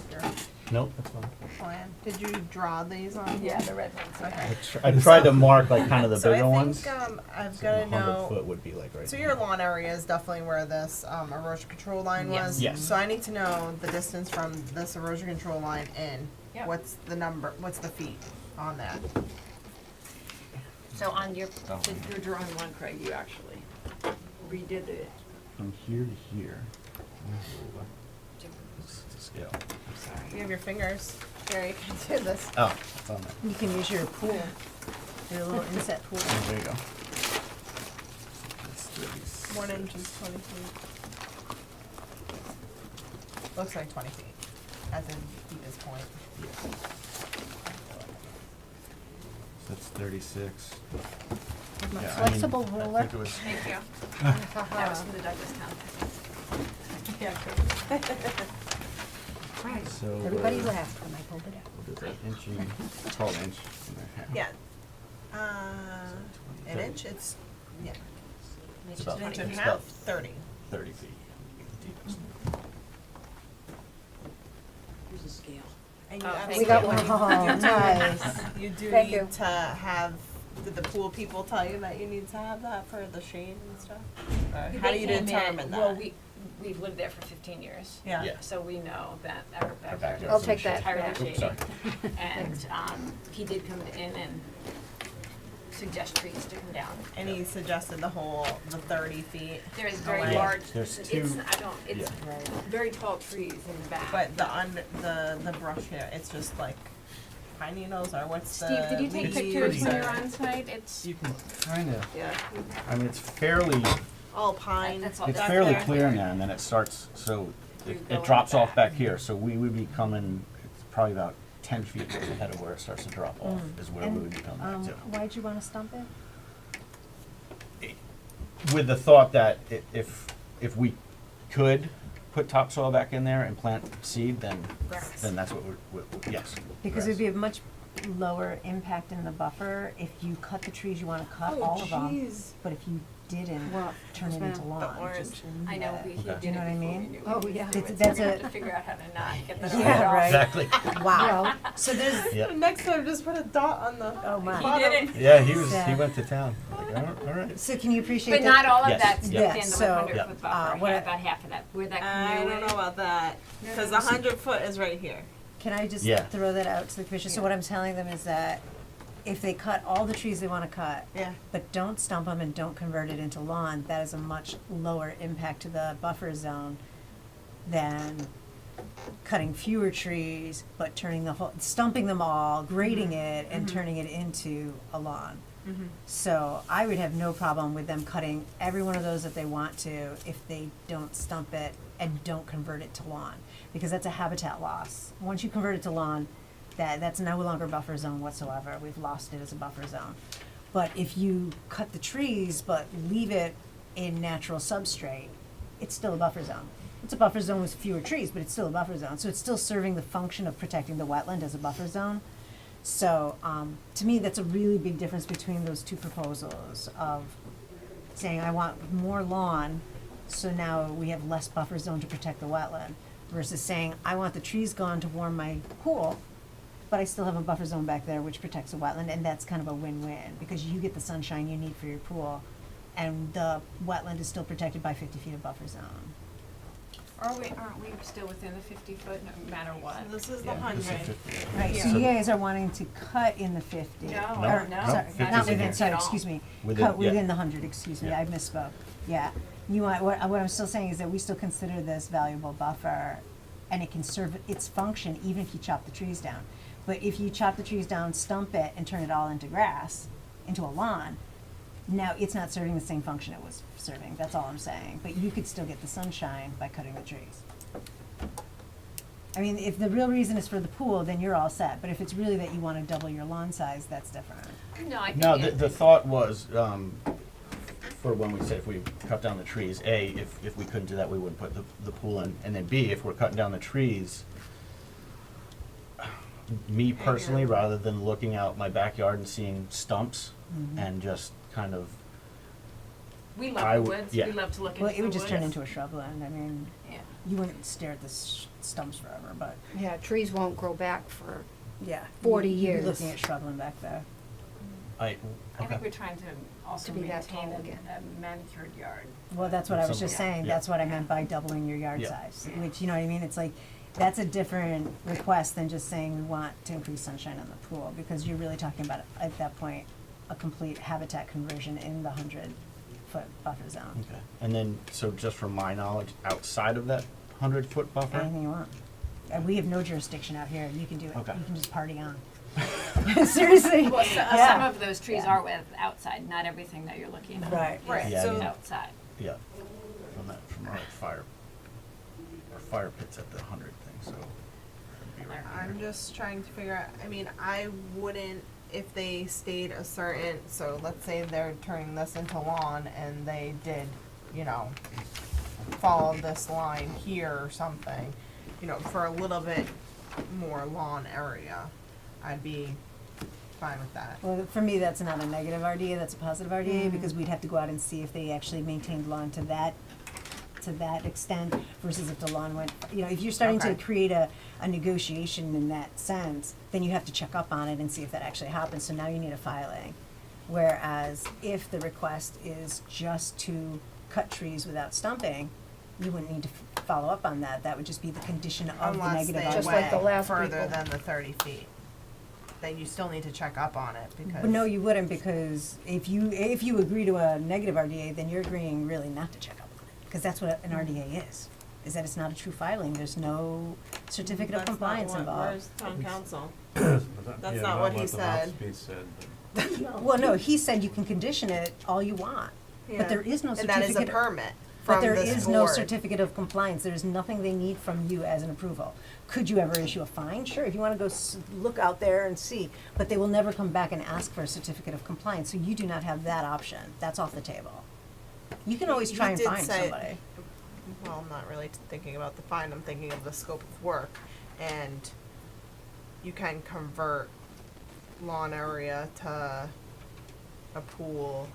J: Took your
P: Nope, that's fine.
J: plan. Did you draw these on?
E: Yeah, the red ones.
J: Okay.
P: I tried to mark like kind of the
J: So
P: bigger
J: I
P: ones.
J: think, I've
P: So
J: gotta
P: the 100
J: know.
P: foot would be like right
J: So
P: here.
J: your lawn area is definitely where this erosion control line
E: Yes.
J: was.
P: Yes.
J: So I need to know the distance from this erosion control line in.
E: Yep.
J: What's the number? What's the feet on that?
E: So on your drawing one, Craig, you actually redid it.
P: From here to here. This is the scale.
E: I'm sorry.
J: You have your fingers. Here, you can do this.
P: Oh, it's on there.
E: You can use your pool, your little inset pool.
P: Oh, there you go. That's 36.
J: 1 inch is 20 feet. Looks like 20 feet, as in deepest point.
P: That's 36.
A: With my
P: Yeah, I mean,
A: flexible
P: I
A: ruler.
P: think it was-
E: Thank you. That was from the Douglas Town. Yeah,
A: Right.
P: So,
A: Everybody laughed when I pulled it out.
P: What is that? Inch and, call it inch and a half.
J: Yeah. An inch, it's, yeah,
P: It's about,
J: an inch and a
P: it's
J: half,
P: about
J: 30.
P: 30 feet. deepest.
E: Here's a scale.
J: And you
E: Oh,
J: absolutely
A: We got one.
J: need-
A: Oh,
J: you do-
A: nice.
J: You do
A: Thank you.
J: need to have, did the pool people tell you that you need to have that for the shade and stuff? Or how do you determine that?
E: Well, we've lived there for 15 years.
J: Yeah.
P: Yeah.
E: So we know that our
P: back
E: backyard
P: there
E: is
A: I'll take that
E: entirely
A: back.
E: shady.
P: Sorry.
E: And he did come in and suggest trees to come down.
J: And he suggested the 30 feet.
E: There is very
J: away.
E: large,
P: There's
E: it's,
P: two-
E: it's very tall trees in the back.
J: But the brush here, it's just like pine needles, or what's the
E: Steve, did you take
J: leaves
E: pictures when
J: or-
E: you were on site? It's,
P: You can kind of,
E: yeah.
P: I mean, it's fairly,
J: all pine?
E: That's all
P: it's
J: back
P: fairly
J: there?
P: clear now, and then it starts, so
E: You
P: it,
E: go
P: it drops
E: in the
P: off back
E: back.
P: here, so we would be coming, it's probably about 10 feet ahead of where it starts to drop off, is where we would be coming back to.
A: Why'd you wanna stump it?
P: With the thought that if we could put topsoil back in there and plant seed, then that's what yes.
E: Because it'd be a much lower impact in the buffer if you cut the trees you wanna cut,
J: Oh,
E: all of them.
J: jeez.
E: But if you didn't,
A: What?
E: turn it
A: Yes,
E: into
A: ma'am.
E: lawn.
J: orange.
E: just-
F: I know, we, he
P: Okay.
F: did
E: You know what I
F: it before we
E: mean?
F: knew
A: Oh,
F: we
A: yeah.
F: would do it, so
E: That's
F: we're gonna
E: a-
F: have to figure out how to not get that
E: Yeah,
F: off.
E: right.
P: Exactly.
E: Wow, so there's,
P: Yeah.
J: Next time, just put a dot on the.
E: oh my.
F: He did it,
P: Yeah, he was.
E: Yeah.
P: He went to town. Like, all right.
E: So can you appreciate
F: but
E: that?
F: not all of
P: Yes,
F: that's
P: yeah.
F: within the
E: So,
F: 100
P: Yeah.
F: foot buffer,
E: what I-
F: about half of that, where that
J: I
F: canoe
J: don't know
F: is.
J: about that,
F: No,
J: because
F: no,
J: 100 foot is right here.
E: Can I just
P: Yeah.
E: throw that out to the commission? So
F: Yeah.
E: what I'm telling them is that if they cut all the trees they wanna cut,
J: Yeah.
E: but don't stump them and don't convert it into lawn, that is a much lower impact to the buffer zone than cutting fewer trees, but turning the whole, stumping them all, grading it, and turning it into a lawn. So I would have no problem with them cutting every one of those if they want to, if they don't stump it and don't convert it to lawn, because that's a habitat loss. Once you convert it to lawn, that's no longer buffer zone whatsoever, we've lost it as a buffer zone. But if you cut the trees but leave it in natural substrate, it's still a buffer zone. It's a buffer zone with fewer trees, but it's still a buffer zone, so it's still serving the function of protecting the wetland as a buffer zone. So, to me, that's a really big difference between those two proposals of saying, I want more lawn, so now we have less buffer zone to protect the wetland, versus saying, I want the trees gone to warm my pool, but I still have a buffer zone back there which protects the wetland, and that's kind of a win-win, because you get the sunshine you need for your pool, and the wetland is still protected by 50 feet of buffer zone.
F: Aren't we still within the 50 foot no matter what?
J: So this is the
P: Yeah, this is
J: 100.
P: 50.
E: Right, so
P: So
E: you
P: the-
E: guys are wanting to cut in the 50.
F: No,
E: Or,
F: no,
E: sorry,
P: no,
E: not
P: 50 's
E: within,
P: in
E: sorry,
F: here.
E: excuse me,
P: Within-
E: cut
P: yeah.
E: within the 100, excuse me,
P: Yeah.
E: I misspoke, yeah. You want, what I'm still saying is that we still consider this valuable buffer, and it can serve its function even if you chop the trees down. But if you chop the trees down, stump it, and turn it all into grass, into a lawn, now it's not serving the same function it was serving, that's all I'm saying. But you could still get the sunshine by cutting the trees. I mean, if the real reason is for the pool, then you're all set, but if it's really that you wanna double your lawn size, that's different.
F: No, I think.
P: No,
F: it-
P: the thought was, for when we say if we cut down the trees, A, if we couldn't do that, we wouldn't put the pool in, and then B, if we're cutting down the trees, me personally, rather than looking out my backyard and seeing stumps and just kind of,
J: We
P: I
J: love the
P: would-
J: woods,
P: yeah.
J: we love to look into
E: Well,
J: the woods.
E: it would just turn into a shrubland, I mean,
J: Yeah.
E: you wouldn't stare at the stumps forever, but,
A: Yeah, trees won't grow back for,
E: yeah.
A: 40
E: you'd be
A: years.
E: looking at shrubland back there.
J: I think
P: okay.
J: we're trying to also
A: To be that
J: maintain
A: tall again.
J: a manicured yard.
E: Well, that's what I was
P: Some-
E: just saying,
P: yeah.
E: that's what I meant by doubling your yard
P: Yeah.
E: size, which, you know what I mean, it's like, that's a different request than just saying we want to increase sunshine on the pool, because you're really talking about, at that point, a complete habitat conversion in the 100-foot buffer zone.
P: Okay, and then, so just from my knowledge, outside of that 100-foot buffer?
E: Anything you want. We have no jurisdiction out here, you can do it,
P: Okay.
E: you can just party on. Seriously,
F: Well, some
E: yeah.
F: of those trees
E: Yeah.
F: are with outside, not everything that you're looking at.
E: Right.
J: Right,
P: Yeah, I
J: so
P: mean-
F: Outside.
P: Yeah, from our fire, our fire pit's at the 100 thing, so. it'd be right
D: I'm
P: here.
D: just trying to figure out, I mean, I wouldn't, if they stayed a certain, so let's say they're turning this into lawn and they did, you know, follow this line here or something, you know, for a little bit more lawn area, I'd be fine with that.
E: Well, for me, that's not a negative RDA, that's a positive RDA, because we'd have to go out and see if they actually maintained lawn to that extent, versus if the lawn went, you know, if you're starting to
D: Okay.
E: create a negotiation in that sense, then you have to check up on it and see if that actually happens, so now you need a filing. Whereas if the request is just to cut trees without stumping, you wouldn't need to follow up on that, that would just be the condition of the
D: Unless
E: negative
D: they
E: RDA.
A: Just like the
D: went
A: last
D: further
A: people.
D: than the 30 feet, then you still need to check up on it because.
E: But no, you wouldn't, because if you agree to a negative RDA, then you're agreeing really not to check up on it, because that's what an RDA is that it's not a true filing, there's no certificate of compliance involved.
J: Where's town council?
G: That's
J: That's not what he said.
E: Well, no, he said you can condition it all you want, but there is no
D: And
E: certificate.
D: that is a permit
E: But
D: from
E: there
D: this
E: is no
D: board.
E: certificate of compliance, there's nothing they need from you as an approval. Could you ever issue a fine? Sure, if you wanna go look out there and see, but they will never come back and ask for a certificate of compliance, so you do not have that option, that's off the table. You can always
D: He
E: try and
D: did
E: find
D: say-
E: somebody.
D: Well, I'm not really thinking about the fine, I'm thinking of the scope of work, and you can convert lawn area to a pool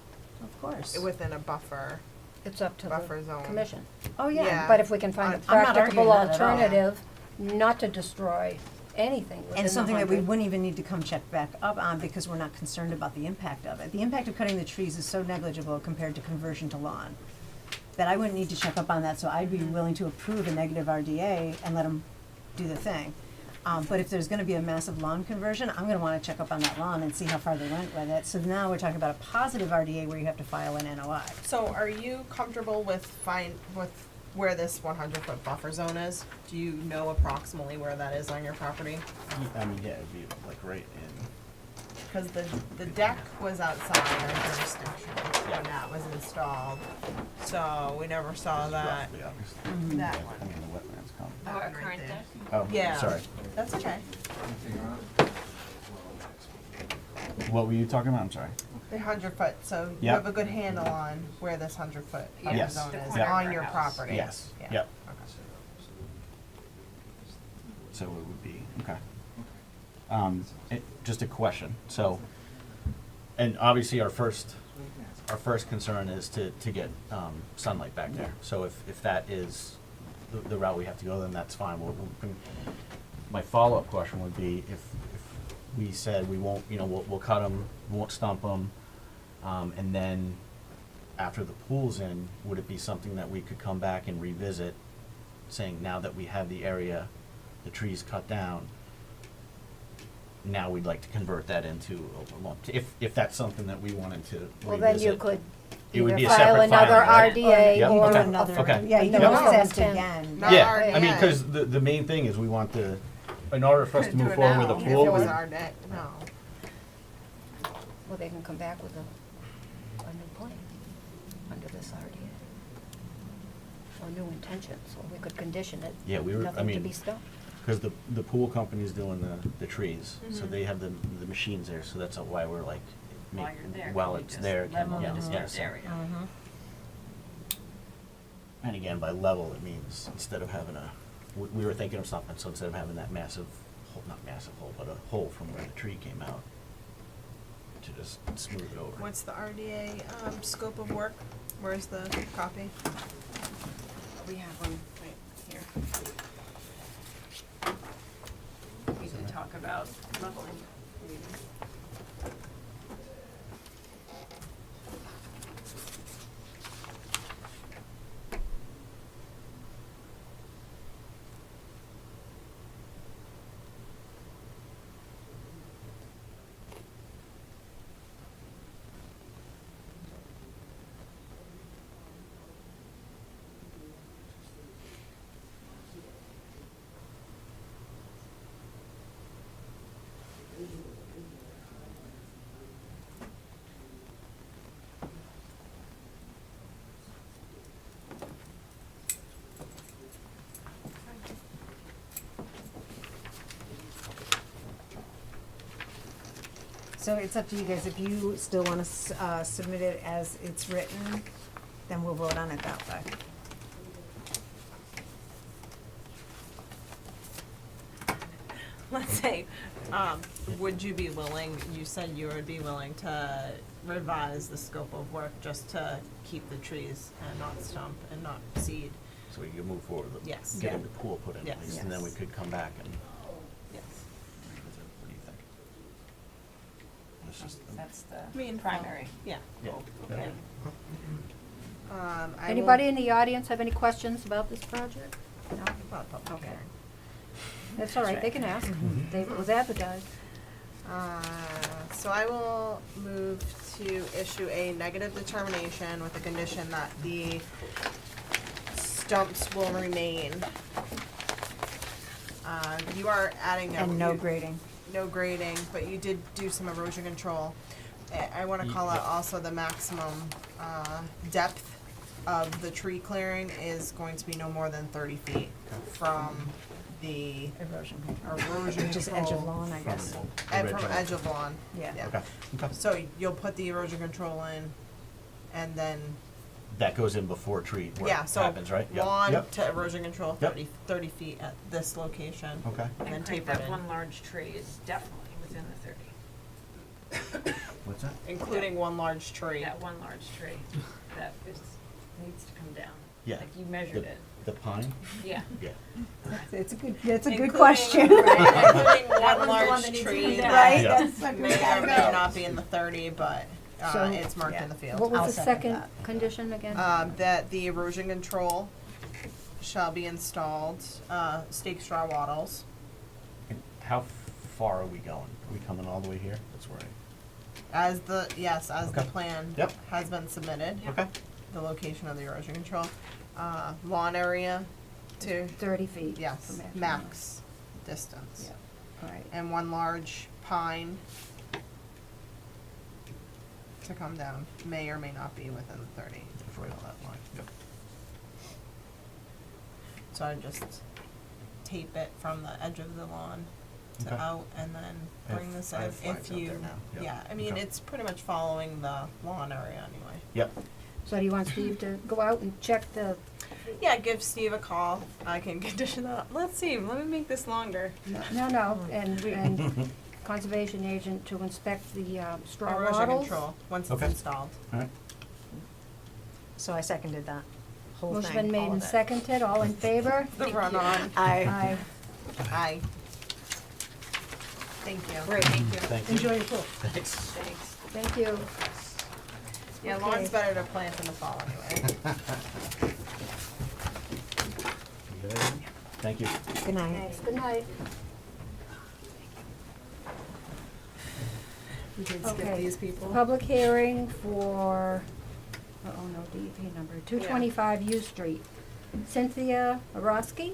E: Of course.
D: within a buffer.
A: it's up to
D: Buffer
A: the
D: zone.
A: commission.
E: Oh, yeah.
D: Yeah.
A: But if we can find a
E: I'm not
A: practicable
E: arguing that at all.
A: alternative, not to destroy anything within
E: And
A: the
E: something that we
A: 100.
E: wouldn't even need to come check back up on because we're not concerned about the impact of it. The impact of cutting the trees is so negligible compared to conversion to lawn, that I wouldn't need to check up on that, so I'd be willing to approve a negative RDA and let them do the thing. But if there's gonna be a massive lawn conversion, I'm gonna wanna check up on that lawn and see how far they went with it. So now we're talking about a positive RDA where you have to file an NOI.
D: So are you comfortable with where this 100-foot buffer zone is? Do you know approximately where that is on your property?
P: I mean, yeah, it'd be like right in,
D: Because the deck was outside our jurisdiction when that was installed, so we never saw that.
P: roughly, obviously.
D: That
P: I
D: one.
P: mean, the wetlands come.
D: That
F: Our
D: one right
F: current
D: there.
F: deck?
P: Oh,
D: Yeah.
P: sorry.
D: That's okay.
P: What were you talking about? I'm sorry.
D: The 100-foot, so you
P: Yep.
D: have a good handle on where this 100-foot buffer
P: Yes.
D: zone
F: The
D: is
F: corner of
D: on
F: our
D: your
F: house.
D: property.
P: Yes.
D: Yeah.
P: Yep.
D: Okay.
P: So it would be, okay. Just a question, so, and obviously our first concern is to get, sunlight back there. So if that is the route we have to go, then that's fine. My follow-up question would be if we said we won't, we'll cut them, won't stump them, and then after the pool's in, would it be something that we could come back and revisit, saying now that we have the area, the trees cut down, now we'd like to convert that into a lawn, if that's something that we wanted to revisit.
A: Well, then you could
P: It would
A: either
P: be a
A: file
P: separate
A: another
P: filing, right?
A: RDA
P: Yep,
A: or
P: okay,
E: another,
P: okay.
E: yeah, you can
A: Yep.
E: always ask
A: Ten.
E: again.
D: Not
P: Yeah,
D: RDA.
P: I mean, because the main thing is we want in order for us to
D: Couldn't do
P: move
D: it
P: forward with
D: now
P: a
D: if
P: pool.
D: it was
P: we-
D: our deck, no.
A: Well, they can come back with a new plan under this RDA. Or new intentions, or we could condition it,
P: Yeah, we were, I
A: nothing to
P: mean,
A: be stopped.
P: because the pool company's doing the trees, so they have the machines there, so that's why we're like,
Q: while you're there.
P: while
Q: Can you
P: it's
Q: just
P: there, can-
Q: level
P: yeah,
Q: the
P: yeah,
Q: disturbed
P: so-
Q: area.
P: And again, by level, it means instead of having a, we were thinking of something, so instead of having that massive, hole, not massive hole, but a hole from where the tree came out, to just smooth it over.
D: What's the RDA, scope of work? Where's the copy?
E: We have one right here.
Q: We can talk about leveling. maybe.
E: So it's up to you guys, if you still wanna submit it as it's written, then we'll vote on it that way.
J: Let's say, would you be willing, you said you would be willing to revise the scope of work just to keep the trees and not stump and not seed?
P: So we can move forward with
J: Yes.
P: getting
J: Yeah.
P: the pool put in
J: Yes.
P: place, and then we
E: Yes.
P: could come back and,
J: Yes.
P: what do you think? Let's just,
Q: That's the
J: mean,
Q: primary.
J: Yeah.
P: yeah.
Q: Yeah.
D: I will-
A: Anybody in the audience have any questions about this project? No?
J: About a public
A: Okay.
J: hearing.
A: That's all right, they can ask. It was advertised.
D: So I will move to issue a negative determination with the condition that the stumps will remain. You are adding a.
E: And no
D: you-
E: grading.
D: No grading, but you did do some erosion control. I wanna call out also the maximum, depth of the tree clearing is going to be no more than 30 feet from the
E: Erosion
D: erosion
E: Just
D: control.
E: edge of lawn, I guess.
D: From
P: Original.
D: edge of lawn,
E: Yeah.
D: yeah.
P: Okay, okay.
D: So you'll put the erosion control in, and then,
P: That goes in before tree
D: yeah,
P: work
D: so
P: happens, right? Yep,
D: lawn
P: yep.
D: to erosion control,
P: Yep.
D: 30 feet at this location.
P: Okay.
D: And then
Q: And
D: taper
Q: that
D: it in,
Q: one large tree is definitely within the 30.
P: What's that?
D: including one large tree.
Q: That one large tree that is, needs to come down.
P: Yeah.
Q: Like you measured
P: The-
Q: it.
P: The pine?
Q: Yeah.
P: Yeah.
E: That's a good
Q: Including-
E: question.
Q: Right,
D: Including
Q: That
D: one
Q: one's the one
D: large
Q: that needs to
D: tree
Q: come down.
E: Right,
P: Yeah.
E: that's like we
D: may or
E: gotta
D: may
E: go.
D: not be in the 30, but,
A: So-
D: it's marked in the
A: What
D: field.
A: was
E: I'll
A: the
E: second
A: second
E: that.
A: condition again?
D: That the erosion control shall be installed, stake straw wattles.
P: And how far are we going? Are we coming all the way here? That's where
D: As the, yes, as the
P: Okay.
D: plan
P: Yep.
D: has been submitted,
P: Okay.
D: the location of the erosion control. Lawn area to,
A: 30 feet.
D: yes,
A: from edge of lawn.
D: max distance.
A: All right.
D: And one large pine to come down, may or may not be within the 30.
P: It's right on that line. Yep.
D: So I just tape it from the edge of the lawn to
P: Okay.
D: out and then
P: I have-
D: bring this
P: I
D: in
P: have flags
D: if
P: out
D: you,
P: there now. Yep.
D: yeah, I mean,
P: Okay.
D: it's pretty much following the lawn area anyway.
P: Yep.
A: So do you want Steve to go out and check the,
D: Yeah, give Steve a call. I can condition that. Let's see, let me make this longer.
A: no, and conservation agent to inspect the straw
D: Erosion
A: wattles?
D: control, once it's
P: Okay.
D: installed.
P: All right.
E: So I seconded that whole thing,
A: Motion been made
E: all
A: and
E: of it.
A: seconded, all in favor?
D: The run-on.
E: Aye.
D: Aye. Thank you.
E: Great, thank you.
P: Thank you.
A: Enjoy your pool.
P: Thanks.
Q: Thanks.
A: Thank you.
D: Yeah,
A: Okay.
D: lawn's better to plant in the fall anyway.
P: You got everything? Thank you.
E: Good night.
A: Thanks, good night.
D: We can
A: Okay.
D: these people.
A: Public hearing for, oh no, DEP number, 225 U Street. Cynthia Orosky?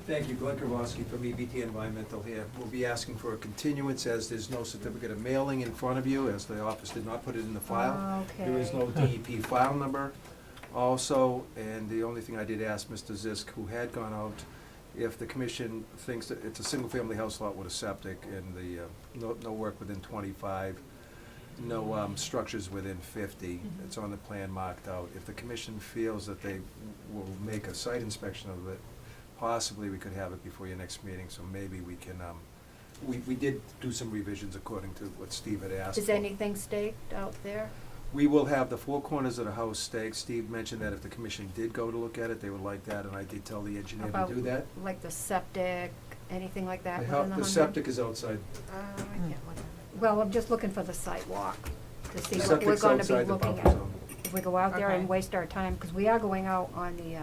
R: Thank you, Glenn Kowalski from EBT Environmental here. We'll be asking for a continuance as there's no certificate of mailing in front of you, as the office did not put it in the file. There is no DEP file number also, and the only thing I did ask Mr. Zisk, who had gone out if the commission thinks that it's a single-family house lot with a septic and the, no work within 25, no structures within 50, it's on the plan marked out. If the commission feels that they will make a site inspection of it, possibly we could have it before your next meeting, so maybe we can, we did do some revisions according to what Steve had asked
A: Is
R: for.
A: anything staked out there?
R: We will have the four corners of the house staked. Steve mentioned that if the commission did go to look at it, they would like that, and I did tell the engineer to
A: About,
R: do that.
A: like the septic, anything like that
R: The
A: within
R: hou-
A: the 100?
R: The septic is outside.
D: I can't look at it.
A: Well, I'm just looking for the site walk to see
R: The
A: what we're
R: septic's
A: gonna be
R: outside the
A: looking
R: buffer
A: at.
R: zone.
A: If we go out there and
J: Okay.
A: waste our time, because we are going out on the,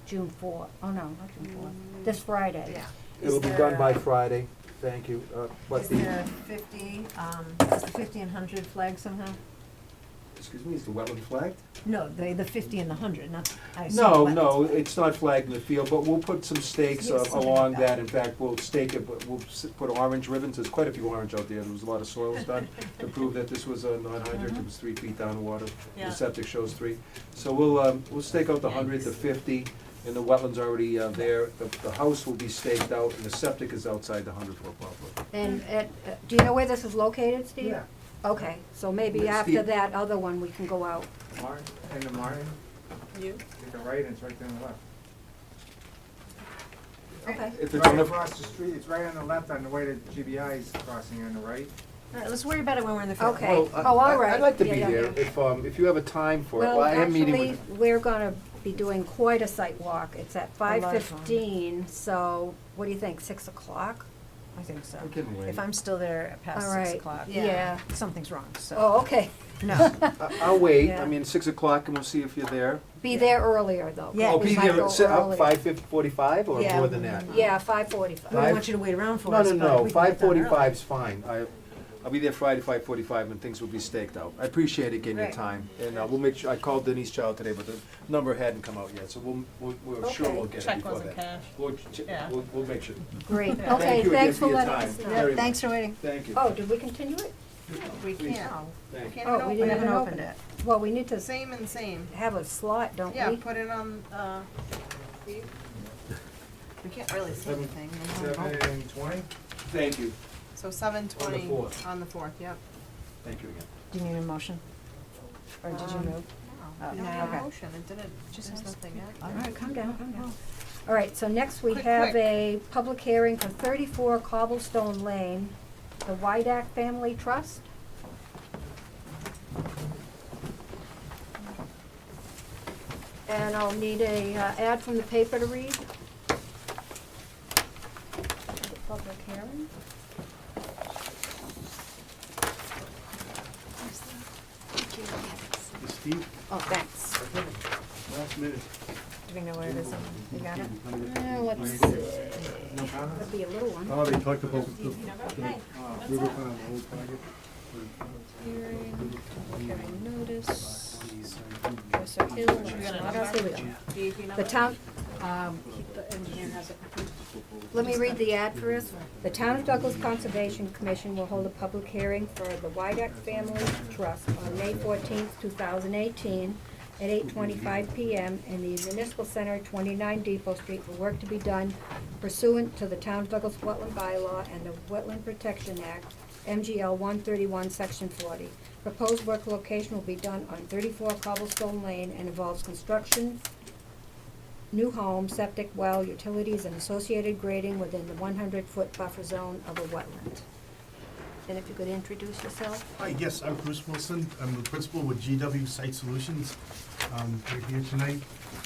A: June 4th. Oh, no, not June 4th, this Friday.
D: Yeah.
R: It'll be done by Friday, thank you. But
E: Is
R: the,
E: there 50, is the 50 and 100 flag somehow?
R: excuse me, is the wetland flagged?
E: No, the 50 and the 100, not, I assume
R: No,
E: wetlands.
R: no, it's not flagged in the field, but we'll put some stakes
E: Yeah, something
R: along
E: like
R: that.
E: that.
R: In fact, we'll stake it, but we'll put orange ribbons. There's quite a few orange out there. There was a lot of soils done to prove that this was a non-hydric. It was 3 feet down water.
J: Yeah.
R: The septic shows 3. So we'll stake out the 100, the 50, and the wetland's already there. The house will be staked out, and the septic is outside the 100-foot buffer.
A: And, do you know where this is located, Steve?
G: Yeah.
A: Okay, so maybe
R: But
A: after
R: Steve-
A: that other one, we can go out.
G: Martin, and the Martin,
J: You?
G: take a right and it's right there on the left.
A: Okay.
R: If it's
G: Right
R: on the,
G: across the street, it's right on the left on the way to GBI's crossing on the right.
E: All right, let's worry about it when we're in the field.
A: Okay.
R: well,
A: Oh, all right.
R: I'd like to
A: Yeah,
R: be
A: yeah,
R: there
A: yeah.
R: if you have a time for it.
A: Well,
R: I am meeting with.
A: actually, we're gonna be doing quite a site walk. It's at
E: A large one.
A: 5:15, so what do you think, 6 o'clock?
E: I think so.
R: I can wait.
E: If I'm still there past
A: All
E: 6
A: right.
E: o'clock,
A: Yeah.
E: something's wrong, so.
A: Oh, okay.
E: No.
R: I'll wait.
A: Yeah.
R: I mean, 6 o'clock, and we'll see if you're there.
A: Be there earlier, though.
E: Yeah,
R: Oh,
A: We
R: be
A: might
R: there
A: go
R: at
A: earlier.
R: 5:45 or
A: Yeah.
R: more than that?
A: Yeah,
E: We
A: 5:45.
E: don't want you to wait around for
R: No,
E: us,
R: no,
E: but
R: no,
E: we can get done early.
R: 5:45's fine. I'll be there Friday, 5:45, and things will be staked out. I appreciate it, getting your
E: Great.
R: time, and we'll make sure, I called Denise Child today, but the number hadn't come out yet, so we're sure
A: Okay.
R: we'll get it
J: Check
R: before
J: wasn't
R: then.
J: cashed. Yeah.
R: We'll make sure.
A: Great.
J: Yeah.
A: Okay,
R: Thank you again
A: thanks
R: for
A: for
R: your
A: letting
R: time.
A: us know.
R: Very
E: Yeah, thanks for waiting.
R: Thank you.
A: Oh, did we continue it?
D: We can't.
R: Thank you.
D: Can't
A: Oh,
D: even
A: we
D: open
A: didn't
D: it.
A: even open it. Well, we need to
D: Same and same.
A: have a slot, don't we?
D: Yeah, put it on, we can't really see anything. There's no vote.
G: 7:20?
R: Thank you.
D: So 7:20
R: 4th.
D: on the 4th, yep.
R: Thank you again.
E: Do you need a motion? Or did you
D: Um,
E: move?
D: No,
E: Oh,
D: we don't have
E: okay.
D: a motion, it didn't, just has nothing
A: All
D: active.
A: right, calm down, calm down. All right, so next we
D: Quick,
A: have
D: quick.
A: a public hearing for 34 Cobblestone Lane, the Wydack Family Trust. And I'll need a ad from the paper to read. The public hearing.
B: Steve,
A: Oh, thanks.
B: last minute.
E: Do we know where it is? You got it?
A: Let's see. That'd be a little one.
B: Oh, they talked about the Riverfront Old Target.
A: Hearing, hearing notice. Dresser Hill, what else? Here we go. The town, the engineer has it. Let me read the ad first. The Town of Douglas Conservation Commission will hold a public hearing for the Wydack Family Trust on May 14th, 2018, at 8:25 p.m. in the Municipal Center, 29 Depot Street, for work to be done pursuant to the Town of Douglas Wetland Bylaw and the Wetland Protection Act, MGL 131, Section 40. Proposed work location will be done on 34 Cobblestone Lane and involves construction, new home, septic well, utilities, and associated grading within the 100-foot buffer zone of a wetland. And if you could introduce yourself?
B: Hi, yes, I'm Bruce Wilson. I'm the principal with GW Site Solutions. We're here tonight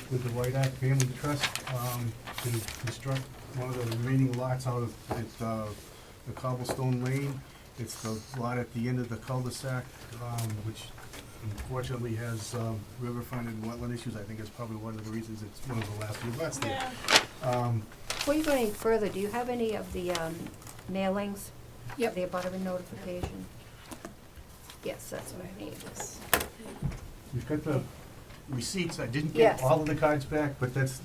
B: with the Wydack Family Trust to construct one of the remaining lots out of the Cobblestone Lane. It's the lot at the end of the cul-de-sac, which unfortunately has riverfront and wetland issues. I think it's probably one of the reasons it's one of the last few lots there.
A: Before you go any further, do you have any of the mailings? Yep. The abutter notification? Yes, that's what I need.
B: We've got the receipts. I didn't
A: Yes.
B: get all of the cards back, but that's,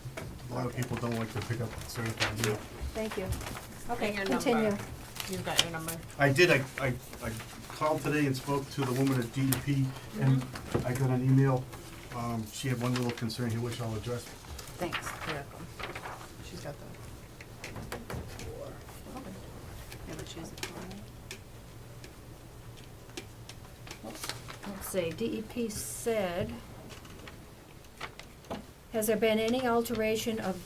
B: a lot of people don't like to pick up certified mail.
A: Thank you.
J: And
A: Okay,
J: your
A: continue.
J: number. You've got your number.
B: I did, I called today and spoke to the woman at DEP, and I got an email. She had one little concern here, which I'll address.
A: Thanks.
D: You're welcome. She's got the
J: choose a comment.
A: Let's see, DEP said, has there been any alteration of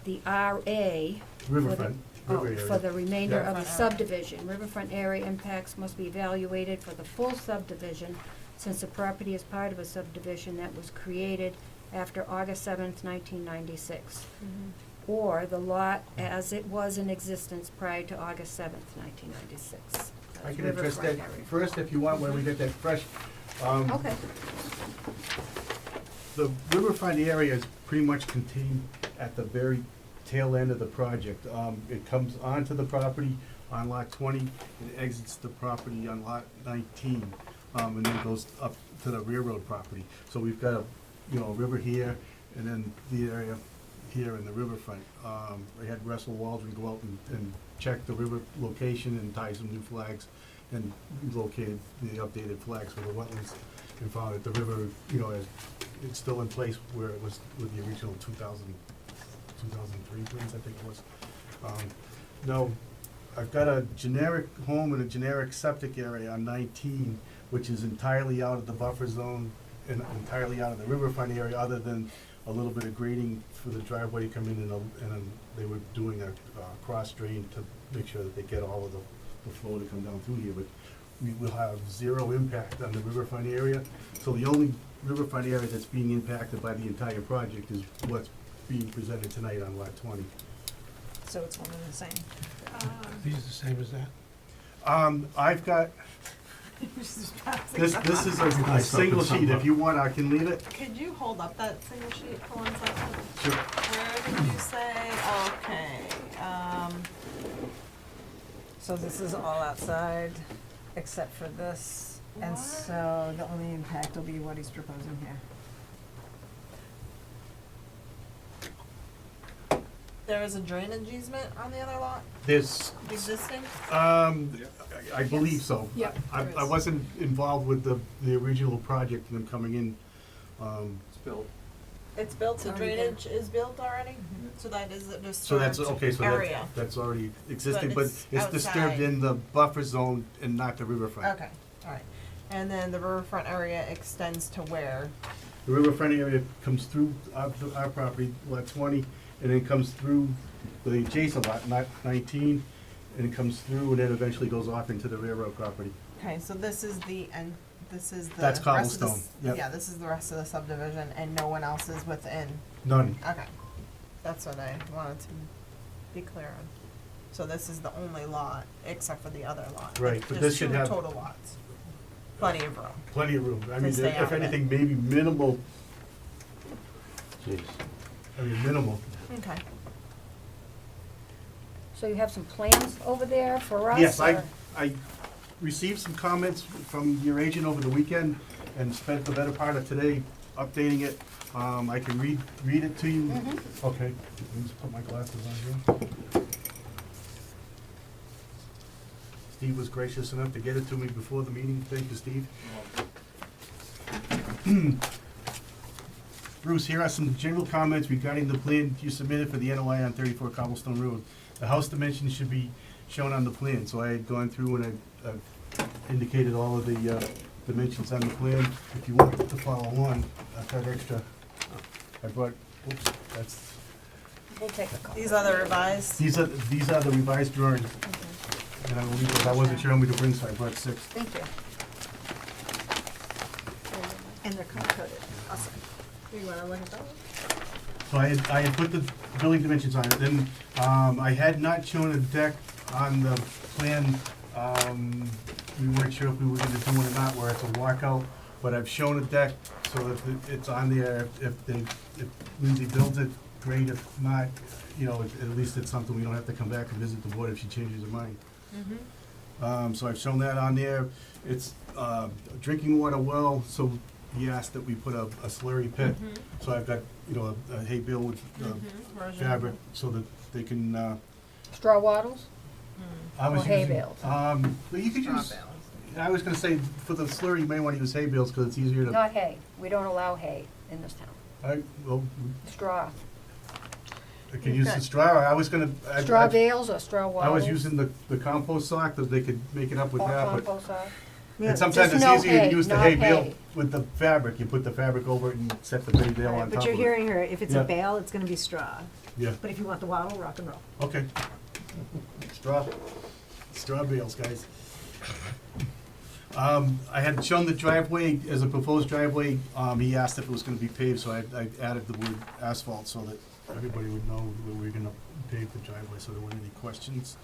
A: the RA?
B: Riverfront, river area.
A: For the remainder of the
J: Riverfront area.
A: subdivision. Riverfront area impacts must be evaluated for the full subdivision, since the property is part of a subdivision that was created after August 7th, 1996. Or the lot as it was in existence prior to August 7th, 1996.
S: I
A: That's
S: can address
A: riverfront
S: that
A: area.
S: first if you want, when we get that fresh.
A: Okay.
S: The riverfront area is pretty much contained at the very tail end of the project. It comes onto the property on lot 20, and exits the property on lot 19, and then goes up to the railroad property. So we've got a river here, and then the area here in the riverfront. I had Russell Waldron go out and check the river location and tie some new flags, and located the updated flags for the wetlands, and found that the river, it's still in place where it was with the original 2003 plans, I think it was. Now, I've got a generic home and a generic septic area on 19, which is entirely out of the buffer zone and entirely out of the riverfront area, other than a little bit of grading for the driveway to come in, and they were doing a cross drain to make sure that they get all of the flow to come down through here, but we will have zero impact on the riverfront area. So the only riverfront area that's being impacted by the entire project is what's being presented tonight on lot 20.
E: So it's one and the same.
S: These are the same as that? I've got, this is a single sheet. If you want, I can leave it.
J: Could you hold up that single sheet for 1 second?
S: Sure.
J: Where did you say, okay,
E: So this is all outside, except for this, and so the only impact will be what he's proposing here.
J: there is a drainage easement on the other lot,
S: There's,
J: existing?
S: I believe so.
A: Yep,
S: I
J: there
S: I
J: is.
S: wasn't involved with the original project and them coming in.
I: It's built.
J: It's built, the
E: It's already there.
J: drainage is built already, so that is a
S: So that's,
J: disturbed
S: okay, so
J: area.
S: that's already existing,
J: But
S: but
J: it's
S: it's disturbed
J: outside.
S: in the buffer zone and not the riverfront.
J: Okay, alright, and then the riverfront area extends to where?
S: The riverfront area comes through our property, lot 20, and then comes through the adjacent lot, 19, and it comes through and then eventually goes off into the railroad property.
J: Okay, so this is the, and this is the.
S: That's
J: rest of the
S: cobblestone, yep.
J: Yeah, this is the rest of the subdivision, and no one else is within.
S: None.
J: Okay, that's what I wanted to be clear on. So this is the only lot, except for the other lot.
S: Right, but
J: There's
S: this should
J: two
S: have-
J: total lots. Plenty of room.
S: Plenty of room. I
J: To
S: mean,
J: stay out
S: if
J: of it.
S: anything, maybe minimal,
B: Jeez.
S: I mean, minimal.
J: Okay.
A: So you have some plans over there for us?
S: Yes,
A: or-
S: I received some comments from your agent over the weekend and spent the better part of today updating it. I can read it to you.
A: Mhm.
S: Okay, let me just put my glasses on here. Steve was gracious enough to get it to me before the meeting. Thank you, Steve. Bruce, here are some general comments regarding the plan you submitted for the NOI on 34 Cobblestone Road. The house dimensions should be shown on the plan, so I had gone through and I indicated all of the dimensions on the plan. If you want to follow along, I've got extra. I brought, oops, that's,
A: We'll take a copy.
J: These are the revised.
S: these are the revised drawings. And I believe that I wasn't sure how many to bring, so I brought 6.
A: Thank you.
E: And they're color-coded. Awesome.
J: You wanna look at that one?
S: So I had put the building dimensions on it, then, I had not shown a deck on the plan. We weren't sure if we were gonna do it or not, where it's a walkout, but I've shown a deck, so that it's on there. If Lindsay builds it, great. If not, at least it's something we don't have to come back and visit the board if she changes her mind. So I've shown that on there. It's a drinking water well, so he asked that we put a slurry pit. So I've got, a hay bale with
J: Version.
S: fabric so that they can,
A: Straw wattles?
S: I was
A: Or hay
S: using-
A: bales?
S: Well, you could
J: Straw
S: use,
J: bales.
S: I was gonna say, for the slurry, you may wanna use hay bales, cause it's easier to.
A: Not hay. We don't allow hay in this town.
S: Well,
A: Straw.
S: I can use the straw, I was gonna.
A: Straw bales or straw
S: I was
A: wattles?
S: using the compost sock, that they could make it up with
A: Or
S: that, but.
A: compost sock?
S: And sometimes
A: Just
S: it's
A: no
S: easier to
A: hay,
S: use the
A: not
S: hay bale
A: hay.
S: with the fabric, you put the fabric over it and set the hay bale on top of it.
E: But you're hearing her, if it's
S: Yeah.
E: a bale, it's gonna be straw.
S: Yeah,
E: But if you want the wattle, rock and roll.
S: okay. Straw bales, guys. I had shown the driveway as a proposed driveway, he asked if it was gonna be paved, so I added the word asphalt so that everybody would know that we were gonna pave the driveway, so there weren't any questions.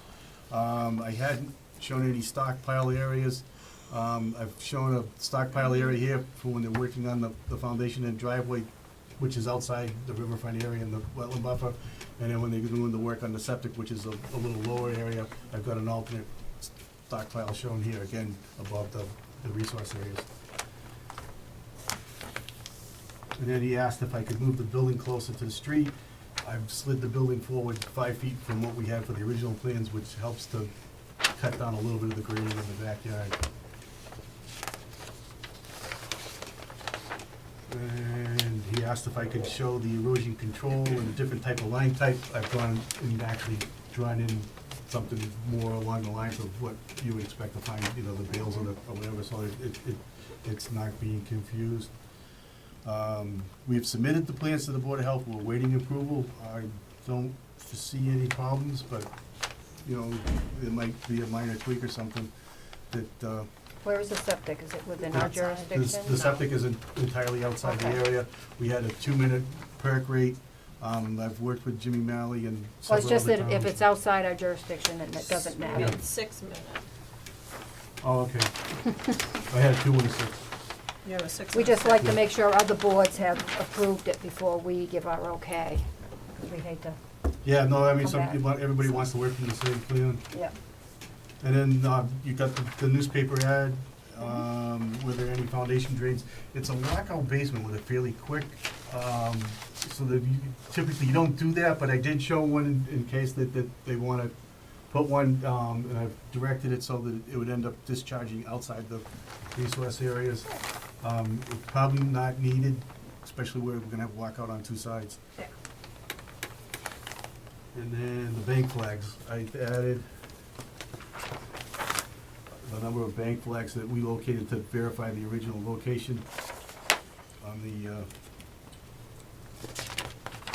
S: I hadn't shown any stockpile areas. I've shown a stockpile area here for when they're working on the foundation and driveway, which is outside the riverfront area and the wetland buffer. And then when they're doing the work on the septic, which is a little lower area, I've got an alternate stockpile shown here, again, above the resource areas. And then he asked if I could move the building closer to the street. I've slid the building forward 5 feet from what we had for the original plans, which helps to cut down a little bit of the grading in the backyard. And he asked if I could show the erosion control and the different type of line type. I've gone and actually drawn in something more along the lines of what you would expect to find, you know, the bales or whatever, so it's not being confused. We've submitted the plans to the Board of Health, we're waiting approval. I don't foresee any problems, but, you know, there might be a minor tweak or something that,
A: Where is the septic? Is it within our jurisdiction?
S: the septic is entirely outside the
A: Okay.
S: area. We had a 2-minute perk rate. I've worked with Jimmy Malley and
A: Well, it's
S: several
A: just
S: other
A: that
S: towns.
A: if it's outside our jurisdiction, then it doesn't matter.
J: It's 6 minutes.
S: Oh, okay. I had 2 and a 6.
J: You have a 6
A: We
J: minute
A: just like to
S: Yeah.
A: make sure other boards have approved it before we give our okay. 'Cause we hate to,
S: Yeah, no, I mean,
A: Okay.
S: everybody wants to work from the same plan.
A: yeah.
S: And then, you got the newspaper ad, were there any foundation drains? It's a lockout basement with a fairly quick, so that typically you don't do that, but I did show one in case that they wanna put one, and I've directed it so that it would end up discharging outside the resource areas. It's probably not needed, especially where we're gonna have lockout on 2 sides.
E: Yeah.
S: And then the bank flags, I added the number of bank flags that we located to verify the original location on the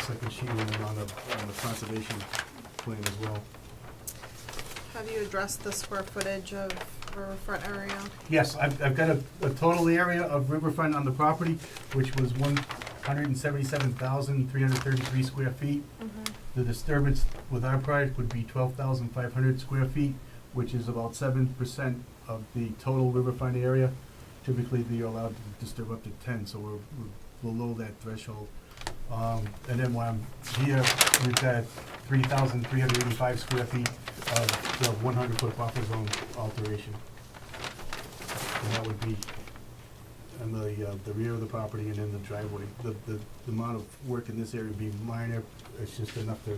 S: second sheet and then on the conservation plan as well.
D: Have you addressed the square footage of riverfront area?
S: Yes, I've got a total area of riverfront on the property, which was 177,333 square feet. The disturbance with our project would be 12,500 square feet, which is about 7% of the total riverfront area. Typically, they're allowed to disturb up to 10, so we're below that threshold. And then while I'm here, we've got 3,385 square feet of the 100-foot buffer zone alteration. And that would be on the rear of the property and then the driveway. The amount of work in this area would be minor. It's just enough to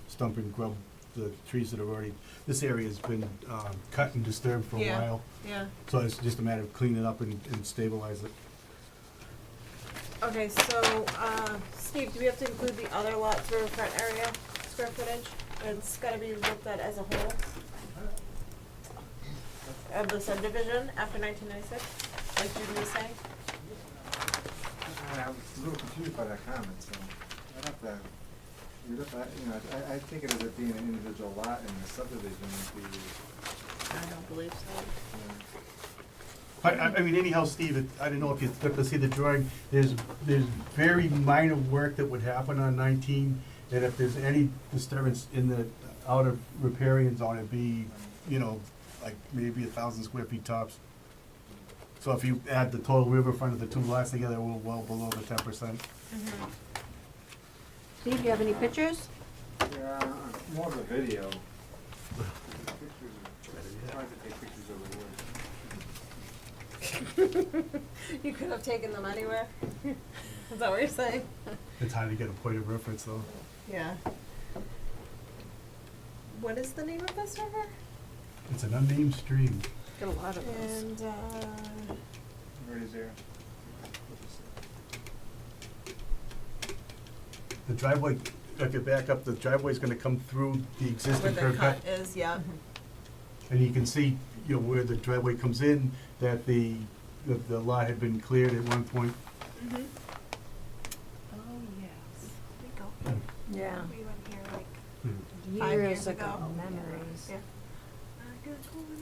S: stump and grub the trees that are already, this area has been cut and disturbed for a
J: Yeah.
S: while.
J: Yeah.
S: So it's just a matter of cleaning it up and stabilize it.
J: Okay, so, Steve, do we have to include the other lots riverfront area square footage? It's gotta be looked at as a whole? Of the subdivision after 1996, like Judy was saying?
G: I was a little confused by that comment, so I'd have to, you know, I think it as it being an individual lot in the subdivision would be.
J: I don't believe so.
S: I mean, anyhow, Steve, I don't know if you got to see the drawing, there's very minor work that would happen on 19, and if there's any disturbance in the outer riparian zone, it'd be, you know, like maybe 1,000 square feet tops. So if you add the total riverfront of the 2 lots together, we're well below the 10%.
A: Steve, do you have any pictures?
G: Yeah, more of a video. It's hard to take pictures of the woods.
J: You could have taken them anywhere? Is that what you're saying?
S: It's hard to get a point of reference, though.
J: Yeah. What is the name of this river?
S: It's an unnamed stream.
A: Got a lot of those.
J: And,
G: Right is there.
S: The driveway okay, back up, the driveway's gonna come through the
J: Where
S: existing
J: the
S: curb cut.
J: cut is, yeah.
S: And you can see, you know, where the driveway comes in, that the lot had been cleared at one point.
J: Mm-hmm.
K: Oh, yes. We go.
E: Yeah.
K: We went here like
S: Hmm.
J: 5 years
E: Years ago,
J: ago.
E: memories.
K: Yeah.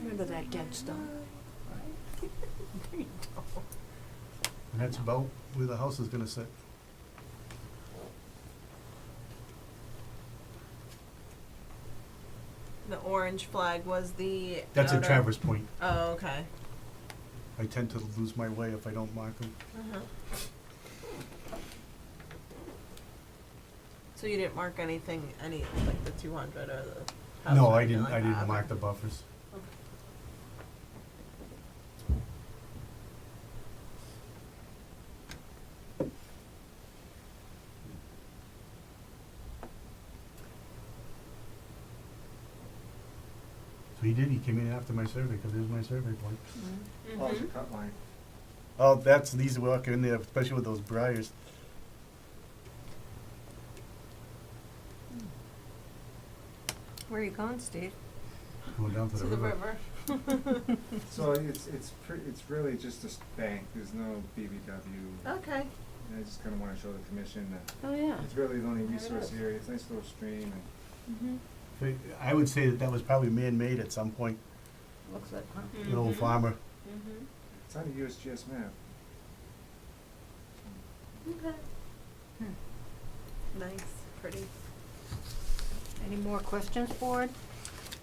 A: Remember that dead stone?
S: And that's about where the house is gonna sit.
J: The orange flag was the
S: That's at
J: outer-
S: Traverse Point.
J: Oh, okay.
S: I tend to lose my way if I don't mark them.
J: Uh-huh. So you didn't mark anything, like the 200 or the house
S: No,
J: or
S: I
J: anything
S: didn't,
J: like
S: I didn't
J: that?
S: mark the buffers. So he did, he came in after my survey, because there's my survey point.
J: Mm-hmm.
G: Oh, it's a cut line.
S: Oh, that's, these walk in there, especially with those briars.
E: Where are you going, Steve?
S: Going down to
J: To
S: the
J: the
S: river.
J: river.
G: So it's really just a bank, there's no BBW.
J: Okay.
G: And I just kinda wanna show the commission that
A: Oh, yeah.
G: it's really the only
A: There it
G: resource
A: is.
G: area, it's a nice little stream and
J: Mm-hmm.
S: So I would say that that was probably man-made at some point,
A: Looks like, huh?
S: an old farmer.
J: Mm-hmm.
G: it's on a USGS map.
J: Okay. Nice, pretty.
A: Any more questions, board?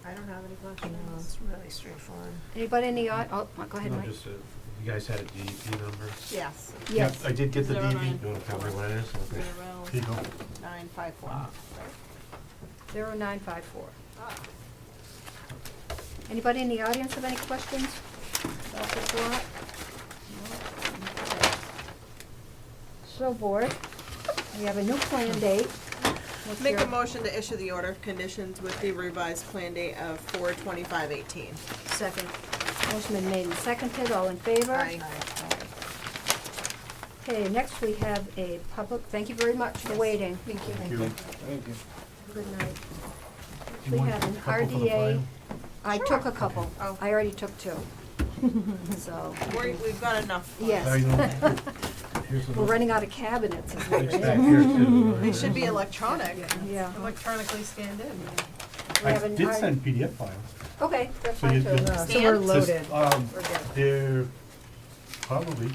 J: I don't have any
E: No,
J: questions.
E: it's really straightforward.
A: Anybody in the oh, go ahead,
N: No,
A: Mike.
N: just, you guys had a DEP number?
J: Yes.
A: Yes.
S: Yep, I did get the
J: 09.
S: DV.
N: You wanna tell me what it is? Okay.
S: Here you go.
J: 954.
A: 0954. Anybody in the audience have any questions about this lot? No? Okay. So, board, we have a new plan date. What's
J: Make a
A: your-
J: motion to issue the order of conditions with the revised plan date of 4/25/18.
A: Second. Motion been made and seconded, all in favor?
J: Aye.
A: Okay, next we have a public, thank you very much for waiting.
E: Thank you.
S: Thank you.
G: Thank you.
A: Good night.
S: You
A: We
S: want
A: have an
S: a couple for the
A: RDA,
S: file?
A: I took a couple,
J: Oh.
A: I already took two. So,
J: We've got enough.
S: I
A: yes,
S: know. Here's
A: we're
S: the-
A: running out of cabinets, is what it
N: Back
A: is.
N: here too.
J: They should be electronic,
A: Yeah.
J: electronically scanned in.
A: We
S: I
A: have an
S: did
A: R-
S: send PDF files.
A: Okay, that's
S: So
A: fine
S: you-
A: too.
S: you-
E: So we're
J: Scanned?
E: loaded.
S: Just,
J: We're good.
S: they're probably,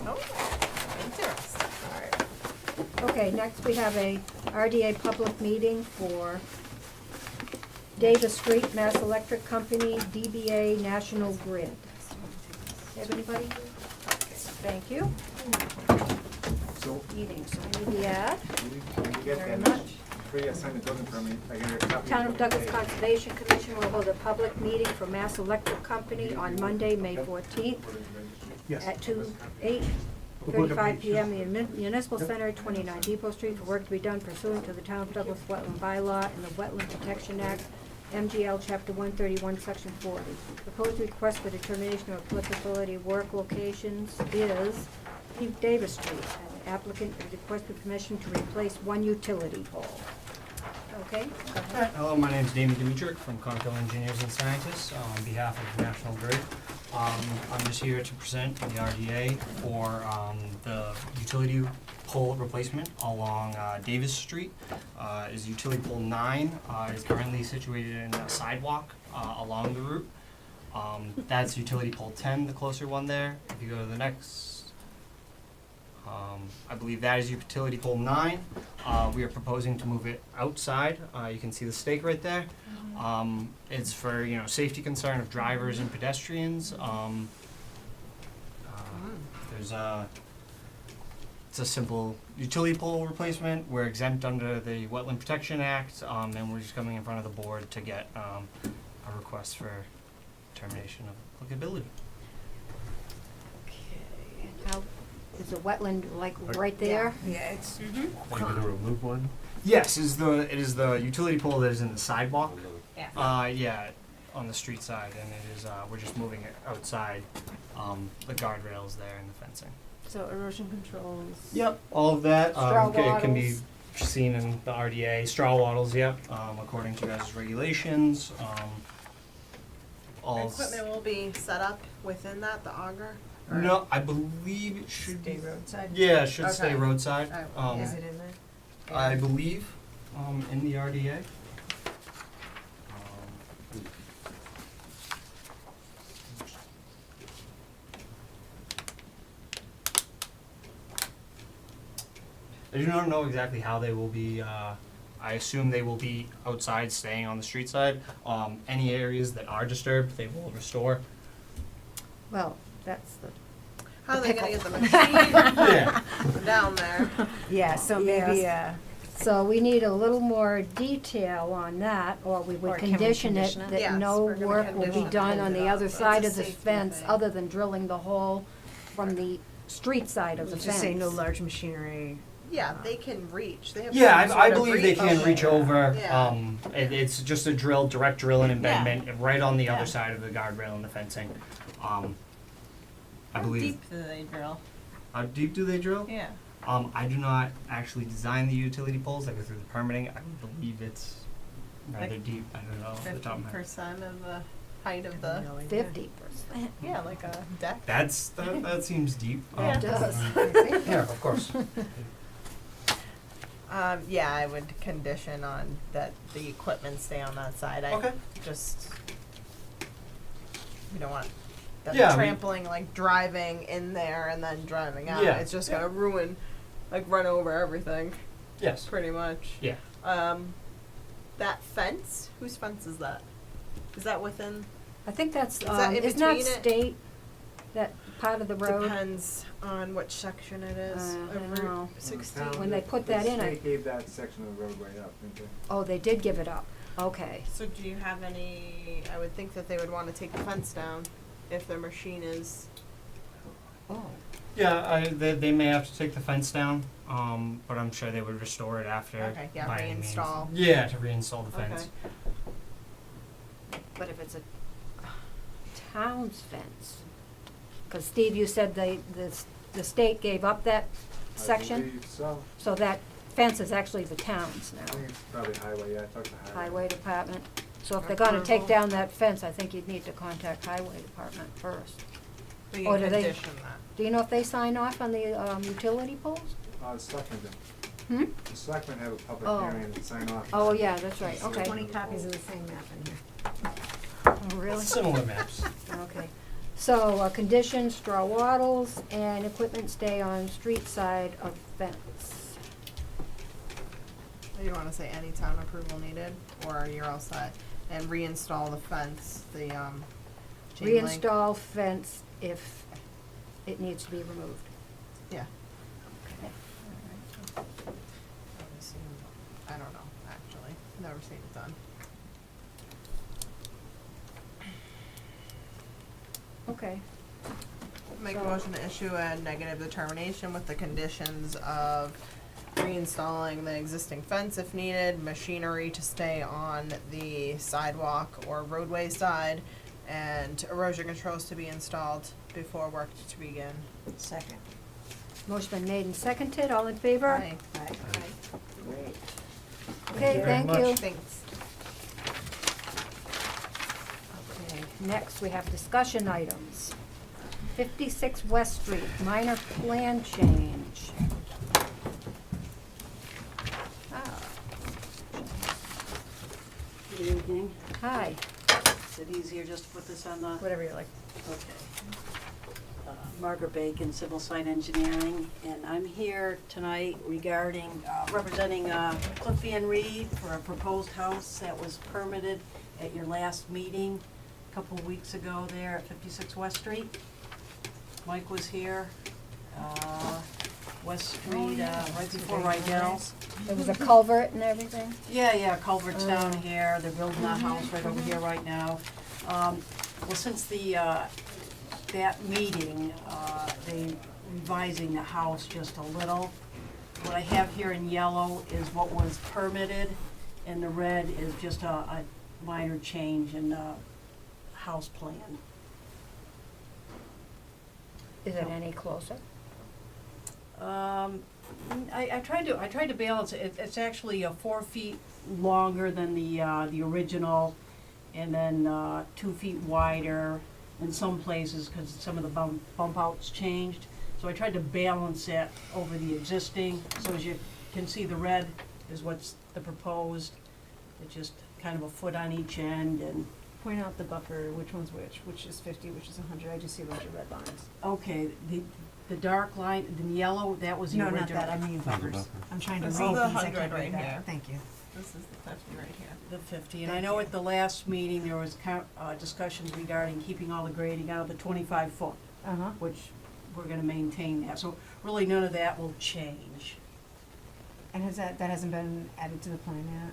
J: Oh, interesting. All right.
A: Okay, next we have a RDA public meeting for Davis Street, Mass Electric Company, DBA National Grid. Have anybody? Thank you.
G: So,
A: Meeting, so we need the ad.
G: when you get
A: Very
G: that,
A: much.
G: before you sign the building permit, I get a copy.
A: Town of Douglas Conservation Commission will hold a public meeting for Mass Electric Company on Monday, May 14th
S: yes.
A: at 8:35 PM in the Municipal Center, 29 Depot Street, for work to be done pursuant to the Town of Douglas Wetland Bylaw and the Wetland Protection Act, MGL Chapter 131, Section 40. Proposed request for determination of applicability work locations is Davis Street. And the applicant is requested permission to replace one utility pole. Okay, go ahead.
T: Hello, my name is Damon Dimitrick from Conoco Engineers and Scientists on behalf of National Grid. I'm just here to present the RDA for the utility pole replacement along Davis Street. Is utility pole 9 is currently situated in a sidewalk along the route. That's utility pole 10, the closer one there. If you go to the next, I believe that is utility pole 9. We are proposing to move it outside. You can see the stake right there. It's for, safety concern of drivers and pedestrians. It's a simple utility pole replacement. We're exempt under the Wetland Protection Act, and we're just coming in front of the board to get a request for determination of applicability.
A: Okay, and how, is the wetland like right there?
E: Yeah, it's.
N: Are you gonna remove one?
T: Yes, it is the utility pole that is in the sidewalk.
E: Yeah.
T: Yeah, on the street side, and it is, we're just moving it outside, the guardrails there and the fencing.
E: So erosion controls.
T: Yep, all of that,
A: Straw
T: it can be
A: bottles.
T: seen in the RDA, straw wattles, yep, according to your guys' regulations, all.
D: Equipment will be set up within that, the auger? Or-
T: No, I believe it should
E: Stay
T: be.
E: roadside?
T: Yeah, it should stay
D: Okay.
T: roadside.
D: Alright,
E: Is it in there?
T: I believe, in the RDA. I do not know exactly how they will be, I assume they will be outside, staying on the street side. Any areas that are disturbed, they will restore.
A: Well, that's the,
D: How are they gonna get the
A: pickle.
D: machine
T: Yeah.
D: down there?
E: Yeah, so maybe,
A: so we need a little more detail on that, or we
E: Or
A: would
E: can we
A: condition it
E: condition it?
A: that
D: Yes,
A: no
D: we're gonna
A: work will be
D: condition it.
A: done on the other
D: It's
A: side
D: a
A: of the
D: safety
A: fence,
D: thing.
A: other than drilling the hole from the street side of the
E: just
A: fence.
E: say no large machinery.
D: Yeah, they can reach, they have
T: Yeah,
D: some
T: I
D: sort of
T: believe they can
D: reach.
T: reach over.
D: Yeah.
T: It's just a drill, direct drill and
E: Yeah.
T: embedment right on the
E: Yeah.
T: other side of the guardrail and the fencing. I
J: How
T: believe.
J: deep do they drill?
T: How deep do they drill?
J: Yeah.
T: I do not actually design the utility poles. I go through the permitting. I believe it's rather
J: Like
T: deep. I don't know off the top of my head.
D: 50% of the height of the,
A: 50%.
D: yeah, like a deck.
T: That seems deep.
D: Yeah, it
A: does.
T: Yeah, of course.
D: Yeah, I would condition on that the equipment stay on that side.
T: Okay.
D: Just, we don't want them
T: Yeah,
D: trampling, like driving in there and then driving out.
T: Yeah.
D: It's just gonna ruin, like run over everything,
T: Yes.
D: pretty much.
T: Yeah.
D: That fence, whose fence is that? Is that within,
A: I think that's,
D: that in
A: isn't that
D: between it?
A: state, that part of the road?
D: depends on which section it is
A: I
D: of
A: don't
D: Route
A: know.
D: 16.
A: When they put that in,
G: The
A: I,
G: state gave that section of the roadway up, didn't they?
A: oh, they did give it up, okay.
D: So do you have any, I would think that they would wanna take the fence down if their machine is,
A: Oh.
T: Yeah, they may have to take the fence down, but I'm sure they would restore it after.
D: Okay, yeah,
T: by any means.
D: reinstall.
T: Yeah, to reinstall the fence.
A: But if it's a town's fence, because Steve, you said the state gave up that
G: I
A: section?
G: believe so.
A: So that fence is actually the town's
G: I
A: now,
G: think it's probably highway, yeah, I talked to
A: highway department. So if they're gonna take
D: Approval.
A: down that fence, I think you'd need to contact highway department first.
D: We
A: Or
D: can
A: do they-
D: condition that.
A: Do you know if they sign off on the, utility poles?
G: The selectmen did.
A: Hmm?
G: The selectmen have a public
A: Oh.
G: hearing and sign off.
A: Oh, yeah, that's right, okay.
E: 20 copies of the same map in here.
A: Oh, really?
T: Similar maps.
A: Okay, so, conditions, straw wattles, and equipment stay on street side of fence.
D: You wanna say any town approval needed, or you're all set? And reinstall the fence, the, chain link?
A: Reinstall fence if it needs to be removed.
D: Yeah.
A: Okay.
D: I would assume- I don't know, actually, never seen it done.
A: Okay,
D: Make a
A: So-
D: motion to issue a negative determination with the conditions of reinstalling the existing fence if needed, machinery to stay on the sidewalk or roadway side, and erosion controls to be installed before work to begin.
E: Second.
A: motion been made and seconded, all in favor?
D: Aye.
A: Great. Okay, thank you.
D: Thanks.
A: Okay, next we have discussion items. 56 West Street, minor plan change. Ah,
U: Good evening.
A: hi,
U: Is it easier just to put this on the?
A: whatever you like.
U: Okay. Margaret Bacon, Civil Site Engineering, and I'm here tonight regarding, representing Cliff Van Reed for a proposed house that was permitted at your last meeting a couple of weeks ago there at 56 West Street. Mike was here, West Street, right before Rydell's.
A: There was a culvert and everything?
U: Yeah, culvert's down here, they're building a house right over here right now. Well, since that meeting, they revising the house just a little. What I have here in yellow is what was permitted, and the red is just a minor change in the house plan.
A: Is it any closer?
U: I tried to balance it. It's actually 4 feet longer than the original, and then 2 feet wider in some places because some of the bump outs changed. So I tried to balance it over the existing. So as you can see, the red is what's the proposed. It's just kind of a foot on each end, and
E: Point out the buffer, which one's which is 50, which is 100, I just see a bunch of red lines.
U: okay, the dark line, the yellow, that was the
E: No,
U: original.
E: not that, I mean buffers. I'm trying to read
J: This
E: these,
J: is the
E: I
J: 100
E: can't
J: right
E: read that.
J: here.
E: Thank you.
J: This is the 50 right here.
U: The 50, and I know at the last meeting, there was discussions regarding keeping all the grading out of the 25 foot,
E: Uh-huh.
U: which we're gonna maintain that, so really none of that will change.
E: And that hasn't been added to the plan yet?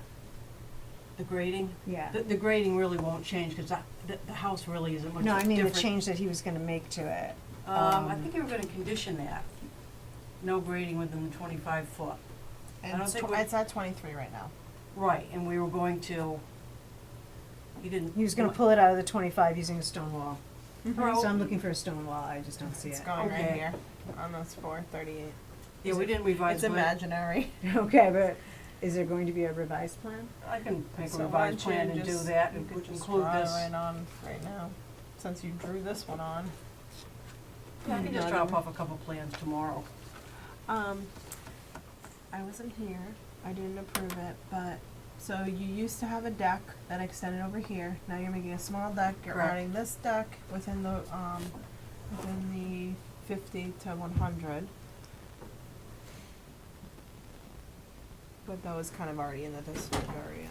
U: The grading?
E: Yeah.
U: The grading really won't change, because the house really isn't much
E: No, I mean the
U: different.
E: change that he was gonna make to it.
U: I think you were gonna condition that, no grading within the 25 foot. I don't think we-
J: It's at 23 right now.
U: Right, and we were going to, you didn't.
E: He was gonna pull it out of the 25 using a stone wall.
U: Mhm.
E: So I'm looking for a stone wall, I just don't see
J: It's
E: it.
J: going right
U: Okay.
J: here on those 438.
U: Yeah, we didn't revise.
J: It's
U: the plan.
J: imaginary.
E: Okay, but is there going to be a revised plan?
U: I can make a
J: So why
U: revised
J: don't you
U: plan and do
J: just-
U: that,
J: you
U: and
J: could just
U: include
J: draw
U: this.
J: right on right now, since you drew this one on.
U: Yeah, I can just drop off a couple plans tomorrow.
J: I wasn't here, I didn't approve it, but, so you used to have a deck that extended over here, now you're making a small deck, you're
U: Correct.
J: adding this deck within the 50 to 100. But that was kind of already in the district area.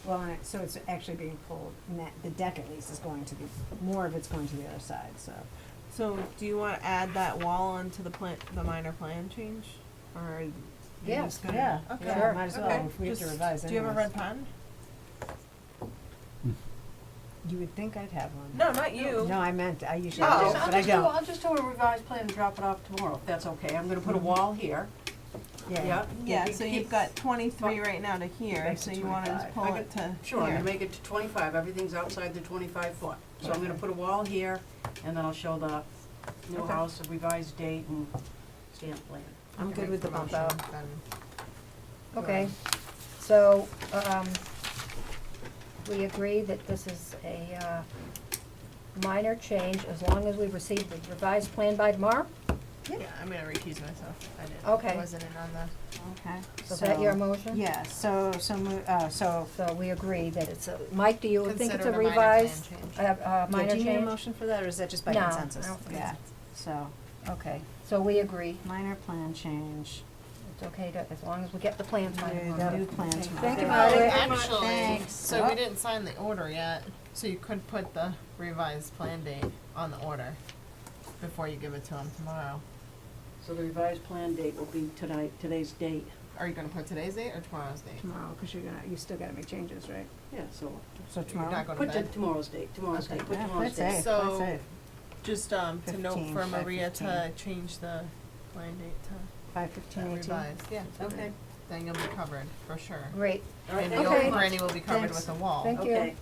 E: Well, so it's actually being pulled, and the deck at least is going to be, more of it's going to the other side, so.
J: So, do you wanna add that wall onto the minor plan change, or? are you
U: Yeah,
J: just gonna-
E: Yeah,
J: Okay.
E: yeah, might as well,
J: Okay.
E: if we have to
J: Just-
E: revise
J: Do you have a
E: anyways.
J: red pen?
E: You would think I'd have one.
J: No, not you.
E: No, I meant, I usually
J: Oh.
E: do, but I don't.
U: I'll just do a revised plan and drop it off tomorrow, if that's okay. I'm gonna put a wall here. Yeah.
J: Yeah,
U: keep-
J: so
U: keep-
J: you've got 23 right now to here,
E: Back
J: so
E: to
J: you wanna just
E: 25.
J: pull
U: I
J: it to
U: Sure, I'm
J: here.
U: gonna make it to 25, everything's outside the 25 foot. So I'm gonna put a wall here, and then I'll show the new
J: Okay.
U: house, a revised date, and stamp plan.
E: I'm
J: You
E: good
J: make
E: with the bump
J: motion,
E: out.
J: then
A: Okay, so, we agree that this is a, minor change as long as we receive the revised plan by tomorrow?
J: Yeah, I'm gonna recuse myself. I didn't.
A: Okay.
J: I wasn't in on the.
E: Okay.
A: So is that your motion?
E: Yeah, so
A: So we agree that it's a, Mike, do you think it's a
J: Consider it a minor
A: revised,
J: plan change.
A: minor
E: yeah, do you need a
A: change?
E: motion for that, or is that just by
A: No, I
E: consensus?
A: don't think
E: Yeah, so,
A: Okay, so we agree.
E: minor plan change.
A: It's okay to, as long as we get the plans by
E: New
A: tomorrow.
E: plan tomorrow.
A: Thank you,
J: Oh,
A: Margaret.
J: actually,
E: Thanks.
J: so we didn't sign the order yet, so you could put the revised plan date on the order before you give it to him tomorrow.
U: So the revised plan date will be today's date.
J: Are you gonna put today's date or tomorrow's date?
E: Tomorrow, because you still gotta make changes, right?
U: Yeah, so
E: So
J: You're
E: tomorrow?
J: not going to
U: put
J: bed?
U: tomorrow's date, tomorrow's
E: Okay.
U: date, put
E: Yeah,
U: tomorrow's
E: that's
U: date.
E: it.
J: So,
E: That's it.
J: just, to note
E: 15,
J: for Maria
E: 5:15.
J: to change the plan date to
E: 5:15, 18?
J: revised, yeah.
U: Okay.
J: Then you'll be covered, for sure.
A: Great.
U: All right,
J: And
U: thank
J: the
A: Okay.
J: old granny will be covered
A: Thanks.
J: with a wall.
A: Thank you.
U: Okay.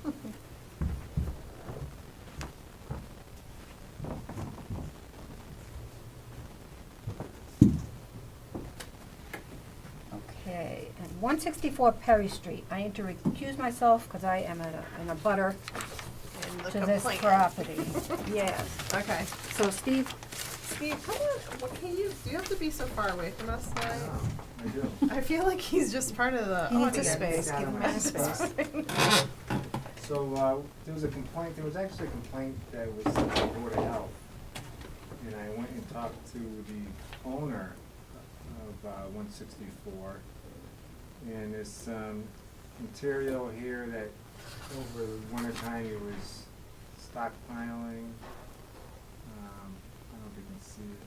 A: Okay, and 164 Perry Street. I need to recuse myself because I am in a butter
J: And the
A: to this
J: complaint.
A: property. Yes.
J: Okay.
A: So Steve,
J: Steve, come on, what can you, do you have to be so far away from us tonight?
G: I do.
J: I feel like he's just part of the
E: He needs a
J: audience.
E: space, give him a space.
G: So, there was a complaint, there was actually a complaint that was sent to the Board of Health. And I went and talked to the owner of 164. And there's some material here that over the winter time he was stockpiling. I don't know if you can see it.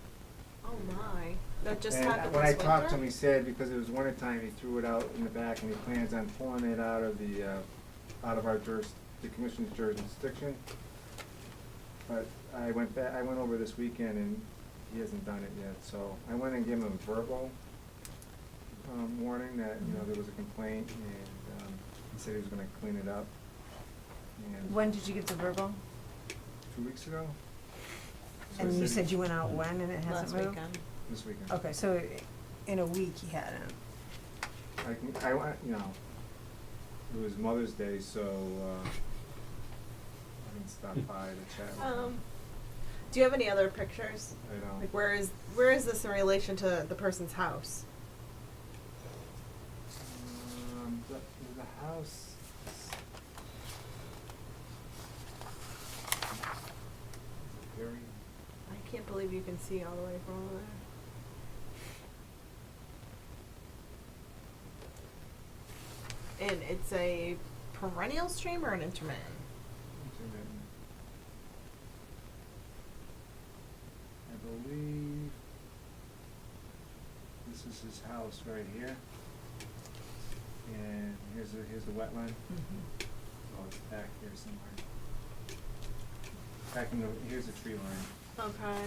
J: Oh my, that just
G: And
J: happened
G: when I
J: this
G: talked to him,
J: winter?
G: he said because it was winter time, he threw it out in the back and he plans on pulling it out of the, out of our the commission's jurisdiction. But I went over this weekend and he hasn't done it yet, so I went and gave him a verbal, warning that, you know, there was a complaint and, he said he was gonna clean it up. And
E: When did you get the verbal?
G: 2 weeks ago?
E: And you said you went out when and it hasn't
J: Last
E: moved?
J: weekend.
G: This weekend.
E: Okay, so in a week he hadn't.
G: I went, you know, it was Mother's Day, so, I didn't stop by to chat with them.
J: Do you have any other pictures?
G: I don't.
J: Like where is this in relation to the person's house?
G: The house. Very.
J: I can't believe you can see all the way from over there. And it's a perennial stream or an intermittent?
G: I believe this is his house right here. And here's the wetland. Oh, it's back here somewhere. Back in the, here's the tree line.
J: Okay.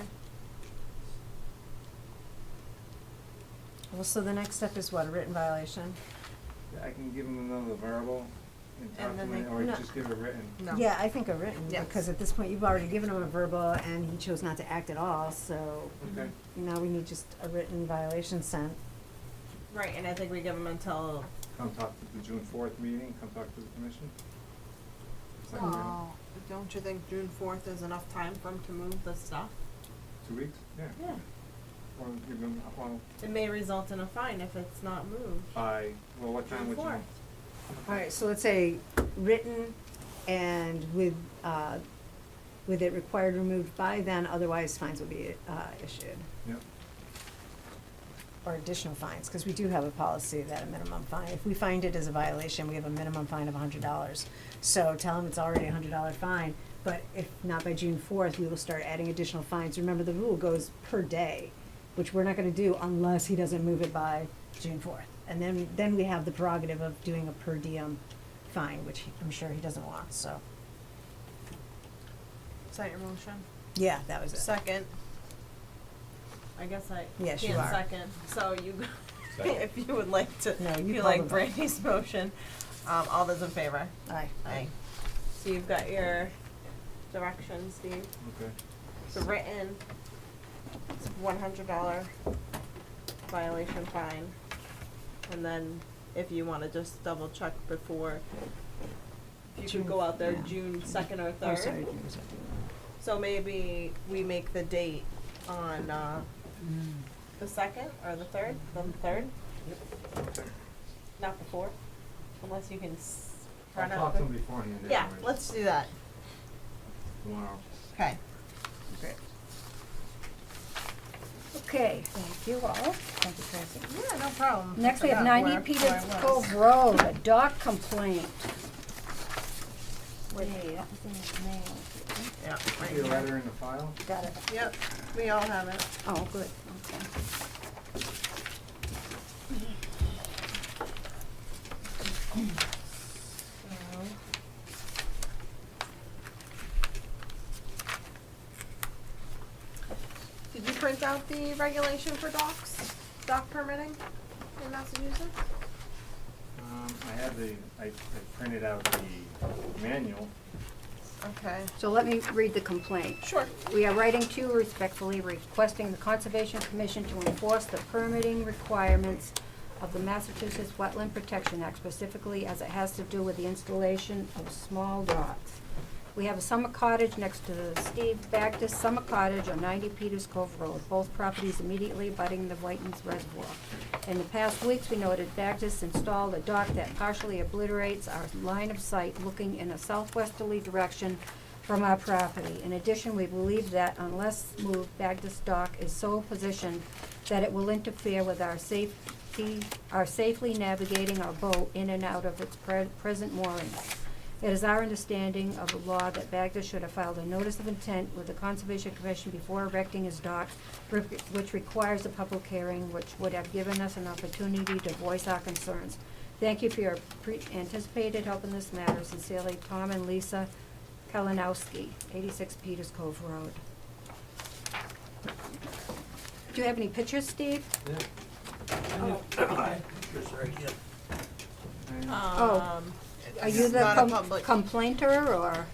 E: Well, so the next step is what, a written violation?
G: I can give him another verbal and talk
J: And
G: to
J: then
G: him,
J: they-
G: or
E: No.
G: just give a written.
J: No.
E: Yeah, I think a written,
J: Yes.
E: because at this point you've already given him a verbal and he chose not to act at all, so
G: Okay.
E: now we need just a written violation sent.
J: Right, and I think we give them until.
G: Come talk to the June 4th meeting, come talk to the commission. Is that okay?
J: Don't you think June 4th is enough time for them to move the stuff?
G: 2 weeks? Yeah.
J: Yeah.
G: Or give them, well,
J: It may result in a fine if it's not moved.
G: by, well, what time would you?
J: 4th.
E: Alright, so let's say written and with it required removed by then, otherwise fines will be, issued.
G: Yep.
E: Or additional fines, cause we do have a policy that a minimum fine, if we find it as a violation, we have a minimum fine of $100. So tell them it's already a $100 fine, but if not by June 4th, we will start adding additional fines. Remember, the rule goes per day, which we're not gonna do unless he doesn't move it by June 4th. And then we have the prerogative of doing a per diem fine, which I'm sure he doesn't want, so.
J: Is that your motion?
E: Yeah, that was it.
J: Second. I guess I
E: Yes, you
J: can't
E: are.
J: second, so you,
P: Second.
J: if you would like to,
E: No,
J: if
E: you
J: you
E: call
J: like
E: the vote.
J: Brandy's motion, all those in favor?
E: Aye.
J: Aye. So you've got your directions, Steve.
G: Okay.
J: So written, it's $100 violation fine. And then if you wanna just double check before, if you
E: June-
J: could go out there
E: yeah.
J: June 2nd or 3rd.
E: Oh, sorry, June 2nd.
J: So maybe we make the date on, the 2nd or the 3rd, the 3rd? Not the 4th, unless you can
G: I'll
J: run out.
G: talk to him beforehand
J: Yeah,
G: anyways,
J: let's do that.
G: tomorrow.
J: Okay.
A: Okay, thank you all. Thank you, Tracy.
J: Yeah, no problem.
A: Next, we have
J: Forgot
A: 90
J: where
A: Peters
J: I was.
A: Cove Road, a dock complaint. Wait,
J: Yeah, right
G: See a
J: here.
G: letter in the file?
A: got it.
J: Yep, we all have it.
A: Oh, good, okay.
J: Did you print out the regulation for docks, dock permitting in Massachusetts?
G: I printed out the manual.
J: Okay.
A: So let me read the complaint.
J: Sure.
A: We are writing to you respectfully requesting the Conservation Commission to enforce the permitting requirements of the Massachusetts Wetland Protection Act, specifically as it has to do with the installation of small docks. We have a summer cottage next to the Steve Backus Summer Cottage on 90 Peters Cove Road, both properties immediately abutting the Whitens Reservoir. In the past weeks, we noted Backus installed a dock that partially obliterates our line of sight looking in a southwesterly direction from our property. In addition, we believe that unless moved, Backus dock is so positioned that it will interfere with our safely navigating our boat in and out of its present moorings. It is our understanding of the law that Bagda should have filed a notice of intent with the Conservation Commission before erecting his dock, which requires a public hearing, which would have given us an opportunity to voice our concerns. Thank you for your anticipated help in this matter. Sincerely, Tom and Lisa Kalinowski, 86 Peters Cove Road. Do you have any pictures, Steve? Oh. Are you
J: It's
A: the
J: not a public-
A: complainter, or?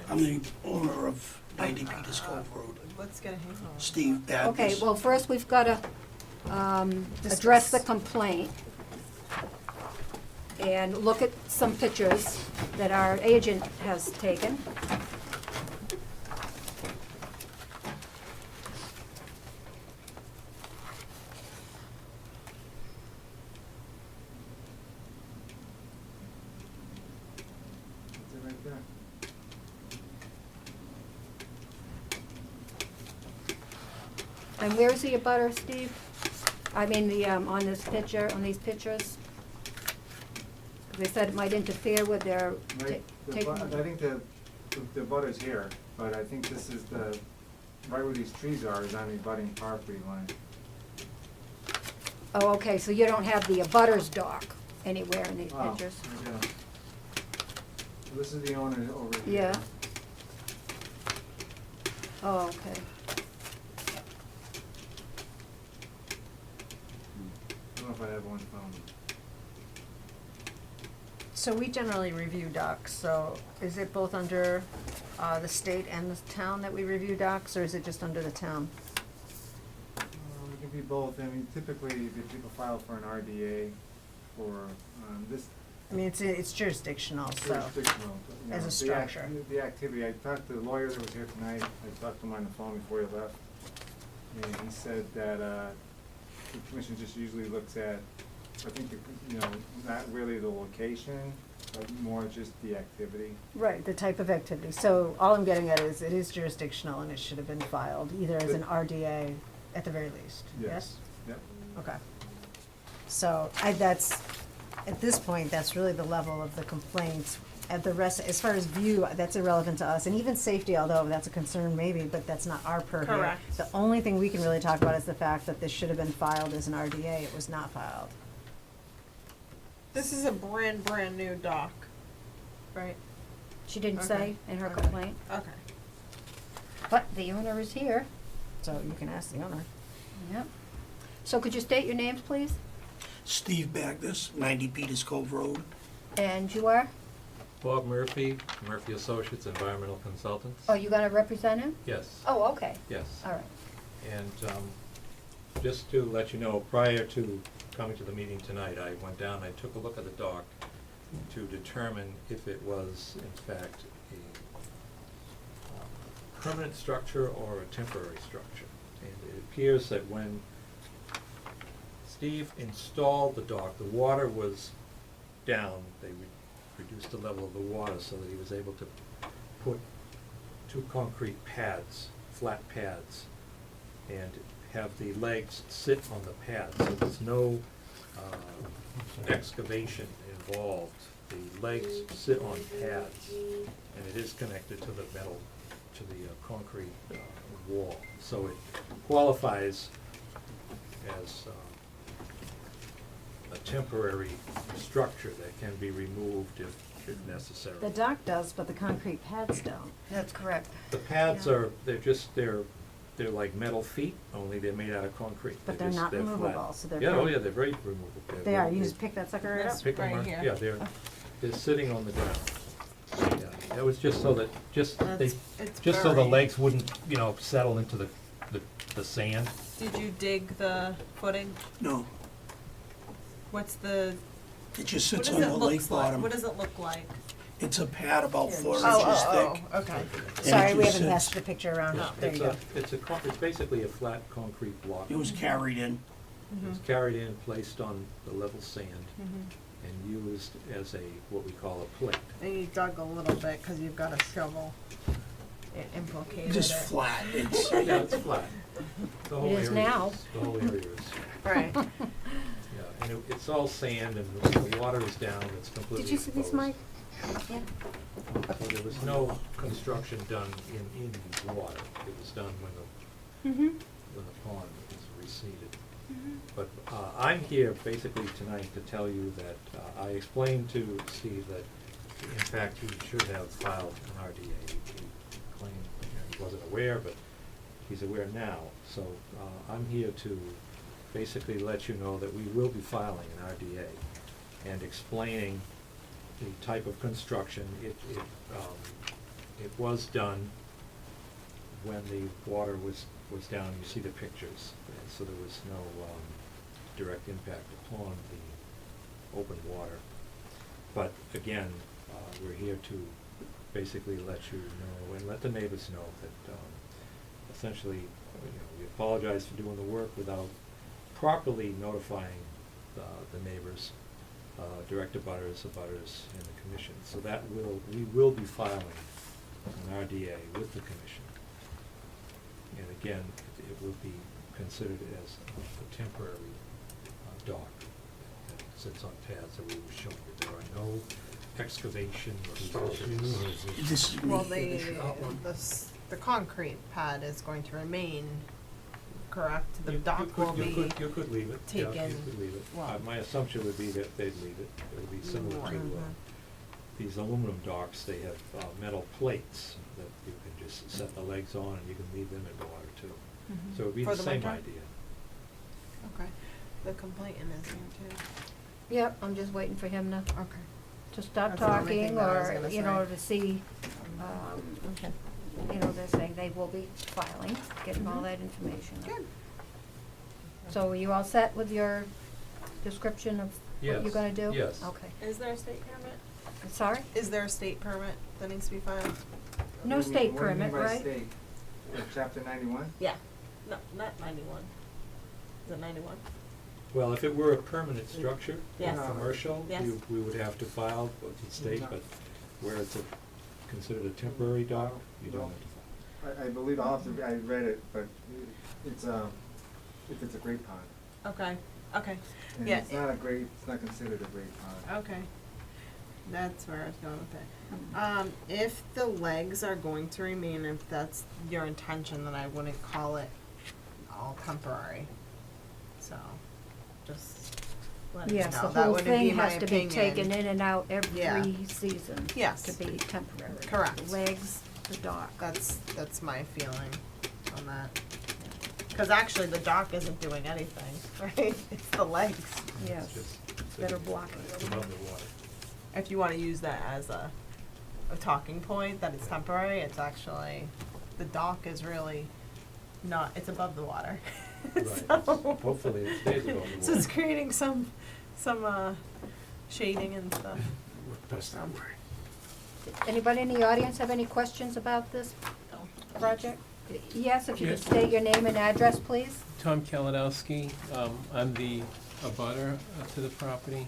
H: I'm the owner of 90 Peters Cove Road.
J: Let's get a handle on it.
H: Steve Baptist.
A: Okay, well, first we've got to address the complaint and look at some pictures that our agent has taken.
G: That's it right there.
A: And where is the abutter, Steve? I mean, the, on this picture, on these pictures? They said it might interfere with their
G: Right,
A: taking.
G: I think the butter's here, but I think this is the, right where these trees are is on the abutting property line.
A: Oh, okay, so you don't have the abutter's dock anywhere in these
G: Oh,
A: pictures?
G: yeah. So this is the owner over here.
A: Yeah. Oh, okay.
G: I don't know if I have one phone.
E: So we generally review docs, so is it both under the state and the town that we review docs, or is it just under the town?
G: It could be both. I mean, typically, the people file for an RDA for this.
E: I mean, it's jurisdictional, so,
G: Jurisdictional, you
E: as
G: know,
E: a structure.
G: The activity, I talked to the lawyer that was here tonight, I talked to him on the phone before he left, and he said that, the commission just usually looks at, I think, you know, not really the location, but more just the activity.
E: Right, the type of activity. So all I'm getting at is it is jurisdictional and it should have been filed either as an RDA at the very least, yes?
G: Yep.
E: Okay. So at this point, that's really the level of the complaints. At the rest, as far as view, that's irrelevant to us. And even safety, although that's a concern maybe, but that's not our purview.
J: Correct.
E: The only thing we can really talk about is the fact that this should have been filed as an RDA. It was not filed.
J: This is a brand new dock, right?
A: She didn't
J: Okay.
A: say in her
J: Okay.
A: complaint,
J: Okay.
A: but the owner is here.
E: So you can ask the owner.
A: Yep. So could you state your names, please?
H: Steve Baptist, 90 Peters Cove Road.
A: And you are?
V: Bob Murphy, Murphy Associates, Environmental Consultants.
A: Oh, you gonna represent him?
V: Yes.
A: Oh, okay.
V: Yes.
A: All right.
V: And just to let you know, prior to coming to the meeting tonight, I went down, I took a look at the dock to determine if it was in fact a permanent structure or a temporary structure. And it appears that when Steve installed the dock, the water was down. They reduced the level of the water so that he was able to put two concrete pads, flat pads, and have the legs sit on the pads. So there's no excavation involved. The legs sit on pads, and it is connected to the metal, to the concrete wall. So it qualifies as a temporary structure that can be removed if necessary.
E: The dock does, but the concrete pads don't.
A: That's correct.
V: The pads
A: Yeah.
V: are, they're like metal feet, only they're made out of concrete.
E: But they're
V: just-
E: not
V: flat.
E: removable, so they're
V: Yeah, oh
E: very-
V: yeah, they're very removable.
E: They are, you just pick that sucker right up?
V: Pick them
J: Right
V: up,
J: here.
V: yeah, they're sitting on the ground. Yeah, that was just so that,
J: It's
V: just so the
J: buried.
V: legs wouldn't, settle into the sand.
J: Did you dig the footing?
H: No,
J: What's the?
H: it just
J: what
H: sits
J: does
H: on
J: it
H: the
J: looks
H: lake
J: like?
H: bottom.
J: What does it look like?
H: It's a pad about 4 inches
J: Oh,
H: thick.
J: okay.
H: And
E: Sorry,
H: it
E: we
H: just
E: haven't
H: sits.
E: passed the picture around.
V: Yeah,
E: There you go.
V: It's basically a flat concrete block.
H: It was carried in.
V: It was carried in, placed on the level sand, and used as what we call a plate.
J: And you dug a little bit because you've got a shovel. It implicated
H: Just
J: it.
H: flat. It's,
V: Yeah, it's flat. The whole
A: It is
V: area
A: now.
V: The whole area is,
J: Right.
V: yeah, and it's all sand, and the water is down, it's completely
A: Did you see this,
V: exposed.
A: Mike? Yeah.
V: So there was no construction done in the water. It was done when
A: Mm-hmm.
V: the pond is receded. But I'm here basically tonight to tell you that I explained to Steve that in fact he should have filed an RDA. He claimed he wasn't aware, but he's aware now. So I'm here to basically let you know that we will be filing an RDA and explaining the type of construction. It was done when the water was down, you see the pictures, so there was no direct impact upon the open water. But again, we're here to basically let you know and let the neighbors know that essentially, we apologize for doing the work without properly notifying the neighbors, direct abutters, and the commission. So we will be filing an RDA with the commission. And again, it will be considered as a temporary dock that sits on pads that we were showing you. There are no excavation or
H: This
D: Well, the concrete pad is going to remain, correct? The dock will be
V: You could leave it. Yeah,
D: taken.
V: you could leave it.
D: Well,
V: My assumption would be that they'd leave it. It would be similar to these aluminum docks. They have metal plates that you can just set the legs on and you can leave them in water too. So it would be
D: For
V: the
D: the
V: same
D: winter?
V: idea.
D: Okay. The complainant is here too.
A: Yep, I'm just waiting for him to
D: Okay.
A: stop
D: That's the only thing
A: talking,
D: that I was
A: or,
D: gonna
A: you know,
D: say.
A: to see, you know, they're saying they will be filing, getting all that information.
D: Good.
A: So are you all set with your description of what you're
V: Yes,
A: gonna do?
V: yes.
A: Okay.
F: Is there a state permit?
A: Sorry?
D: Is there a state permit that needs to be filed?
A: No state permit, right?
G: Chapter 91?
F: Yeah, no, not 91. Is it 91?
V: Well, if it were a permanent structure,
F: Yes.
V: commercial,
F: Yes.
V: we would have to file with the state, but where it's considered a temporary dock, you don't have to file.
G: I believe I read it, but it's if it's a great pond.
D: Okay, okay.
G: And
D: Yeah.
G: it's not considered a great pond.
D: Okay. That's where I was going with it. If the legs are going to remain, if that's your intention, then I wouldn't call it all temporary. So, just let you know.
A: Yes, the
D: That
A: whole
D: wouldn't be
A: thing
D: my
A: has to be
D: opinion.
A: taken in and out
D: Yeah.
A: every season.
D: Yes.
A: To be temporary.
D: Correct.
A: Legs, the dock.
D: That's my feeling on that. Because actually, the dock isn't doing anything, right? It's the legs.
A: Yes,
V: It's just
A: that are
V: sitting
A: blocking.
V: above the water.
D: If you want to use that as a talking point, that it's temporary, it's actually, the dock is really not, it's above the water.
V: Right.
D: So-
V: Hopefully it stays above the
D: So it's
V: water.
D: creating some shading and stuff.
V: Best that way.
A: Anybody in the audience have any questions about this project? Yes, if you could state your name and address, please.
L: Tom Kalinowski, I'm the abutter to the property.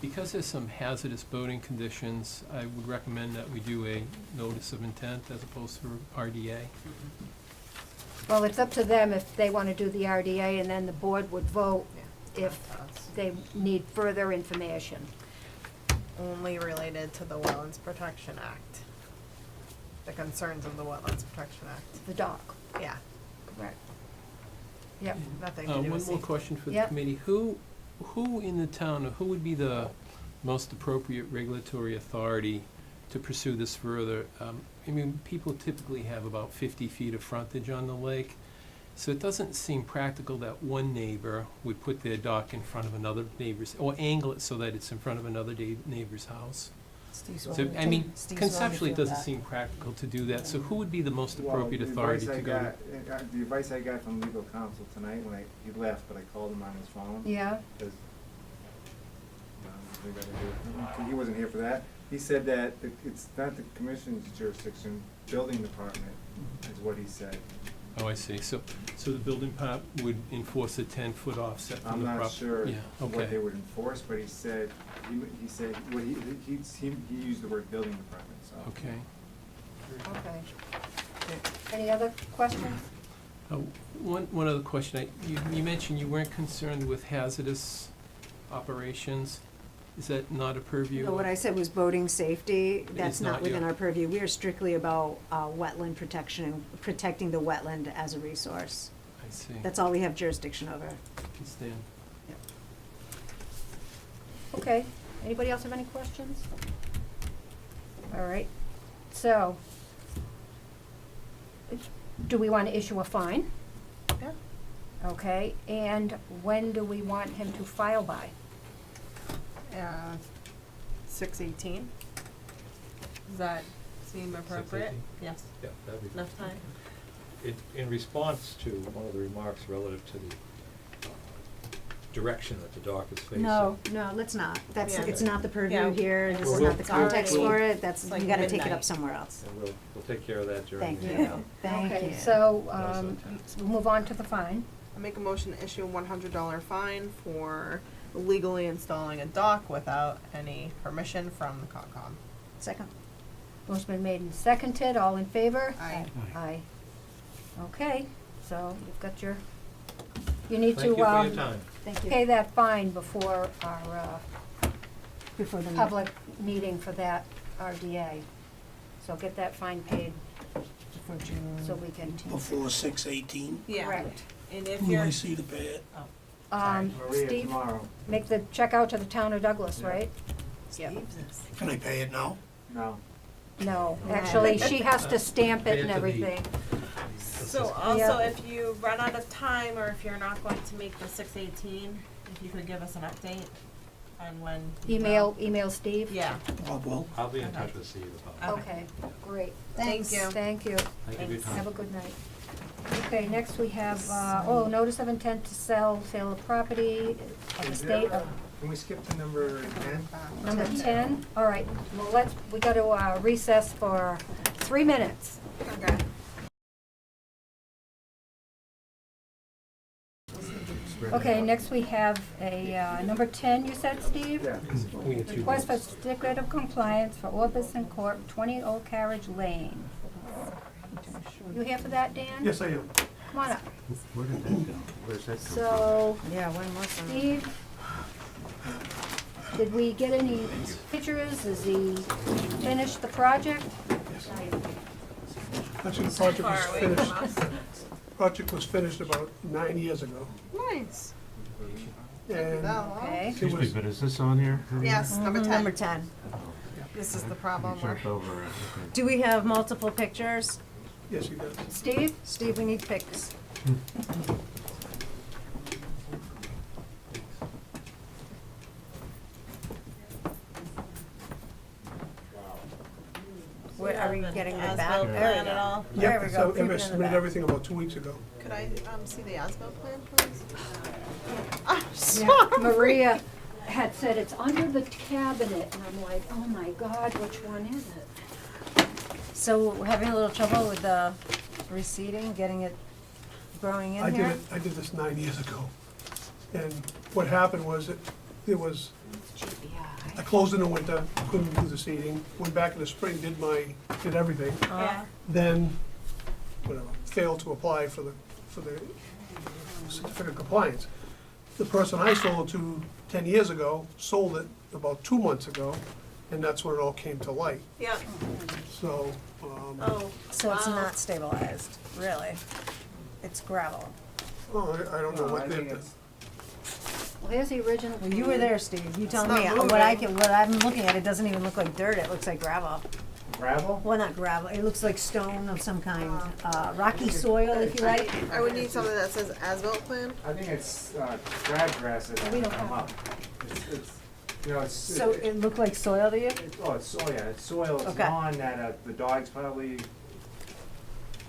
L: Because there's some hazardous boating conditions, I would recommend that we do a notice of intent as opposed to RDA.
A: Well, it's up to them if they want to do the RDA, and then the board would vote if they need further information.
D: Only related to the Wetlands Protection Act. The concerns of the Wetlands Protection Act.
A: The dock,
D: Yeah,
A: correct. Yep.
D: nothing to do with
L: One more
D: safety.
L: question for the
A: Yep.
L: committee. Who in the town, or who would be the most appropriate regulatory authority to pursue this further? I mean, people typically have about 50 feet of frontage on the lake, so it doesn't seem practical that one neighbor would put their dock in front of another neighbor's, or angle it so that it's in front of another neighbor's house.
E: Steve's
L: So,
E: willing
L: I
E: to-
L: mean,
E: Steve's willing to
L: conceptually, it
E: do
L: doesn't
E: that.
L: seem practical to do that, so who would be the most
G: Well,
L: appropriate authority to go to?
G: The advice I got from legal counsel tonight when he left, but I called him on his phone.
A: Yeah.
G: Because he wasn't here for that. He said that it's not the commission's jurisdiction, building department is what he said.
L: Oh, I see. So the building part would enforce a 10-foot offset from
G: I'm
L: the
G: not
L: property?
G: sure
L: Yeah,
G: what they
L: okay.
G: would enforce, but he said, well, he used the word building department, so.
L: Okay.
A: Okay. Any other questions?
L: One other question. You mentioned you weren't concerned with hazardous operations. Is that not a purview?
E: No, what I said was boating safety, that's
L: It's
E: not
L: not
E: within
L: your-
E: our purview. We are strictly about wetland protection and protecting the wetland as a resource.
L: I see.
E: That's all we have jurisdiction over.
L: Understand.
A: Okay, anybody else have any questions? All right, so, do we want to issue a fine?
D: Yeah.
A: Okay, and when do we want him to file by?
D: 6/18. Does that
J: seem appropriate?
V: 6:18?
J: Yes.
V: Yeah, that'd be.
J: Enough time?
V: In response to one of the remarks relative to the direction that the dock is facing.
E: No, let's not. That's,
J: Yeah.
E: it's not the purview
J: Yeah.
E: here, this
V: Well,
E: is
V: we'll-
E: not the context
V: we'll-
E: for it, that's,
J: It's like
E: you gotta take it
J: midnight.
E: up somewhere else.
V: And we'll take care of that during
E: Thank
V: the.
E: you, thank
A: Okay,
E: you.
A: so,
V: Nice.
A: we'll move on to the fine.
D: I make a motion to issue a $100 fine for illegally installing a dock without any permission from the Concom.
E: Second.
A: Motion been made and seconded, all in favor?
D: Aye.
A: Aye. Okay, so you've got your, you need
V: Thank you
A: to,
V: for your time.
E: Thank you.
A: pay that fine before our,
E: Before the.
A: public meeting for that RDA. So get that fine paid
E: Before June.
A: so we can.
H: Before 6/18.
J: Yeah.
A: Correct.
J: And if
H: Who do
J: you're,
H: I see to pay it?
A: Steve, make the check out to the town of Douglas, right?
E: Yeah.
H: Can I pay it now?
G: No.
A: No, actually, she has to stamp
V: Pay
A: it
V: it
A: and
V: to the-
A: everything.
J: so also
A: Yeah.
J: if you run out of time or if you're not going to make the 6:18, if you could give us an update on when. you will.
A: Email Steve?
J: Yeah.
H: Bob will.
V: I'll be in
J: Okay.
V: touch with Steve about it.
A: Okay, great.
J: Thank you.
A: Thank you.
V: Thank you for your time.
A: Have a good night. Okay, next we have, notice of intent to sale of property of the state of
G: Can we skip to number 10?
A: number 10. All right, well, we got to recess for 3 minutes.
D: Okay.
A: Okay, next we have a, number 10, you said, Steve?
G: Yeah.
V: We get 2
A: Request for
V: minutes.
A: certificate of compliance for Orbison Court, 20 Old Carriage Lane. You here for that, Dan?
S: Yes, I am.
A: Come on up.
C: Where did that go? Where's that come from?
A: So,
E: Yeah, when was that?
A: Steve, did we get any pictures? Has he finished the project?
M: Actually, the project was
J: Far away from
M: finished,
J: us.
M: project was finished about 9 years ago.
D: Nice.
M: And
A: Okay.
C: Excuse me, but is this on here?
D: Yes, number 10.
E: Number 10.
D: This is the problem
C: You
D: where.
C: jumped over it.
E: Do we have multiple pictures?
M: yes, he does.
A: Steve?
E: Steve, we need pics. Where, are we getting the back?
J: As-built
E: There we
J: plan
E: go.
J: at all?
E: There
M: Yep,
E: we
M: so
E: go.
M: I
E: Peeping in the
M: submitted
E: back.
M: everything about 2 weeks ago.
D: Could I see the as-built plan, please? I'm
A: Yeah,
D: sorry.
A: Maria had said it's under the cabinet, and I'm like, oh my God, which one is it?
E: So we're having a little trouble with the reseeding, getting it growing in here?
M: I did this 9 years ago. And what happened was it was, I closed in the winter, couldn't do the seeding, went back in the spring, did everything.
J: Yeah.
M: Then, whatever, failed to apply for the certificate of compliance. The person I sold it to 10 years ago sold it about 2 months ago, and that's when it all came to light.
J: Yeah.
M: So,
J: Oh.
E: So it's
J: wow.
E: not stabilized, really? It's gravel.
M: I don't know
G: No,
M: what
G: I
M: they
G: think
M: did.
G: it's,
A: Well, here's the original.
E: Well, you were there, Steve. You tell
D: not
E: me.
D: moving.
E: What I'm looking at, it doesn't even look like dirt. It looks like gravel.
G: gravel?
E: Well, not gravel. It looks like stone of some kind. Rocky soil, if you like.
D: I would need something that says as-built plan.
G: I think it's crabgrass that
A: We don't
G: come
A: have
G: up. It's, you know, it's.
E: So it looked like soil to you?
G: Oh, it's soil, yeah, it's soil, it's
E: Okay.
G: lawn that the dogs probably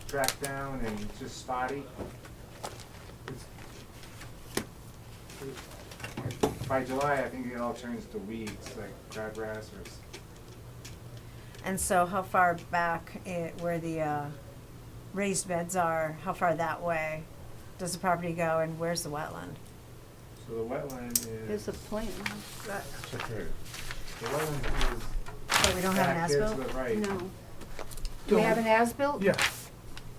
G: tracked down and it's just spotty. By July, I think it all turns to weeds, like crabgrass or.
E: And so how far back where the raised beds are, how far that way does the property go and where's the wetland?
G: So the wetland is.
A: Here's the plan.
G: Check here. The wetland is.
E: So we don't have an
G: back there to
E: as-built?
G: the right.
A: No. Do we have an as-built?
M: Yeah,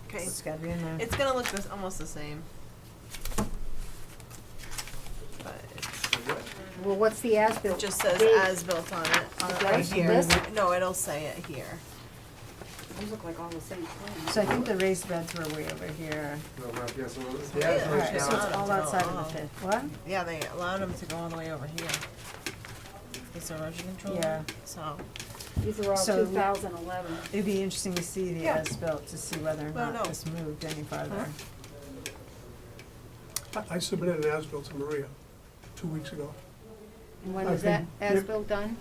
D: Okay.
E: It's gotta be in there.
D: It's gonna look almost the same. But
A: Well, what's the as-built?
D: it just says
A: Date?
D: as-built on it,
A: It
D: right
A: does?
D: here.
A: This?
D: No, it'll say it here.
A: These look like all the same plans.
E: So I think the raised beds were way over here.
G: So, yeah, so the
D: Yeah.
G: as-built
E: Alright, so it's
G: down-
E: all outside of
J: Oh.
E: the fifth. What?
J: Yeah, they allowed them to go all the way over here. This erosion control.
E: Yeah.
J: So.
A: These are all
E: So-
A: 2011.
E: It'd be interesting to see the
D: Yeah.
E: as-built to see whether or
D: No,
E: not
D: no.
E: this moved any farther.
M: I submitted an as-built to Maria 2 weeks ago.
A: And when
M: I
A: was that
M: think-
A: as-built done?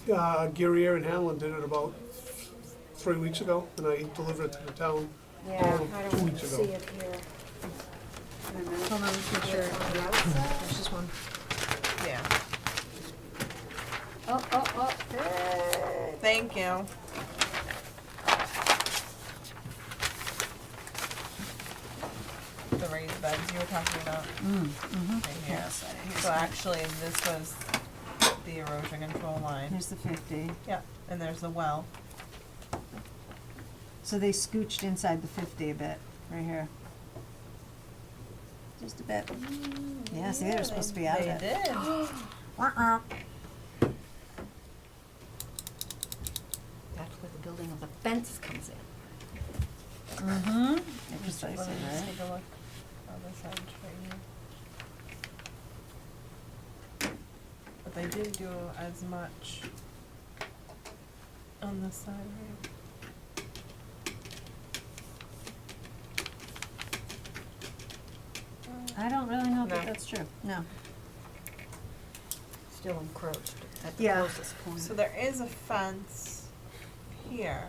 M: Gearier and Hanlon did it about 3 weeks ago, and I delivered it to the town
A: Yeah, I
M: 2
A: don't
M: weeks
A: see
M: ago.
A: it here.
E: Hold on, let's make sure. There's just one.
J: Yeah.
A: Oh.
J: Thank you. The raised beds you were talking about. Right here.
E: Yes, here's
J: So
E: the-
J: actually, this was the erosion control line.
E: Here's the 50.
J: Yeah, and there's the well.
E: So they scooched inside the 50 a bit, right here. Just a bit. Yeah, see, they're supposed to be out of it.
J: They did.
E: Uh-uh.
A: That's where the building of the fence comes in.
E: Mm-hmm.
J: Let
E: Precisely,
J: me just
E: right?
J: take a look on this edge right here. But they did do as much on this side, right?
E: I don't really know
J: No.
E: that that's true. No.
A: Still encroached at the
E: Yeah.
A: closest point.
J: So there is a fence here.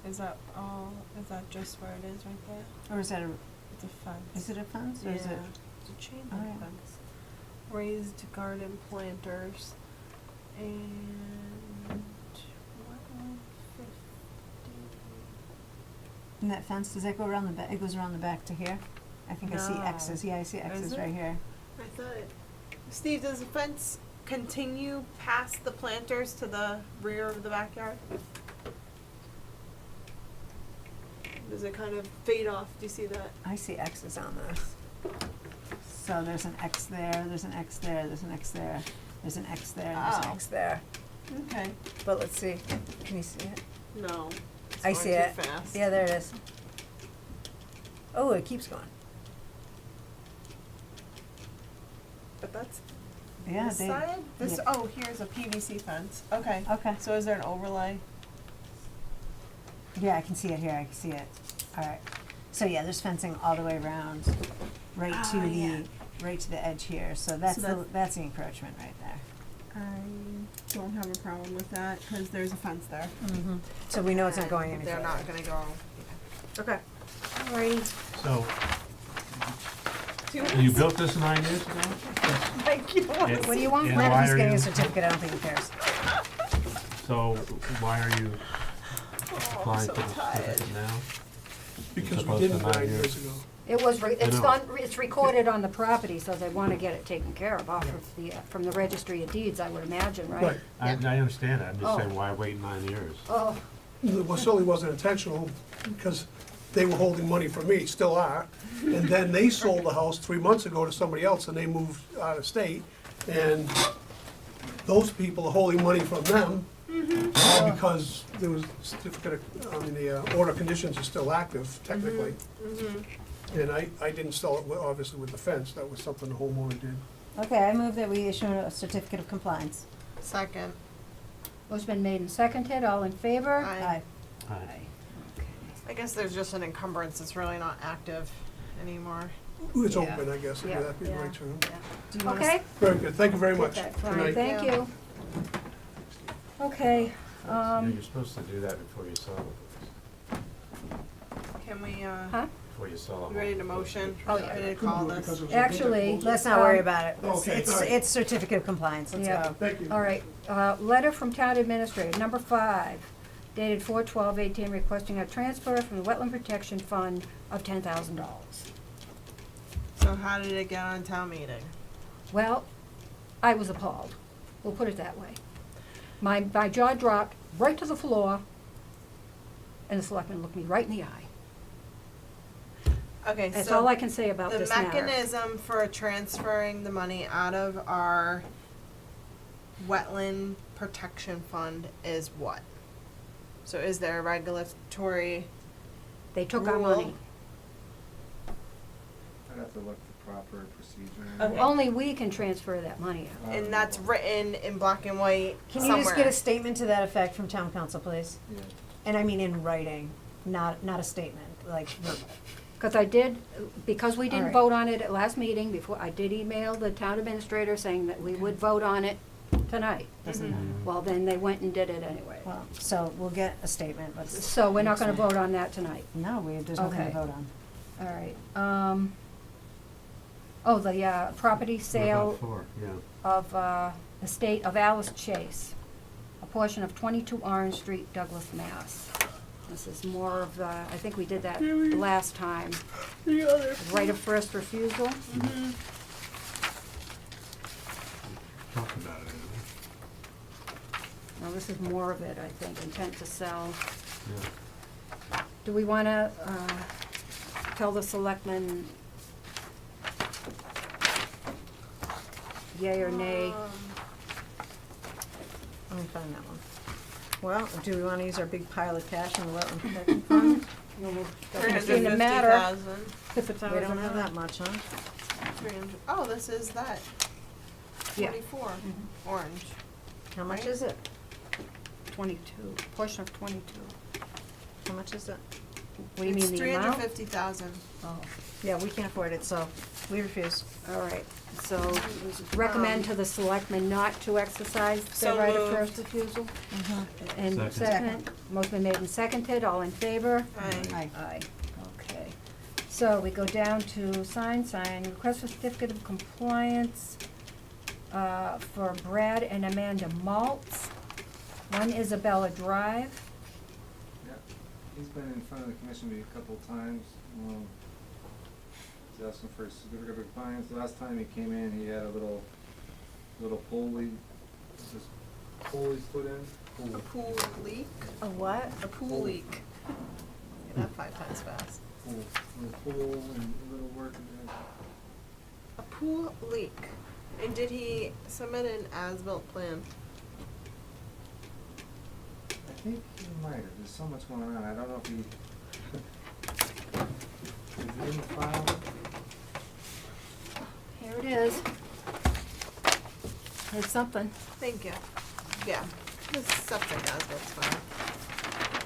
J: Is that all, is that just where it is right there?
E: Or is that a,
J: It's a fence.
E: is it a fence or is it?
J: It's a chain
E: Oh,
J: link
E: yeah.
J: fence. Raised garden planters and wetland 50.
E: And that fence, does that go around the back? It goes around the back to here? I think I see
J: No.
E: X's. Yeah, I see X's
J: it?
E: right here.
J: I thought it. Steve, does the fence continue past the planters to the rear of the backyard? Does it kind of fade off? Do you see that?
E: I see X's on this. So there's an X there, there's an X there, there's an X there, there's an X there, there's an
J: Oh.
E: X there.
J: Okay.
E: But let's see. Can you see it?
J: No. It's
E: I
J: going
E: see
J: too
E: it.
J: fast.
E: Yeah, there it is. Oh, it keeps going.
J: But that's
E: Yeah,
J: this
E: they.
J: side? This,
E: yeah.
J: oh, here's a PVC fence. Okay.
E: Okay.
J: So is there an overlay?
E: Yeah, I can see it here. I can see it. All right. So yeah, there's fencing all the way around, right to
J: Ah,
E: the
J: yeah.
E: right to the edge here. So that's
J: that-
E: that's the encroachment right there.
J: I don't have a problem with that because there's a fence there.
E: Mm-hmm. So we know it's not going any
J: They're
E: further.
J: not gonna go. Okay.
A: Alrighty.
C: So,
J: Two
C: you built this 9 years ago?
J: Thank you.
C: It-
A: What do you want?
C: and
E: Glad
C: why
E: he's
C: are
E: getting
C: you-
E: a certificate. I don't think he cares.
C: So, why are you
J: Oh, I'm
C: applying
J: so
C: for the
J: tired.
C: certificate now?
M: Because we
C: Supposed
M: did
C: to
M: it
C: not
M: 9
C: use-
M: years ago.
A: It was, it's
C: know.
A: it's recorded on the property, so they wanna get it taken care of off of the, from the registry of deeds, I would imagine, right?
M: Right.
C: I understand that, I'm just
A: Oh.
C: saying, why wait 9 years?
A: Oh,
M: It certainly wasn't intentional, because they were holding money from me, still are. And then they sold the house 3 months ago to somebody else, and they moved out of state. And those people are holding money from them, all because there was certificate, the order of conditions are still active technically. And I didn't sell it, obviously, with the fence, that was something the homeowner did.
E: Okay, I move that we issue a certificate of compliance.
J: Second.
A: motion been made and seconded, all in favor?
J: Aye.
C: Aye.
J: I guess there's just an encumbrance that's really not active anymore.
M: It's
A: Yeah.
M: open, I guess,
A: Yeah.
M: would that be the
J: Yeah.
M: right term?
E: Do you wanna
A: Okay?
M: Very good, thank you very
A: Get
M: much.
A: that,
M: Good
A: fine,
M: night.
A: thank you. Okay,
C: You're supposed to do that before you sell it,
J: Can we,
A: huh?
C: before you sell
J: we
C: it.
J: ready to motion?
A: Oh, yeah.
J: Ready to call this?
A: Actually,
E: Let's not worry
A: Um,
E: about it.
M: Okay,
E: It's,
M: all right.
E: it's certificate of compliance. Let's
A: Yeah.
E: go.
M: Thank you.
A: All right, letter from town administrator, number 5, dated 4/12/18, requesting a transfer from the Wetland Protection Fund of $10,000.
J: So how did it get on town meeting?
A: Well, I was appalled, we'll put it that way. My jaw dropped right to the floor, and the selectman looked me right in the eye.
J: Okay,
A: That's
J: so
A: all I can say about
J: the
A: this matter.
J: mechanism for transferring the money out of our wetland protection fund is what? So is there a regulatory?
A: They took our
J: rule?
A: money.
G: I'd have to look the proper procedure.
J: Okay.
A: Only we can transfer that money out.
J: And that's written in black and white
E: Can you
J: somewhere.
E: just get a statement to that effect from town council, please?
G: Yeah.
E: And I mean in writing, not a statement, like verbal.
A: Because I did, because we
E: All
A: didn't
E: right.
A: vote on it at last meeting, before, I did email the town administrator saying that we would vote on it tonight.
E: Doesn't matter.
A: Well, then they went and did it anyway.
E: Well, so we'll get a statement, but.
A: So we're not gonna vote on that tonight?
E: No, there's nothing to
A: Okay.
E: vote on.
A: All right, oh, the, property sale of, estate of Alice Chase, a portion of 22 Orange Street, Douglas, Mass. This is more of, I think we did that last time. Right of first refusal.
P: Talk about it.
A: Now, this is more of it, I think, intent to sell. Do we wanna, tell the selectmen yay or nay?
E: Let me find that one. Well, do we wanna use our big pile of cash in the wetland protection fund?
A: Doesn't seem to matter.
E: We don't have that much, huh?
D: 300. Oh, this is that.
A: Yeah.
D: 24. Orange.
E: How much
D: Right?
E: is it?
A: 22, portion of 22.
E: How much is it?
A: What do you mean, the amount?
D: 350,000.
A: Oh,
E: Yeah, we can't afford it, so we refuse.
A: all right, so recommend to the selectmen not to exercise their
D: So
A: right of
D: moved.
A: first refusal? And
P: Second.
A: second, motion been made and seconded, all in favor?
D: Aye.
A: Aye, okay. So we go down to sign, request for certificate of compliance, for Brad and Amanda Maltz, 1 Isabella Drive.
G: Yeah, he's been in front of the commission a couple of times. He's asking for a certificate of compliance. The last time he came in, he had a little pulley, just pulleys put in.
D: A pool leak.
E: A what?
D: A pool leak. Say that 5 times fast.
G: Little pool and a little work in there.
D: A pool leak. And did he submit an as-built plan?
G: I think he might have. There's so much going on. I don't know if he. Is it in the file?
A: Here it is. Here's something.
D: Thank you. Yeah. This septic as-bilt's fine.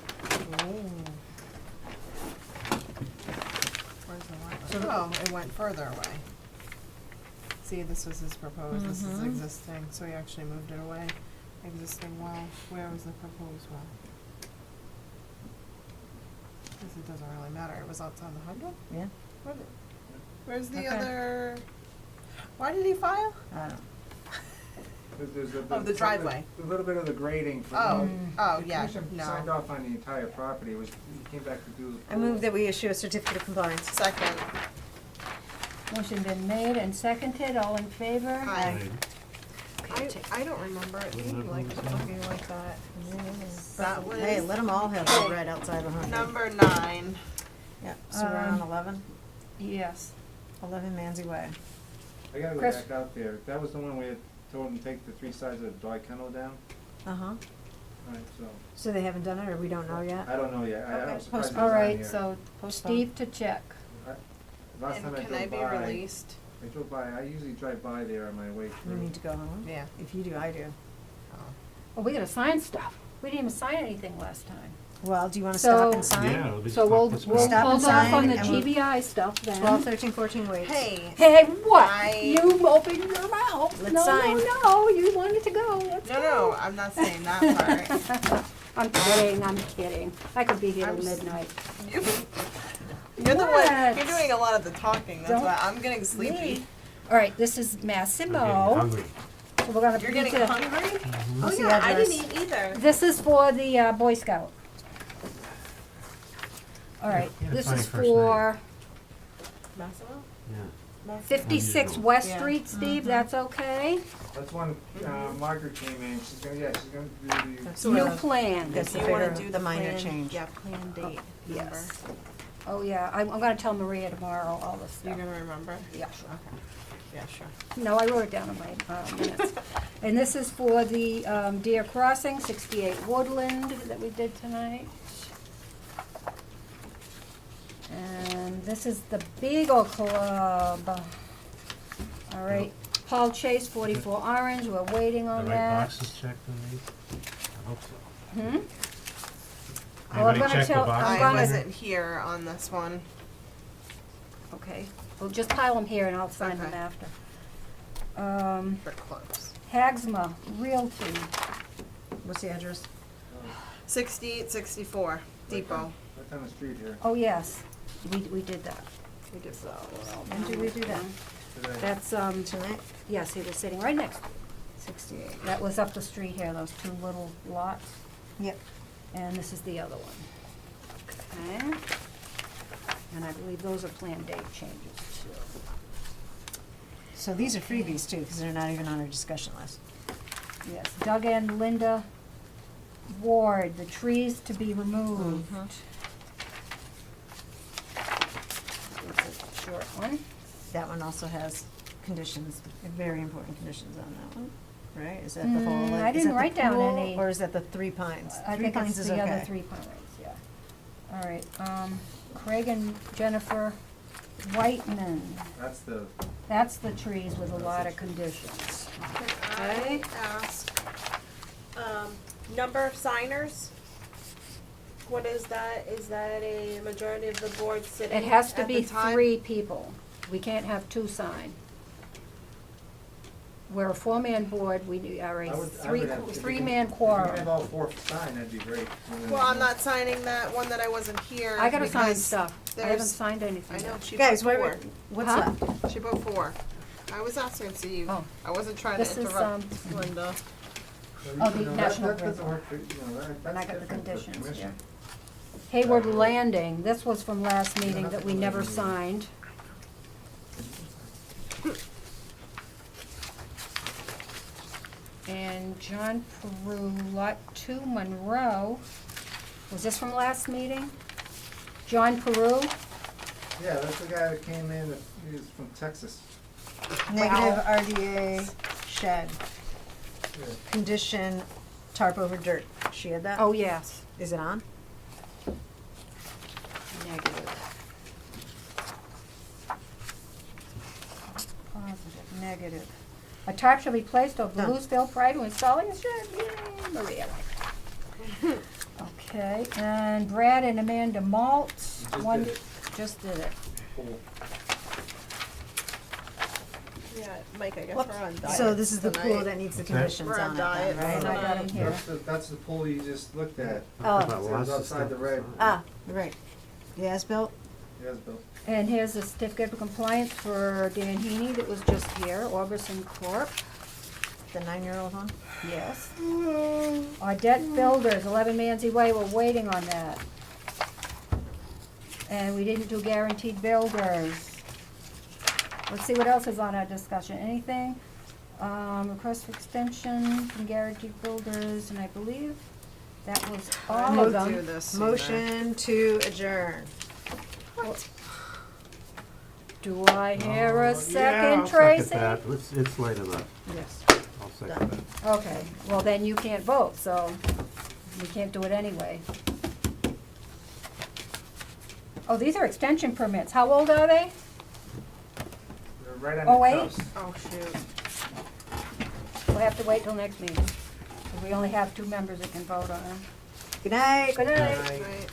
D: Where's the line? Oh, it went further away. See, this was his proposed, this is existing, so he actually moved it away. Existing well, where was the proposed well? Guess it doesn't really matter, it was outside the 100?
E: Yeah.
D: Where's the
E: Okay.
D: other, why did he file?
E: I don't.
G: There's
D: Oh, the driveway.
G: A little bit of the grading for.
D: Oh,
G: the
D: yeah,
G: commission
D: no.
G: signed off on the entire property. He came back to do.
E: I move that we issue a certificate of compliance.
D: Second.
A: Motion been made and seconded, all in favor?
D: Aye. I don't remember it being like, looking like that. That was.
E: Hey, let them all have the red outside the 100.
D: Number 9.
E: Yeah, so we're on 11?
A: Yes.
E: 11 Manzi Way.
G: I gotta go
A: Chris?
G: back out there. That was the one we had told him to take the 3 sides of the dry kennel down.
E: Uh-huh.
G: Right, so.
E: So they haven't done it, or we don't know yet?
G: I don't know yet. I'm
E: Okay.
G: surprised he's
A: All
G: on
A: right,
G: here.
A: so Steve to check.
G: Last
D: And
G: time I
D: can I
G: drove
D: be
G: by.
D: released?
G: I drove by, I usually drive by there on my way
E: You
G: through.
E: need to go home?
D: Yeah.
E: If you do, I do.
A: Oh, we gotta sign stuff. We didn't even sign anything last time.
E: Well, do you wanna stop
A: So-
E: and sign?
P: Yeah, it'll be
A: So we'll
P: this
A: hold
P: way.
E: Stop and
A: off
E: sign,
A: on the
E: and we'll-
A: GBI stuff then.
E: 12, 13, 14 weeks.
D: Hey.
A: Hey, what?
D: I-
A: You open your mouth.
E: Let's
A: No,
E: sign.
A: no, you wanted to go. Let's
D: No,
A: go.
D: no, I'm not saying that part.
A: I'm kidding. I could be here till
D: I'm s-
A: midnight.
D: You're the
A: What?
D: one, you're doing a lot of the talking, that's
A: Don't
D: why I'm getting sleepy.
A: Me. All right, this is
P: I'm getting
A: Massimo.
P: hungry.
A: So we're gonna
D: You're
A: need
D: getting
A: to-
D: hungry? Oh
E: What's the
D: yeah, I
E: address?
D: didn't eat either.
A: This is for the Boy Scout. All right,
P: Yeah,
A: this
P: funny
A: is
P: first
A: for
D: Massimo?
P: Yeah.
A: 56
P: Unusual.
A: West
E: Yeah.
A: Street, Steve, that's okay?
G: That's one, Margaret came in, she's gonna do the.
E: That's
A: New
E: the-
A: plan.
E: That's the
D: If you wanna
E: bigger-
D: do
E: the
D: the
E: minor
D: plan,
E: change.
D: yeah, plan date, number.
A: Yes. Oh, yeah, I'm gonna tell Maria tomorrow all this
D: You're
A: stuff.
D: gonna remember?
A: Yeah, sure.
D: Okay. Yeah, sure.
A: No, I wrote it down in my minutes. And this is for the Deer Crossing, 68 Woodland that we did tonight. And this is the Beagle Club. All right, Paul Chase, 44 Orange, we're waiting
P: The
A: on
P: right
A: that.
P: boxes checked on these? I hope so.
A: Hmm? Oh, I'm
P: Anybody
A: gonna
P: check the
A: tell-
P: boxes?
A: I'm
D: I
A: gonna-
D: wasn't here on this one.
A: Okay, we'll just pile them here and I'll sign them
D: Okay.
A: after.
D: We're close.
A: Hagsma Realty.
E: What's the address?
D: 6864 Depot.
G: Right down the street here.
A: Oh, yes, we did that.
D: We did that.
A: When did we do that?
G: Today.
A: That's,
E: Tonight?
A: yes, he was sitting right next to it. 68. That was up the street here, those two little lots.
E: Yep.
A: And this is the other one. Okay. And I believe those are planned date changes too.
E: So these are freebies too, because they're not even on our discussion list.
A: Yes, Doug and Linda Ward, the trees to be removed. This is a short one.
E: That one also has conditions, very important conditions on that one, right? Is that the whole, like,
A: I
E: is
A: didn't
E: that the
A: write down
E: pool,
A: any.
E: or is that the Three Pines?
A: I
E: Three
A: think
E: Pines
A: it's
E: is
A: the other
E: okay.
A: Three Pines, yeah. All right, Craig and Jennifer Whiteman. That's the trees with a lot of conditions.
K: I ask, number of signers? What is that? Is that a majority of the board sitting
A: It has to
K: at
A: be
K: the time?
A: 3 people. We can't have 2 sign. We're a 4-man board, we are a
G: I would have- if you can-
A: three-man
G: If you
A: quorum.
G: can have all 4 signed, that'd be great. And then-
D: Well, I'm not signing that one that I wasn't here.
A: I gotta sign
D: because
A: stuff. I haven't
D: there's-
A: signed anything
D: I know,
A: yet.
D: she
E: Guys,
D: put
E: wait,
D: 4.
E: what's
A: Huh?
E: that?
D: She put 4. I was asking to see you.
A: Oh.
D: I wasn't trying
A: This
D: to
A: is,
D: interrupt Linda.
A: Oh, the National
G: That doesn't
A: Grid.
G: work for, you know,
A: And I
G: that's
A: got the
G: different for
A: conditions,
G: commission.
A: Hayward Landing, this was from last meeting that we never signed. And John Peru, Lot 2, Monroe. Was this from last meeting? John Peru?
G: Yeah, that's the guy that came in, he was from Texas.
E: Negative RDA shed,
G: Yeah.
E: condition tarp over dirt. She had that?
A: Oh, yes.
E: Is it on?
A: Negative. Positive, negative. A tarp shall be placed over the
E: Done.
A: loose fill prior to installing a shed. Yay, Maria. Okay, and Brad and Amanda Maltz.
G: You just
A: One
G: did it.
A: just did it.
G: Cool.
D: Yeah, Mike, I guess
E: Whoops.
D: we're on diet
E: So this is the
D: tonight.
E: pool that needs the
B: Okay.
E: conditions
D: We're on
E: on it
D: diet
E: then, right?
A: And I got him here.
G: That's the pool you just looked at.
E: Oh.
G: It was outside the red.
E: Ah, right. The as-built?
G: Yes, Bill.
A: And here's a certificate of compliance for Dan Heaney that was just here, Orbison Corp.
E: The 9-year-old one?
A: Yes. Audette Builders, 11 Manzi Way, we're waiting on that. And we didn't do guaranteed builders. Let's see what else is on our discussion. Anything? Request for extension from guaranteed builders, and I believe that was all of
D: didn't do
A: them.
D: this
E: Motion to adjourn.
A: Do I hear a
V: Yeah,
A: second,
V: I'll
A: Tracy?
V: second that. It's late enough.
E: Yes.
V: I'll second that.
A: Okay, well then you can't vote, so we can't do it anyway. Oh, these are extension permits. How old are they?
G: They're right on
A: Oh,
G: the
A: wait.
G: cusp.
D: Oh, shoot.
A: We'll have to wait till next meeting. 'Cause we only have 2 members that can vote on them.
E: Good night.
A: Good night.
G: Right.
D: Right.